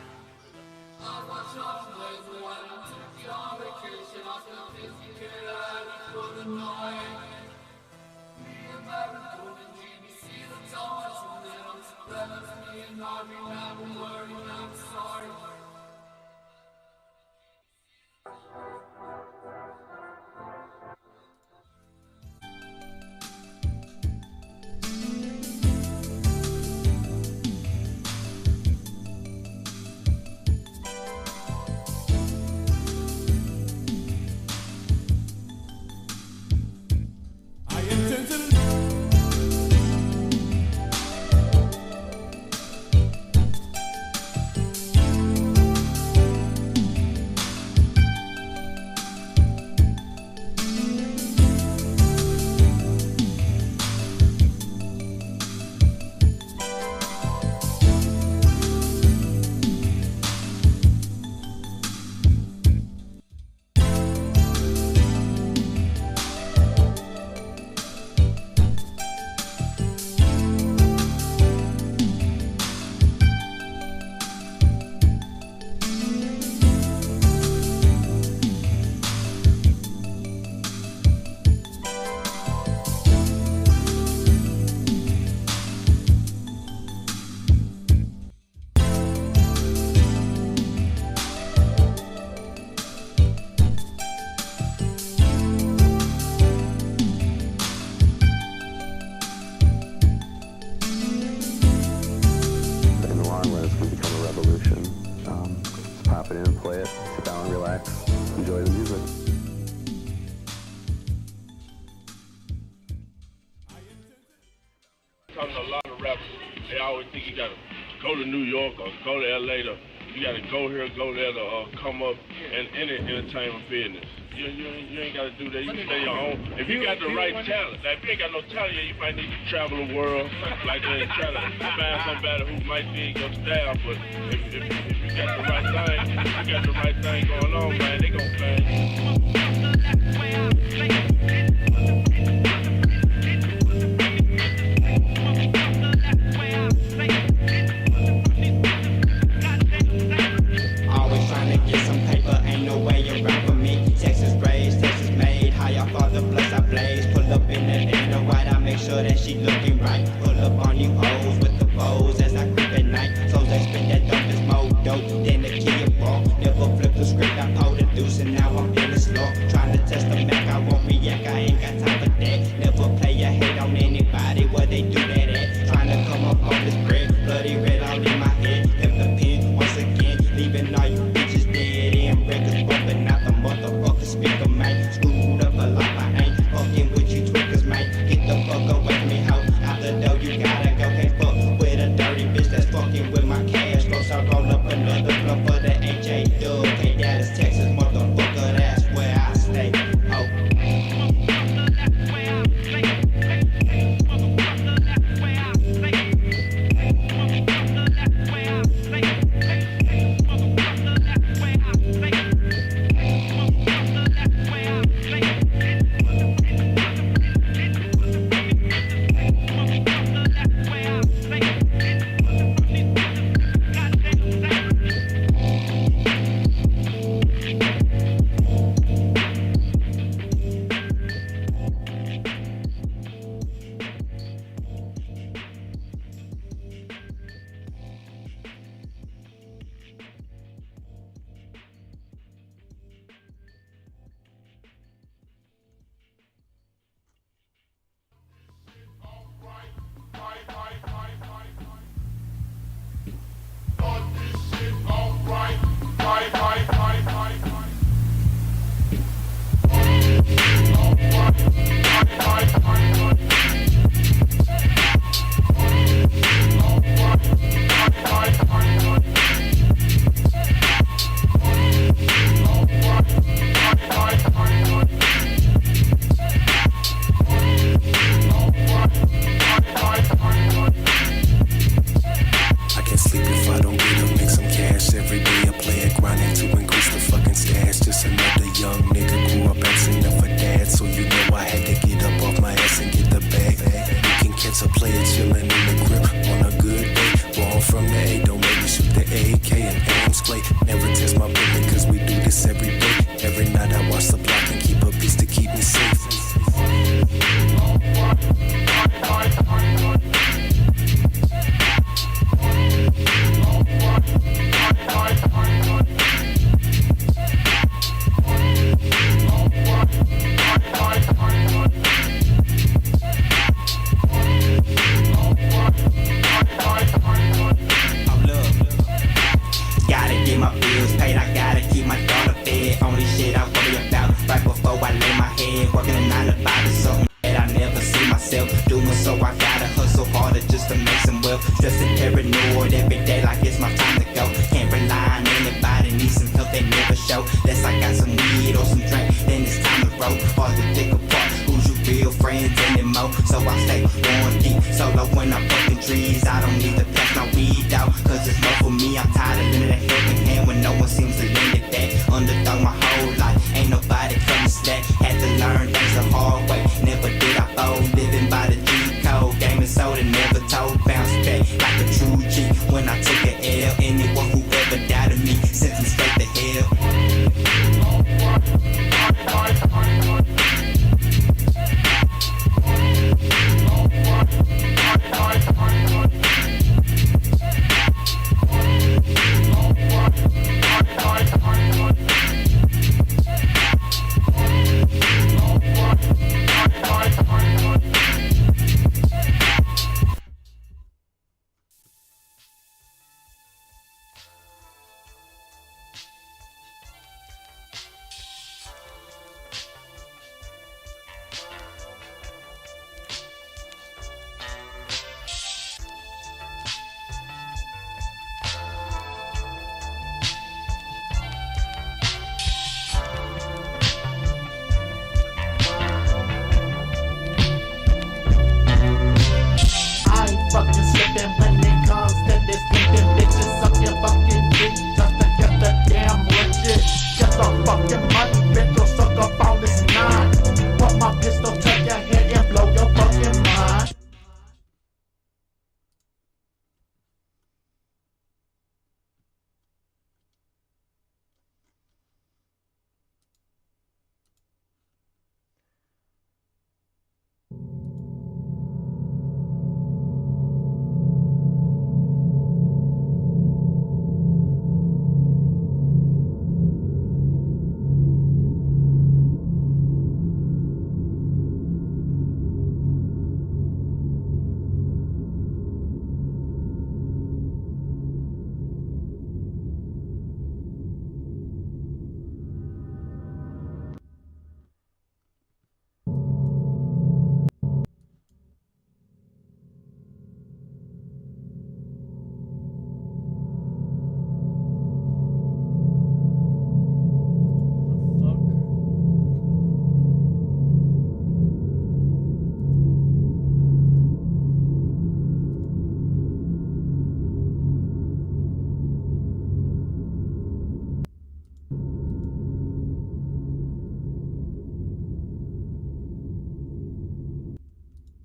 Go to LA to, you gotta go here, go there to come up in any entertainment business. You ain't gotta do that. You can stay your own. If you got the right talent, now if you ain't got no talent, you might need to travel the world like that and try to find somebody who might be in your style. But if you got the right thing going on, man, they gonna find you. Sure that she looking right. Pull up on you hoes with the bows as I creep at night. So they spit that dope is more dope than the kid ball. Never flip the script, I pulled the deuce and now I'm in the slow. Trying to test the Mac, I won't be some make some wealth. Stressing paranoid every day like it's my time to go. Can't rely on anybody, need some help they never show. Unless I got some weed or some drink, then it's time to roll. Hard to pick apart who's your real friends anymore. So I stay one deep, solo when I'm fucking trees. I don't need to pass my weed out, cause it's love for me. I'm tired of lending a helping hand when no one seems to lend it back. Underdog my whole life, ain't nobody coming slack. Had to learn things the hard way, never did I fold. Living by the G code, game and soda, never told. Bounce back like a true G when I took an L. Anyone who ever doubted me sent them straight to hell.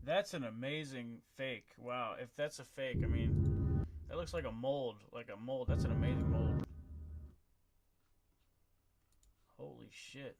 That's an amazing fake. Wow, if that's a fake, I mean, that looks like a mold. That's an amazing mold. Holy shit.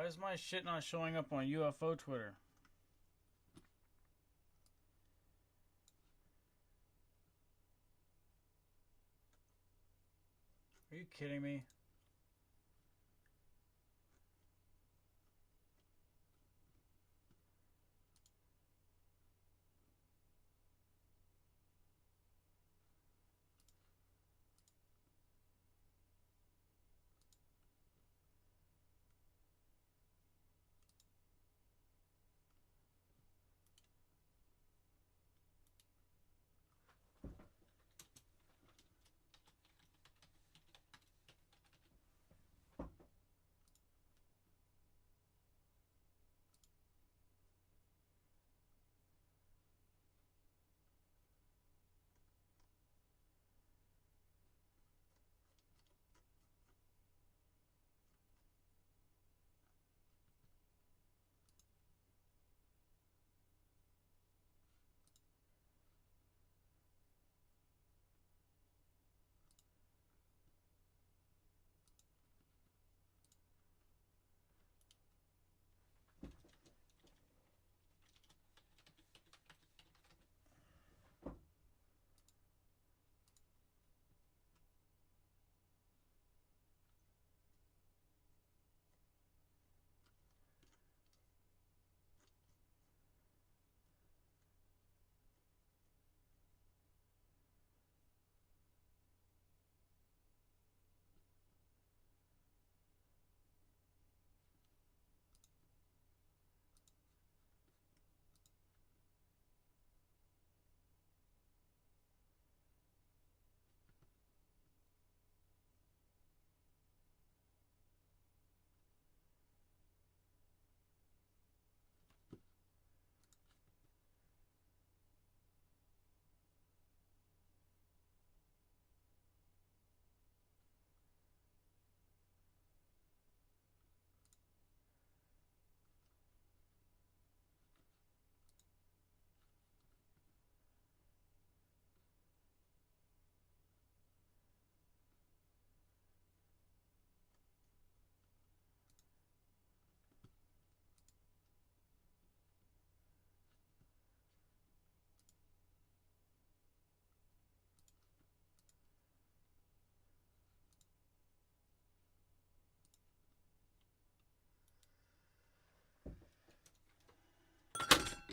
is my shit not showing up on UFO Twitter? Are you kidding me?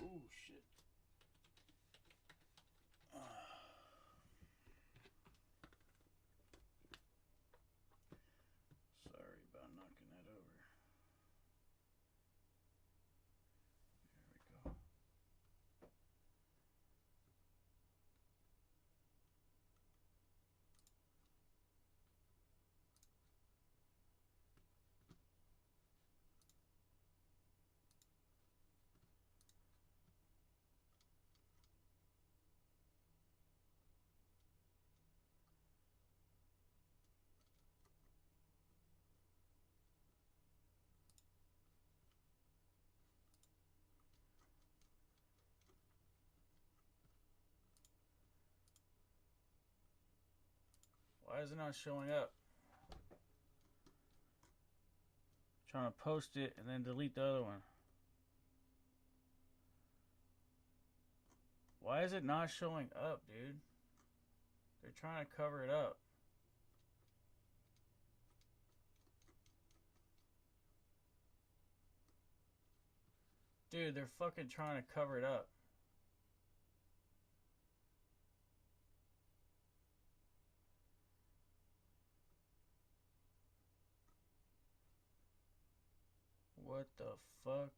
Oh, shit. Sorry about knocking that over. There we go. Why is it not showing up? Trying to post it and then delete the other one. Why is it not showing up, dude? They're trying to cover it up. Dude, they're fucking trying to cover it up. What the fuck?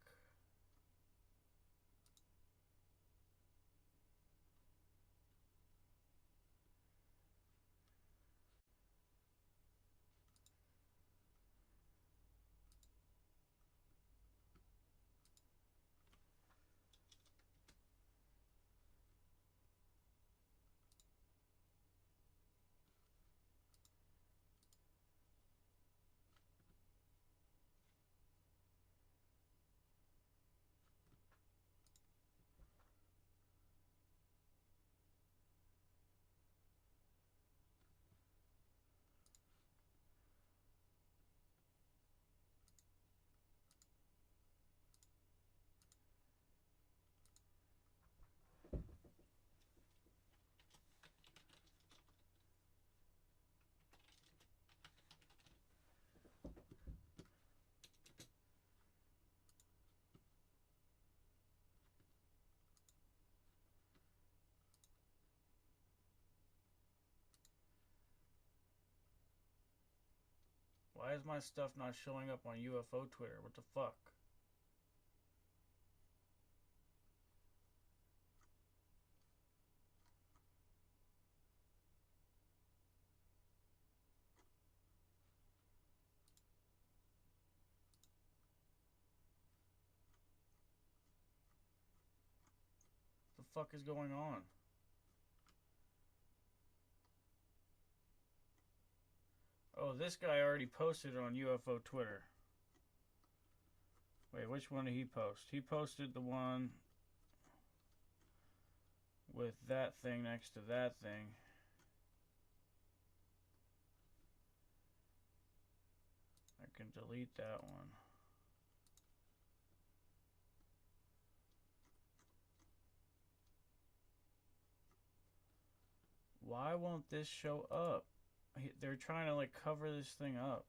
Why is my stuff not showing up on UFO Twitter? What the fuck? The fuck is going on? Oh, this guy already posted it on UFO Twitter. Wait, which one did he post? He posted the one with that thing next to that thing. I can delete that one. Why won't this show up? They're trying to like cover this thing up.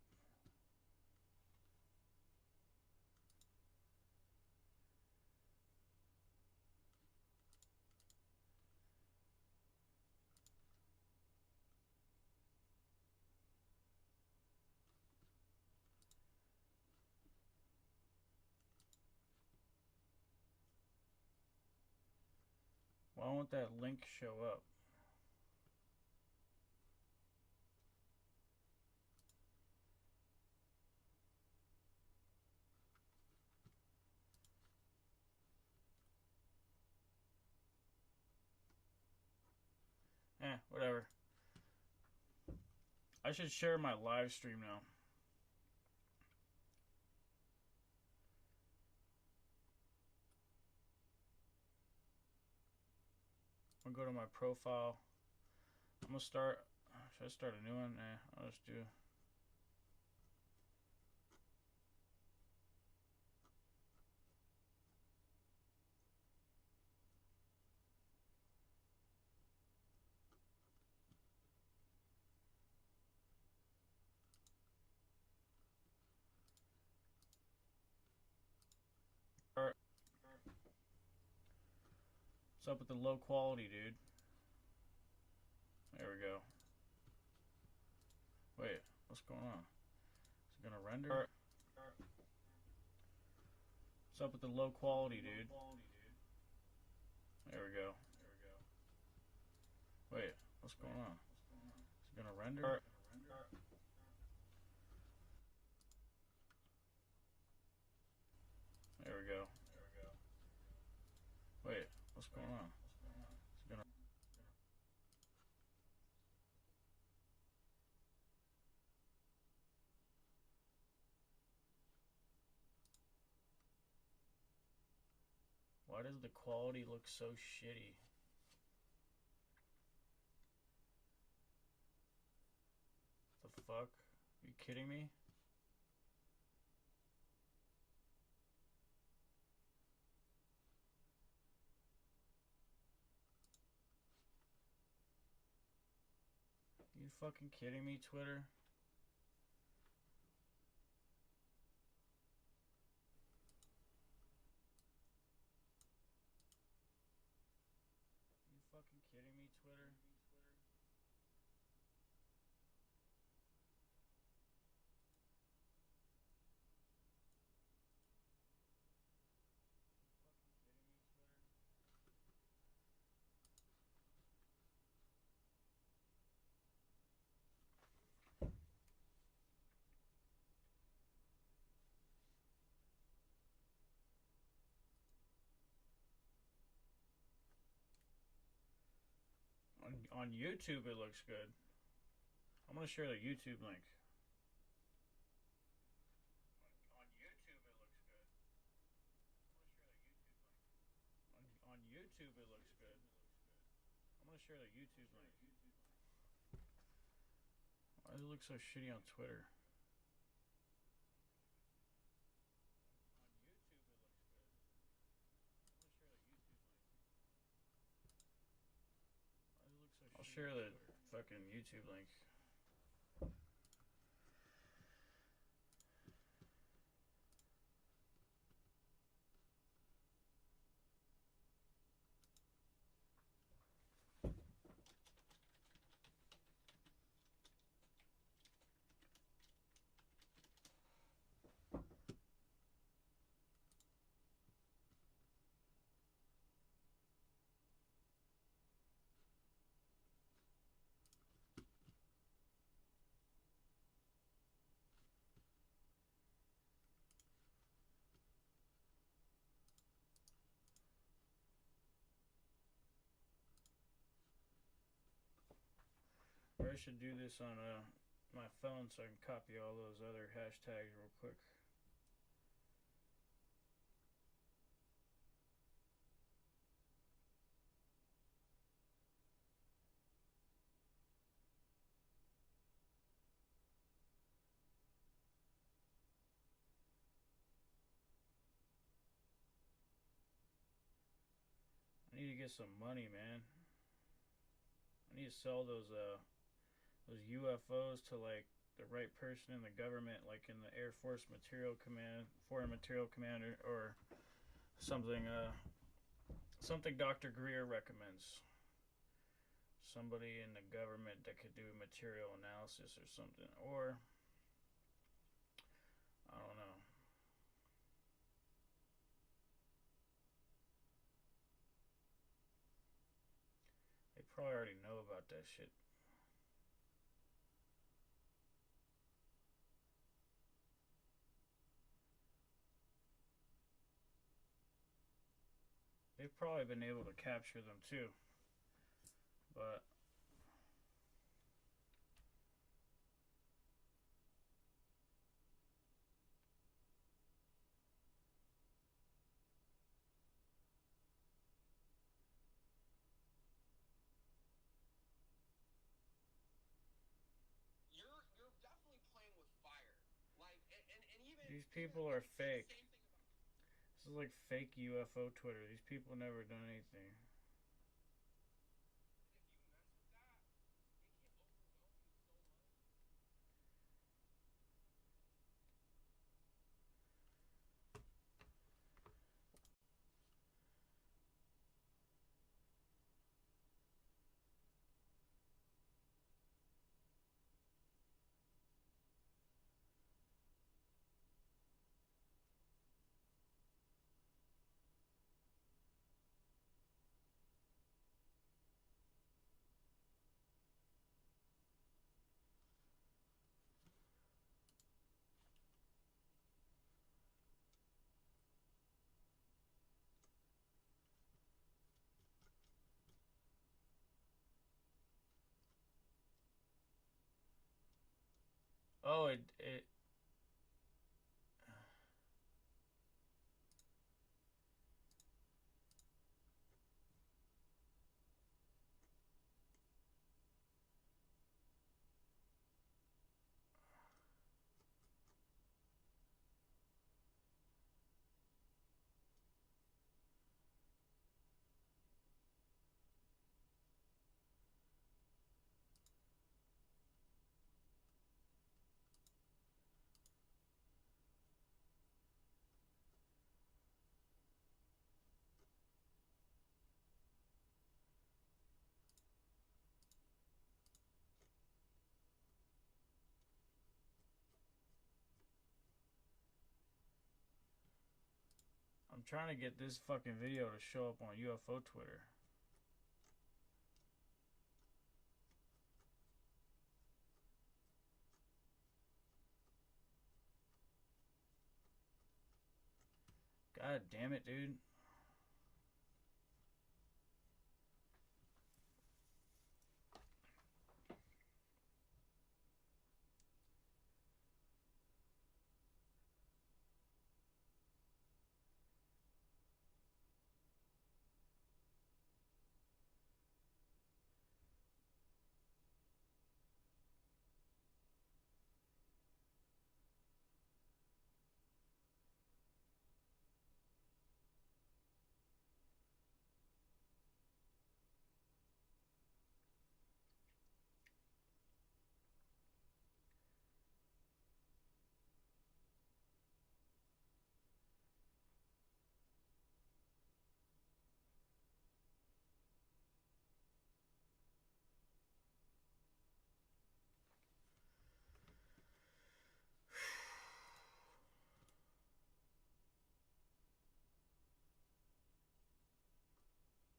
Why won't that link show up? Whatever. I should share my live stream now. I'll go to my profile. I'm gonna start. Should I start a new one? Nah, I'll just do. What's up with the low quality, dude? There we go. Wait, what's going on? Is it gonna render? What's up with the low quality, dude? There we go. Wait, what's going on? Is it gonna render? There we go. Wait, what's going on? It's gonna. Why does the quality look so shitty? The fuck? You kidding me? You fucking kidding me, Twitter? You fucking kidding me, Twitter? On YouTube it looks good. I'm gonna share the YouTube link. On YouTube it looks good. On YouTube it looks good. I'm gonna share the YouTube link. Why does it look so shitty on Twitter? I'll share the fucking YouTube link. should do this on my phone so I can copy all those other hashtags real quick. I need to get some money, man. I need to sell those UFOs to like the right person in the government, like in the Air Force Material Command, Foreign Material Commander, or something. Something Dr. Greer recommends. Somebody in the government that could do material analysis or something, or I don't know. They probably already know about that shit. They've probably been able to capture them too, but you're definitely playing with fire. Like, and even these people are fake. This is like fake UFO Twitter. These people never done anything. Oh, it I'm trying to get this fucking video to show up on UFO Twitter. God damn it, dude.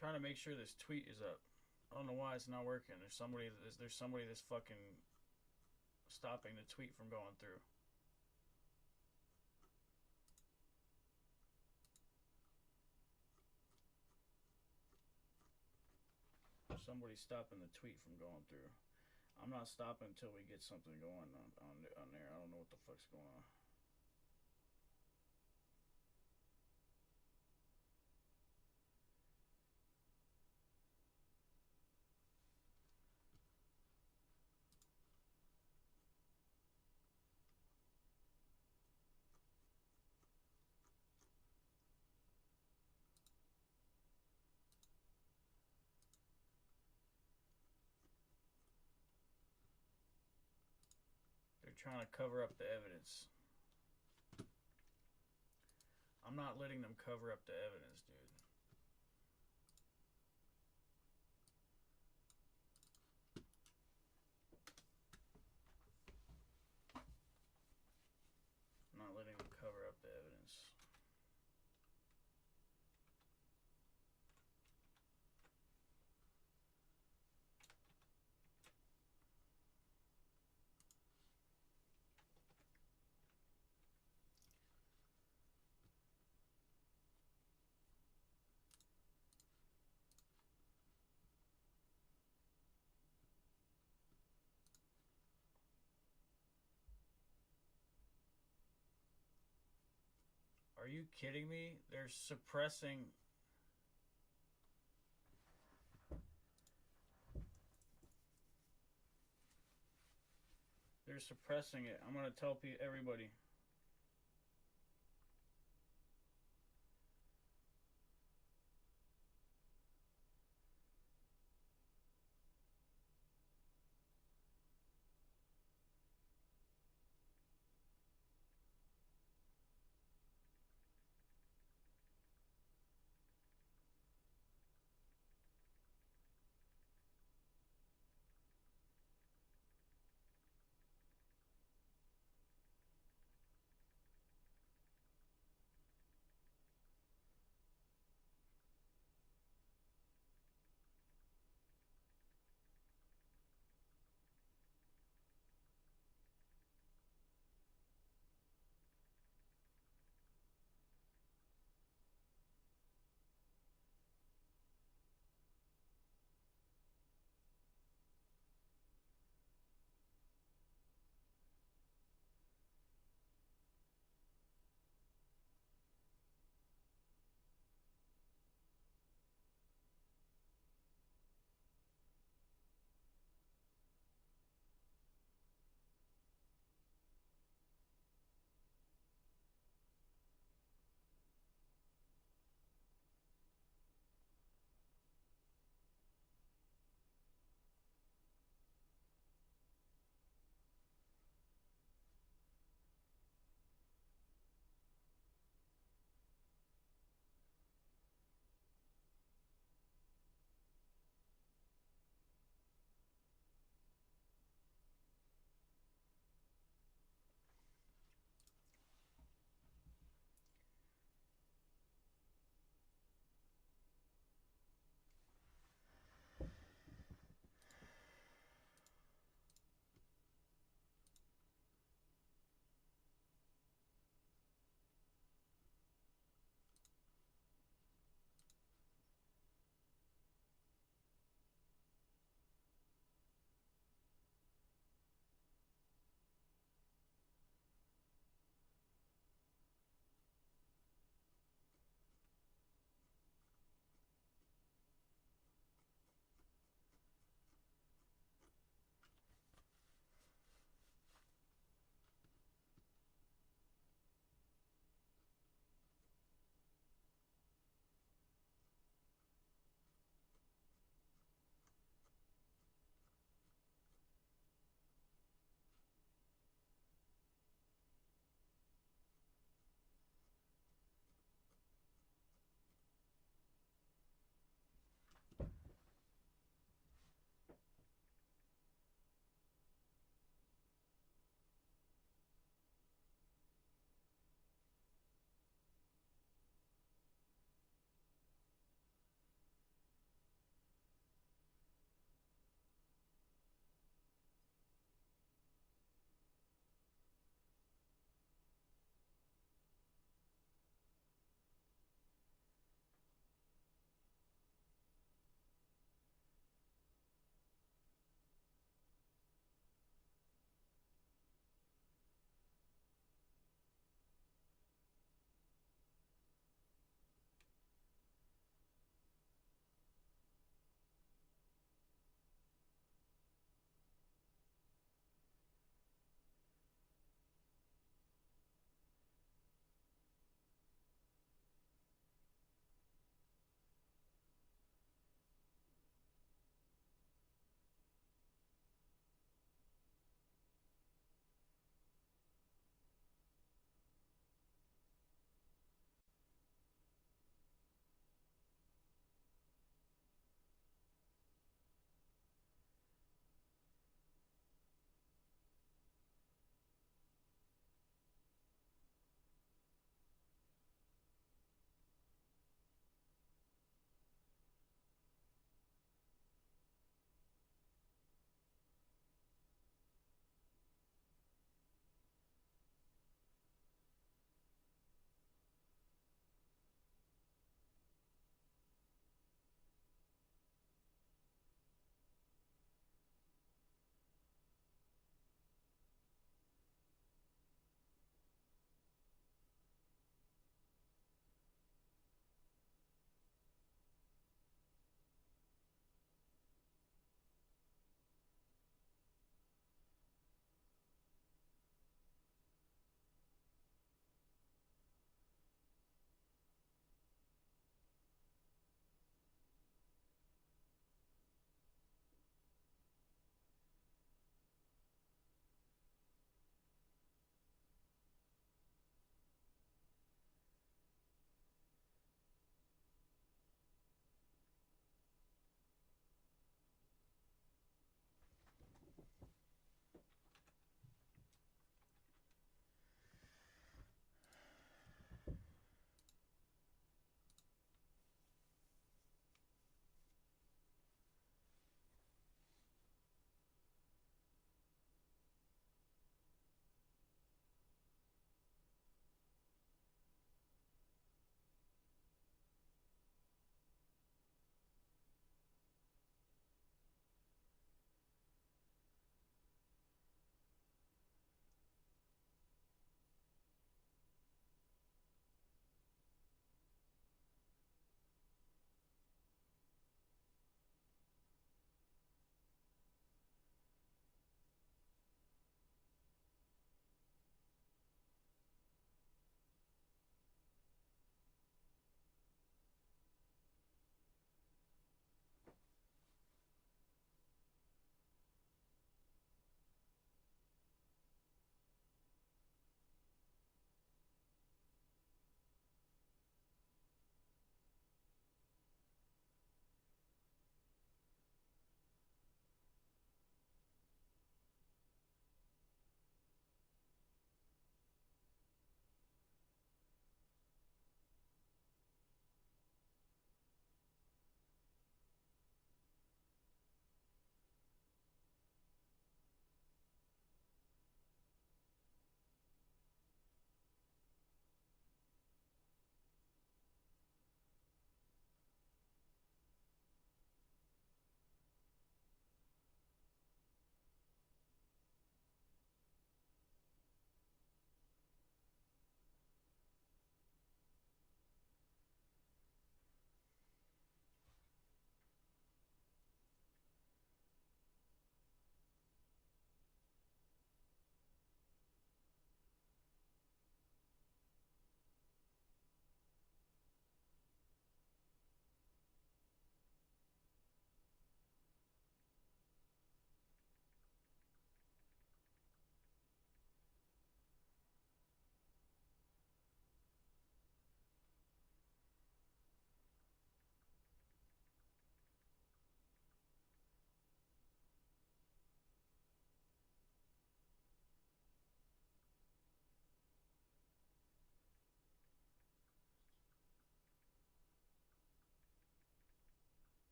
Trying to make sure this tweet is up. I don't know why it's not working. There's somebody that's fucking stopping the tweet from going through. Somebody's stopping the tweet from going through. I'm not stopping until we get something going on there. I don't know what the fuck's going on. They're trying to cover up the evidence. I'm not letting them cover up the evidence, dude. I'm not letting them cover up the evidence. Are you kidding me? They're suppressing. They're suppressing it. I'm gonna tell everybody.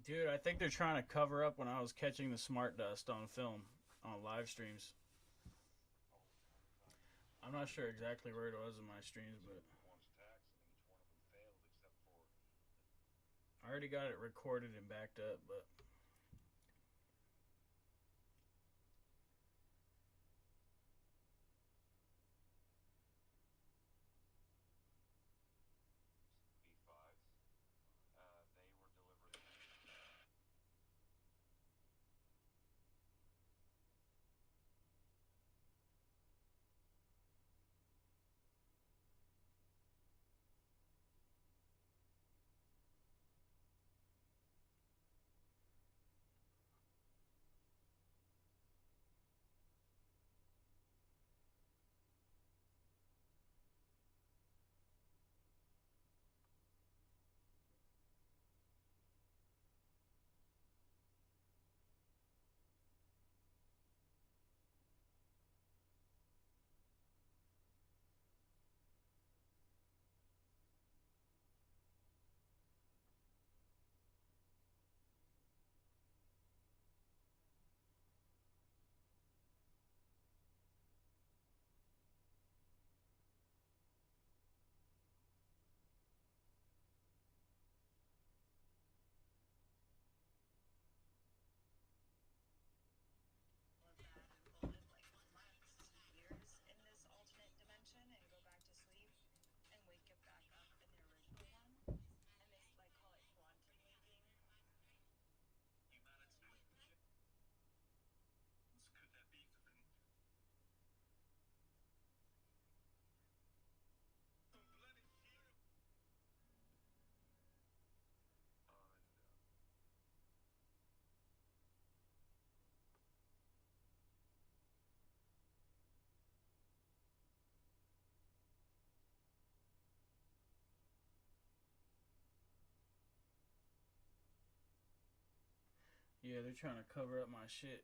Dude, I think they're trying to cover up when I was catching the smart dust on film on live streams. I'm not sure exactly where it was in my streams, but I already got it recorded and backed up, but yeah, they're trying to cover up my shit.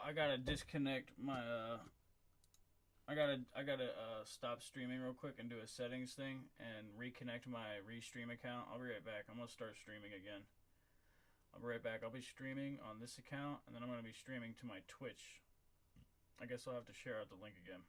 I gotta disconnect my I gotta stop streaming real quick and do a settings thing and reconnect my restream account. I'll be right back. I'm gonna start streaming again. I'll be right back. I'll be streaming on this account and then I'm gonna be streaming to my Twitch. I guess I'll have to share out the link again.